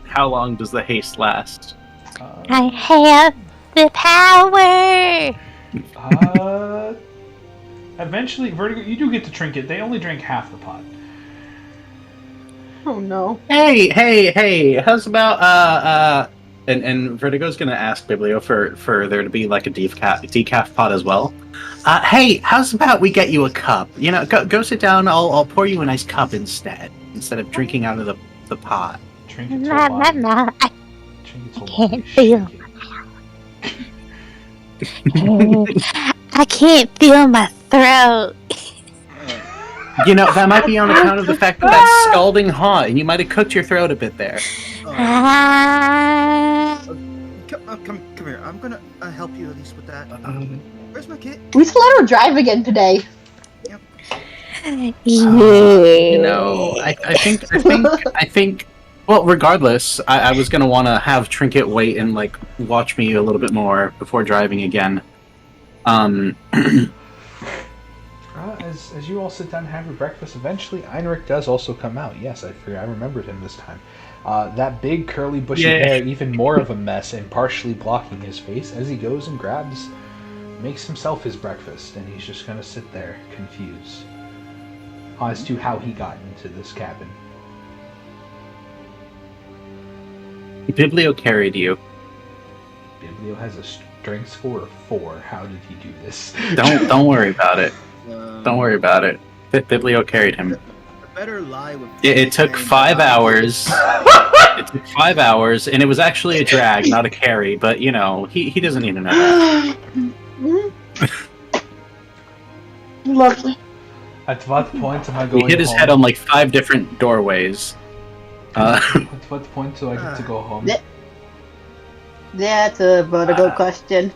How long does the haste last? I have the power. Eventually, Vertigo, you do get to Trinket. They only drink half the pot. Oh no. Hey, how's about and Vertigo's gonna ask Biblio for there to be like a decaf pot as well. Hey, how's about we get you a cup? Go sit down, I'll pour you a nice cup instead of drinking out of the pot. Trinket's No. Trinket's I can't feel. I can't feel my throat. That might be on account of the fact that that's scalding hot, and you might have cooked your throat a bit there. Ah. come here. I'm gonna help you at least with that. Where's my kit? We should let her drive again today. You know, I think. Well, regardless, I was gonna want to have Trinket wait and like watch me a little bit more before driving again. As you all sit down and have your breakfast, eventually Einrich does also come out. Yes, I remembered him this time. That big curly bushy hair, even more of a mess and partially blocking his face as he goes and makes himself his breakfast, and he's just gonna sit there confused as to how he got into this cabin. Biblio carried you. Biblio has a strength score of 4. How did he do this? Don't worry about it. Don't worry about it. Biblio carried him. Better lie with. It took 5 hours. It took 5 hours, and it was actually a drag, not a carry. But you know, he doesn't need to know that. Lovely. At what point am I going? He hit his home? head on like 5 different doorways. At what point do I get to go home? That's a Vertigo question.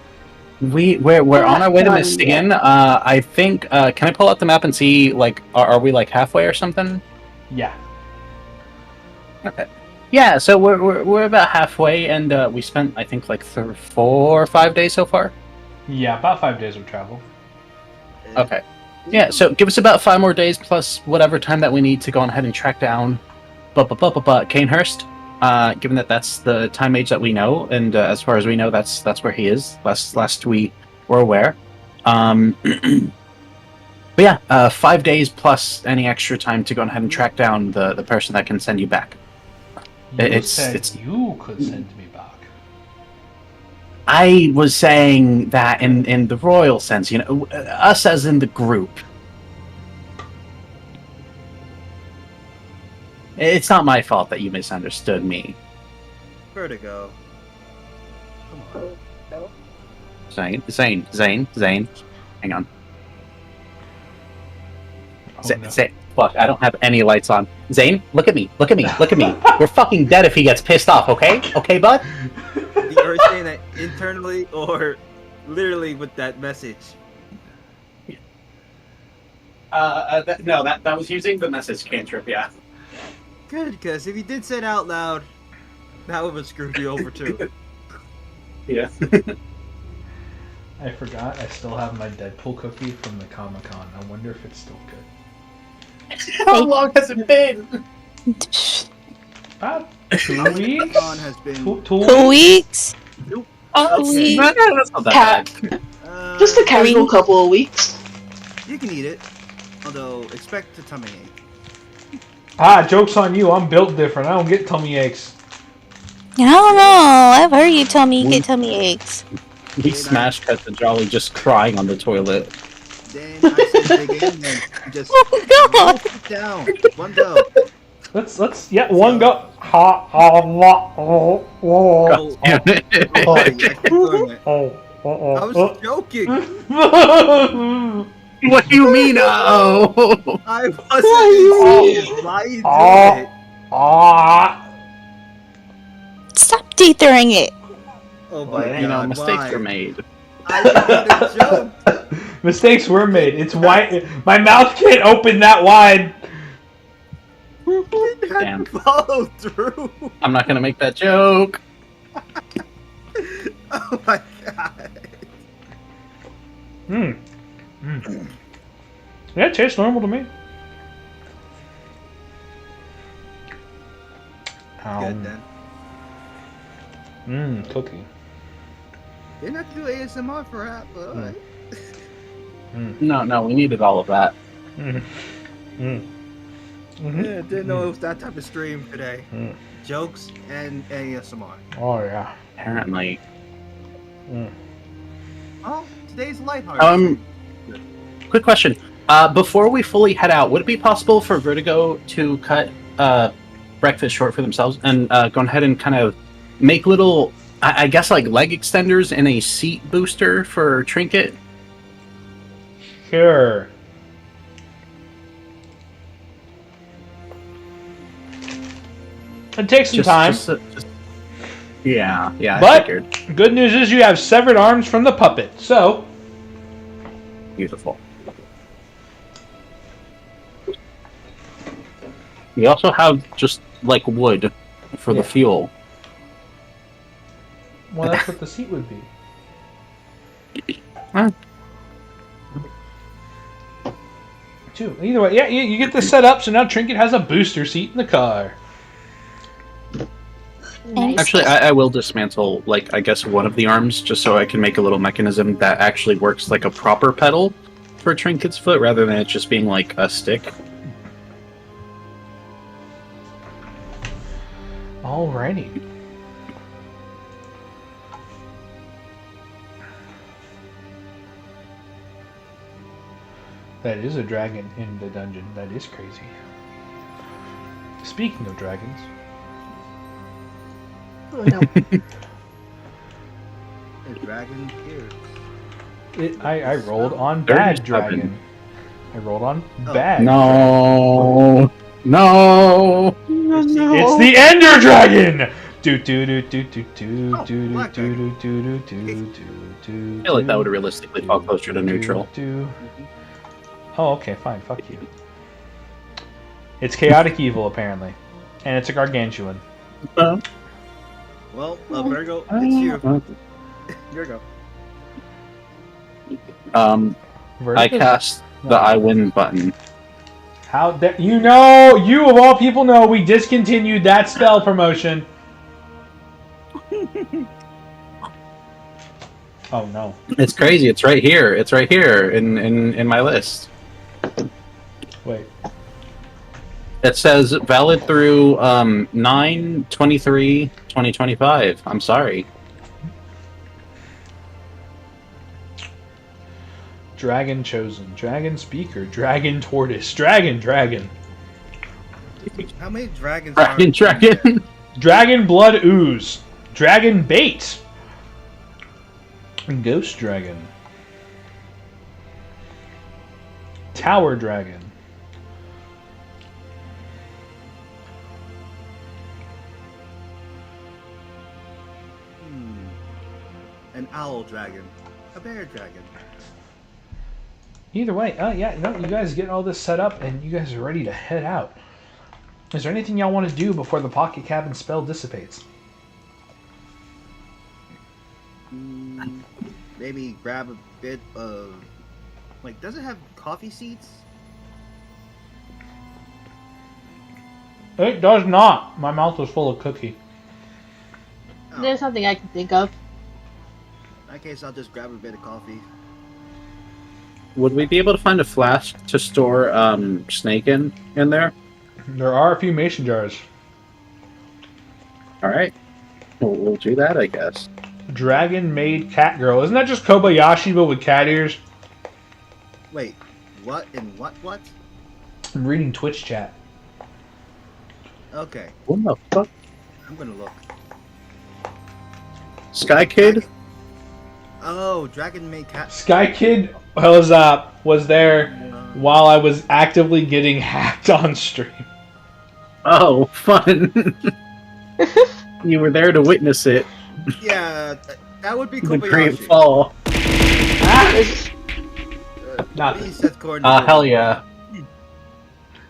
We're on our way to Michigan. I think. Can I pull out the map and see? Like, are we like halfway or something? Yeah. Okay. Yeah. So we're about halfway, and we spent I think like 4 or 5 days so far. Yeah, about 5 days of travel. Okay. Yeah. So give us about 5 more days plus whatever time that we need to go on ahead and track down, Kanehurst. Given that that's the time age that we know, and as far as we know, that's where he is. Last we were aware. But yeah, 5 days plus any extra time to go ahead and track down the person that can send you back. You said you could send me back. I was saying that in the royal sense, you know, us as in the group. It's not my fault that you misunderstood me. Vertigo. Come on. Zane. Hang on. Zane. Fuck, I don't have any lights on. Zane, look at me. We're fucking dead if he gets pissed off, okay? Okay, bud? You were saying that internally or literally with that message? That was using the message cantrip, yeah. Good, because if you did say it out loud, that would have screwed you over too. Yeah. I forgot I still have my Deadpool cookie from the Comic-Con. I wonder if it's still good. How long has it been? About 2 weeks? Has been... 2 weeks? Okay. That's not that bad. Just a casual couple of weeks. You can eat it, although expect a tummy ache. Joke's on you. I'm built different. I don't get tummy aches. I don't know. I've heard you tell me you get tummy aches. We smashed cut the Jolly just crying on the toilet. Then I said dig in and just sit down. One go. Let's one go. I was joking. What do you mean, oh? I wasn't. Why you doing it? Stop dethering it. Oh my god. You know, mistakes why? were made. I made a joke. Mistakes were made. It's wide. My mouth can't open that wide. Damn. Follow through. I'm not gonna make that joke. Oh my god. Yeah, it tastes normal to me. Good then. Cookie. Didn't have to do ASMR for that, but alright. No, we needed all of that. Yeah, didn't know it was that type of stream today. Jokes and ASMR. Oh yeah. Apparently. Oh, today's lighthearted. Quick question. Before we fully head out, would it be possible for Vertigo to cut breakfast short for themselves and go ahead and kind of make little, I guess, like leg extenders and a seat booster for Trinket? Sure. It takes some time. Yeah, I But figured. good news is you have severed arms from the puppet. So Beautiful. We also have just like wood for the fuel. well, that's what the seat would be. Huh. Too. Either way, yeah, you get this set up. So now Trinket has a booster seat in the car. Nice. Actually, I will dismantle, like, I guess one of the arms just so I can make a little mechanism that actually works like a proper pedal for Trinket's foot rather than it just being like a stick. Alrighty. That is a dragon in the dungeon. That is crazy. Speaking of dragons. Oh, no. A dragon here. I rolled on There's bad seven. dragon. I rolled on Oh. bad. No. It's the Ender Dragon! Do do do do do do Oh, do black do dragon. do do do do. I feel like that would realistically fall closer to neutral. Oh, okay, fine. Fuck you. It's chaotic evil, apparently, and it's a gargantuan. Well, Virgo, it's you. Here you go. I cast the I win button. How that you know? You of all people know we discontinued that spell promotion. Oh no! It's crazy. It's right here. It's right here in my list. Wait. It says valid through 9/23/2025. I'm sorry. Dragon chosen, dragon speaker, dragon tortoise, dragon. How many dragons Dragon. Dragon blood ooze, dragon bait, ghost dragon, tower dragon, An owl dragon. A bear dragon. Either way, yeah, no, you guys get all this set up and you guys are ready to head out. Is there anything y'all want to do before the pocket cabin spell dissipates? Maybe grab a bit of... Like, does it have coffee seeds? It does not. My mouth was full of cookie. Oh, There's something I can think of. in that case, I'll just grab a bit of coffee. Would we be able to find a flask to store snake in there? There are a few mason jars. All right. We'll do that, I guess. Dragon Maid Cat Girl. Isn't that just Kobayashi but with cat ears? Wait, what and what? I'm reading Twitch chat. Okay, What the fuck? I'm gonna look. Sky Kid? Oh, Dragon Maid Cat. Sky Kid was there while I was actively getting hacked on stream. Oh, fun. You were there to witness it. Yeah, that would be The great Kobayashi. fall. Nothing. Please set coordinates. Hell yeah.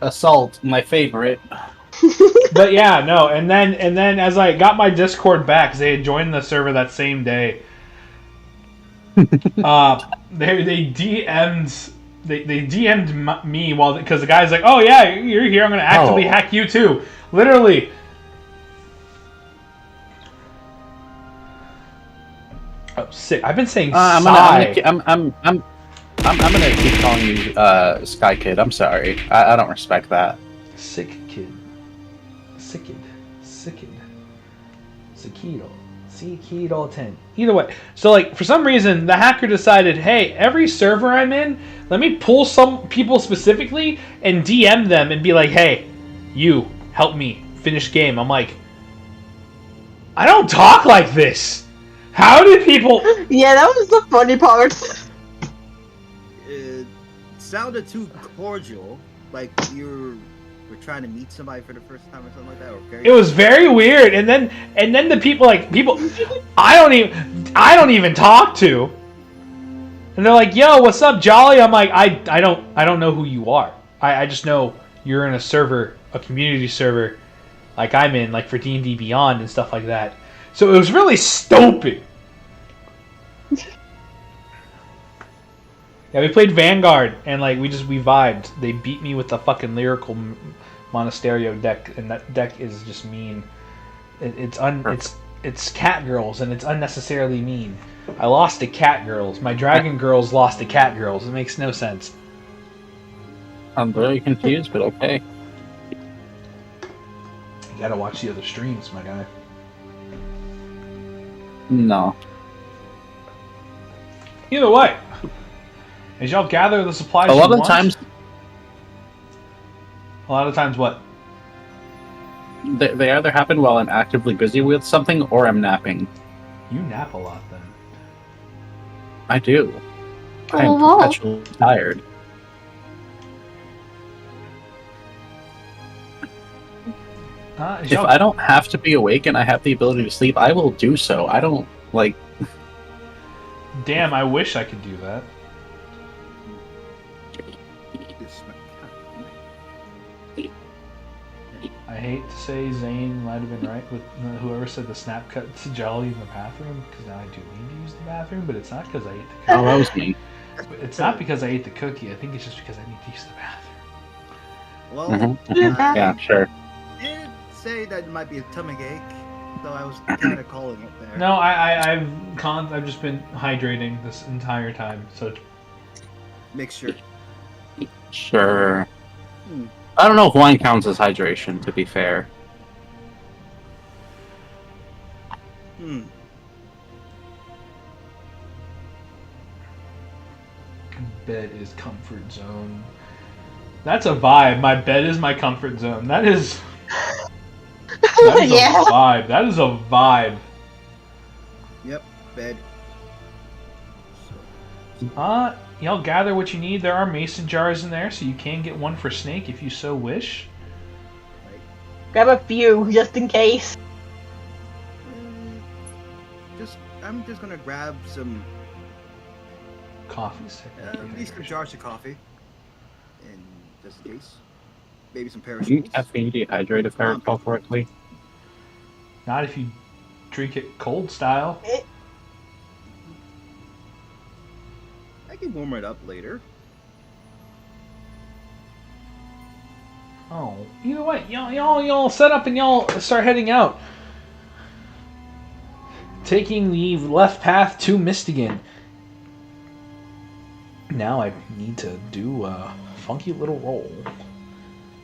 Assault, my favorite. But yeah, no, and then as I got my Discord back, 'cause they had joined the server that same day. They DM'd me because the guy's like, oh yeah, you're here, I'm gonna actively hack you too. Literally. Oh, sick. I've been saying I'm sigh. gonna keep calling you Sky Kid. I'm sorry. I don't respect that. Sick kid. Sickid. Sikido 10. Either way. So like for some reason the hacker decided, hey, every server I'm in, let me pull some people specifically and DM them and be like, hey, you help me finish game. I'm like, I don't talk like this. How did people Yeah, that was the funny part. It sounded too cordial, like you're we're trying to meet somebody for the first time or something like that. Or very It was very weird, and then the people I don't even talk to, and they're like, "Yo, what's up, Jolly?" I'm like, I don't know who you are. I just know you're in a server, a community server, like I'm in, like for D&D Beyond and stuff like that. So it was really stupid. Yeah, we played Vanguard, and like we vibed. They beat me with the fucking lyrical Monasterio deck, and that deck is just mean. It's cat girls, and it's unnecessarily mean. I lost to cat girls. My dragon girls lost to cat girls. It makes no sense. I'm very confused, but okay. You gotta watch the other streams, my guy. No. Either way, as y'all gather the supplies, A lot of times what? they either happen while I'm actively busy with something or I'm napping. You nap a lot then. I do. Oh, I'm wow. perpetually tired. If I don't have to be awake and I have the ability to sleep, I will do so. I don't, like... Damn, I wish I could do that. I hate to say Zane might have been right with whoever said the snap cut to Jolly in the bathroom, because now I do need to use the bathroom, but it's not because I ate the cookie. Oh, that was me. It's not because I ate the cookie, I think it's just because I need to use the bathroom. Well, Yeah, sure. did say that it might be a stomach ache, so I was kind of calling it there. No, I've just been hydrating this entire time, so Mixture. Sure. I don't know if wine counts as hydration, to be fair. Bed is comfort zone. That's a vibe. My bed is my comfort zone. That is Yeah. a vibe. That is a vibe. Yep, bed. Y'all gather what you need. There are mason jars in there, so you can get one for Snake if you so wish. Grab a few just in case. I'm just gonna grab some Coffees. these jars of coffee, and just in case, maybe some You perishables. caffeine dehydrate, if I recall correctly. Not if you drink it cold style. I can warm it up later. Oh, either way, y'all set up and y'all start heading out. Taking the left path to Mistigan. Now I need to do a funky little roll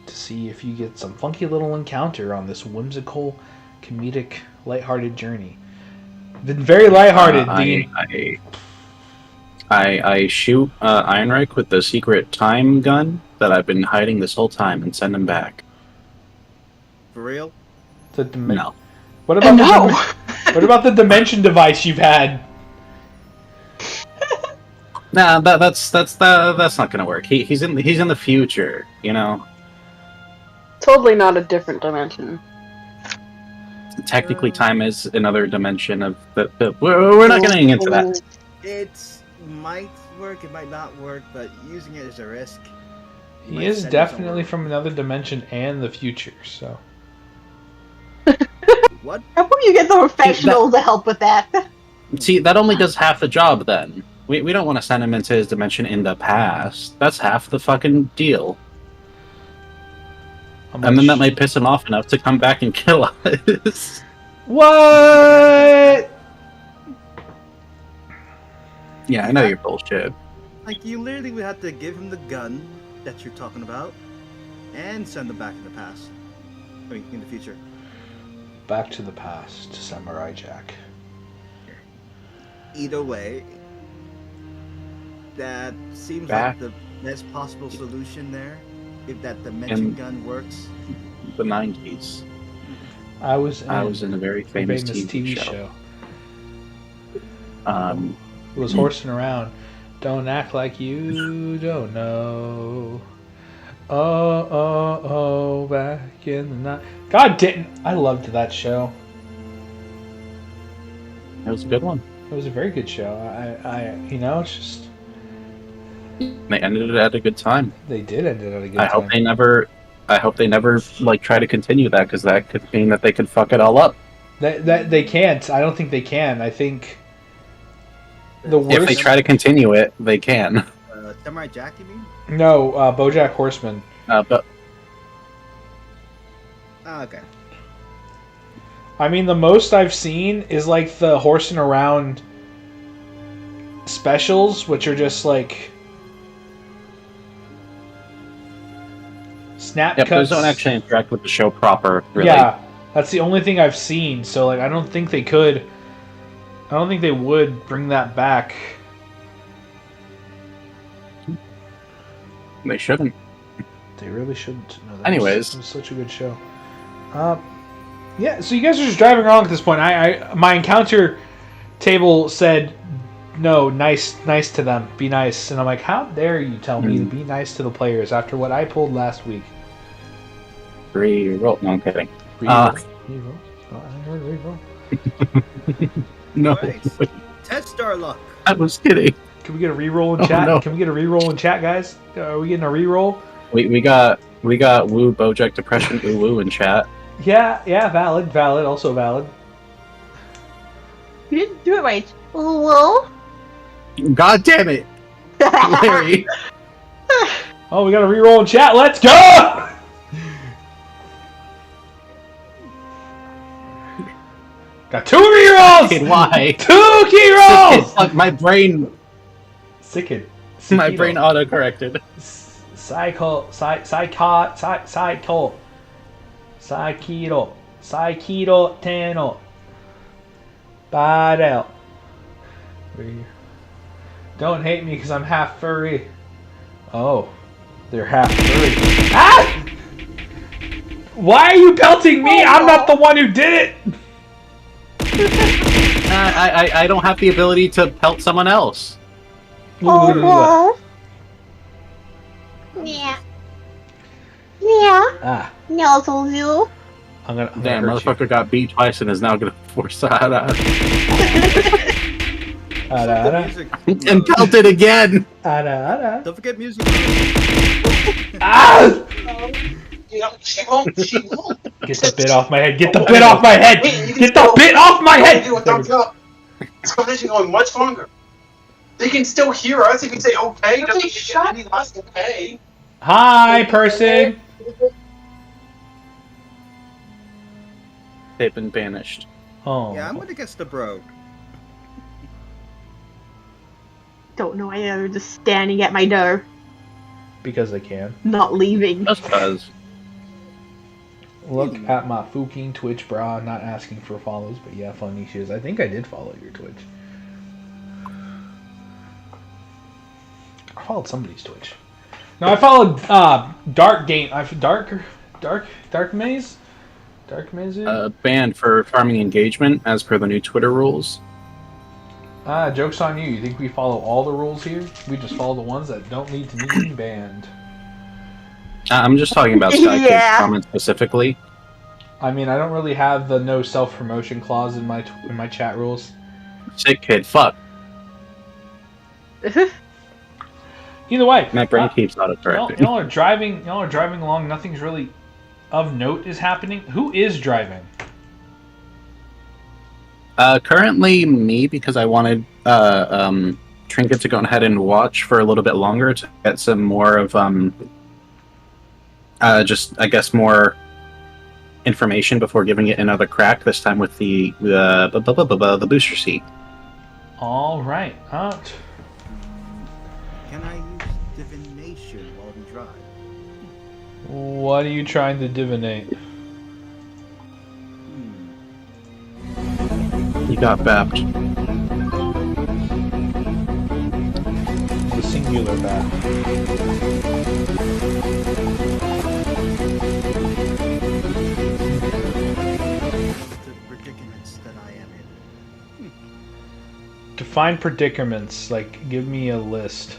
to see if you get some funky little encounter on this whimsical, comedic, lighthearted journey. Been very lighthearted. I shoot Ironreich with the secret time gun that I've been hiding this whole time and send him back. For real? No. What about what about the dimension device you've had? Nah, that's not gonna work. He's in the future, you know. Totally not a different dimension. Technically, time is another dimension of the. We're not getting into that. It might work, it might not work, but using it is a risk. He is definitely from another dimension and the future, so. What? How about you get the professional to help with that? See, that only does half the job. Then we don't want to send him into his dimension in the past. That's half the fucking deal. And then that might piss him off enough to come back and kill us. What? Yeah, I know you're bullshit. Like, you literally would have to give him the gun that you're talking about, and send him back in the past. I mean, in the future. Back to the past, Samurai Jack. Either way, that seems Back. like the best possible solution there. If that dimension gun works. The 90s. I was in a very famous TV show. It was horsing around. Don't act like you don't know. Oh, back in the night. God damn, I loved that show. It was a good one. It was a very good show. It's just They ended it at a good time. they did end it at a good I time. hope they never like try to continue that, because that could mean that they could fuck it all up. They can't. I don't think they can. I think the worst. If they try to continue it, they can. Samurai Jack, you mean? No, BoJack Horseman. But Okay. I mean, the most I've seen is like the horsing around specials, which are just like snap yep, cuts. those don't actually interact with the show proper. Really. Yeah, that's the only thing I've seen. So like, I don't think they could. I don't think they would bring that back. They shouldn't. They really shouldn't. No, Anyways. it was such a good show. Yeah, so you guys are just driving along at this point. My encounter table said, "No, nice to them. Be nice." And I'm like, "How dare you tell me to be nice to the players after what I pulled last week?" Reroll. No, I'm kidding. Reroll. Oh, I heard reroll. No, Right. Test our luck. I was kidding. Can we get a reroll in chat? no. Can we get a reroll in chat, guys? Are we getting a reroll? We got Woo Bojack Depression Woo in chat. Yeah, valid, also valid. You didn't do it right. Hello? God damn it, Larry! Oh, we got a reroll in chat. Let's go! Got 2 rerolls! Kid, why? 2 key rolls! Fuck, my brain Sicked. My brain auto-corrected. Saikiro Teno. Badel. Don't hate me because I'm half furry. Oh, they're half furry. Ah! Why are you belting me? I'm not the one who did it. I don't have the ability to pelt someone else. Oh, yeah. Yeah. Ah, No, so you. I'm gonna Damn, hurt you. motherfucker got beat twice and is now gonna force that out. Music. And pelted again! Don't forget music. Ah! She won't. Get the bit off my head. Get the bit off my head. Get the bit off my head. Do a thumbs up. This conversation going much longer. They can still hear us. You can say okay. Doesn't shut any less okay. Hi, person. They've been banished. Oh. Yeah, I'm gonna guess the bro. Don't know why they're just standing at my door, Because I can. not leaving. Just cause. Look at my fucking Twitch, bra. I'm not asking for follows, but yeah, funny shoes. I think I did follow your Twitch. I followed somebody's Twitch. No, I followed Dark Game. Dark Maze. Dark Maze. Banned for farming engagement as per the new Twitter rules. Joke's on you. You think we follow all the rules here? We just follow the ones that don't need to be banned. I'm just talking about Sky Yeah. comments specifically. I mean, I don't really have the no self-promotion clause in my chat rules. Sick kid, fuck. Either way, My brain keeps auto-correcting. y'all are driving. Y'all are driving along. Nothing's really of note is happening. Who is driving? Currently me, because I wanted Trinket to go ahead and watch for a little bit longer to get some more of just I guess more information before giving it another crack. This time with the booster seat. All right. Can I use divination while we drive? What are you trying to divinate? You got bapped. The singular bat. The predicaments that I am in. Define predicaments. Like, give me a list.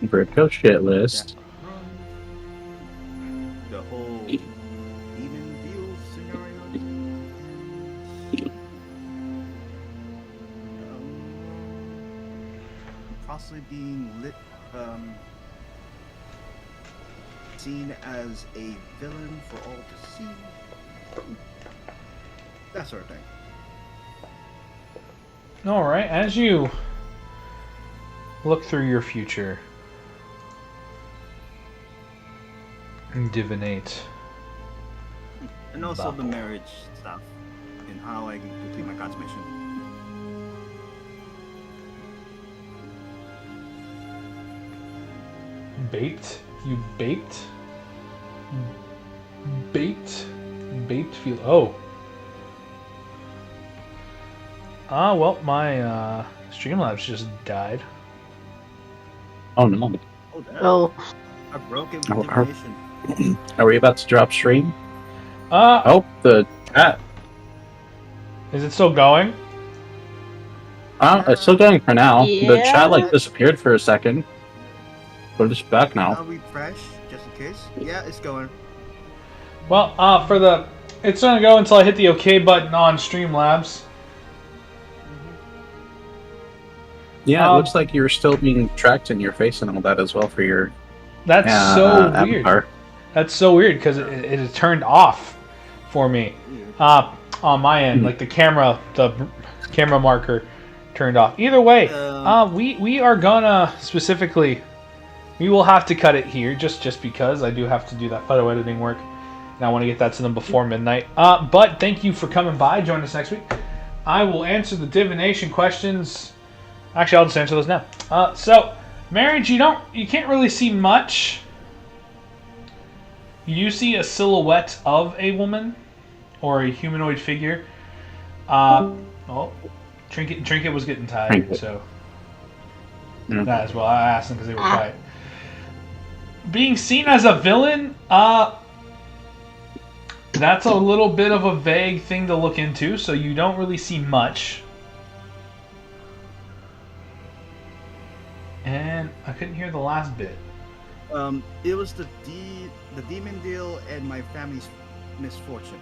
Britko shit list. The whole demon deal scenario. Possibly being seen as a villain for all to see. That sort of thing. All right, as you look through your future and divinate, And also the marriage stuff and how I can complete my consummation. baked, you baked, feel. Oh. Well, my Streamlabs just died. Oh no. Oh, damn. Oh, A broken Oh, divination. Are we about to drop stream? Uh, Oh, the chat. is it still going? It's still going for now. The Yeah. chat like disappeared for a second. But it's back now. I'll refresh just in case. Yeah, it's going. Well, it's gonna go until I hit the OK button on Streamlabs. Yeah, it looks like you're still being tracked in your face and all that as well for your That's so weird. avatar. That's so weird because it is turned off for me. On my end, like the camera marker turned off. Either way, we are gonna specifically. We will have to cut it here just because I do have to do that photo editing work, and I want to get that to them before midnight. But thank you for coming by. Join us next week. I will answer the divination questions. Actually, I'll just answer those now. So marriage, you can't really see much. You do see a silhouette of a woman or a humanoid figure. Trinket was getting tired, Trinket. so Yeah. that as well. I asked them because they were quiet. Being seen as a villain, that's a little bit of a vague thing to look into, so you don't really see much. And I couldn't hear the last bit. It was the demon deal and my family's misfortune.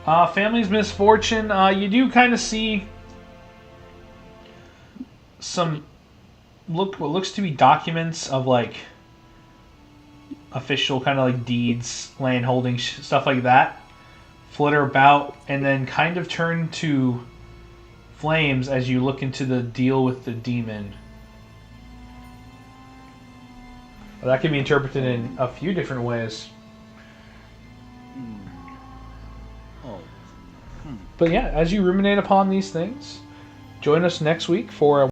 Family's misfortune. You do kind of see some what looks to be documents of like official kind of like deeds, land holding, stuff like that, flitter about, and then kind of turn to flames as you look into the deal with the demon. That can be interpreted in a few different ways. But yeah, as you ruminate upon these things, join us next week for a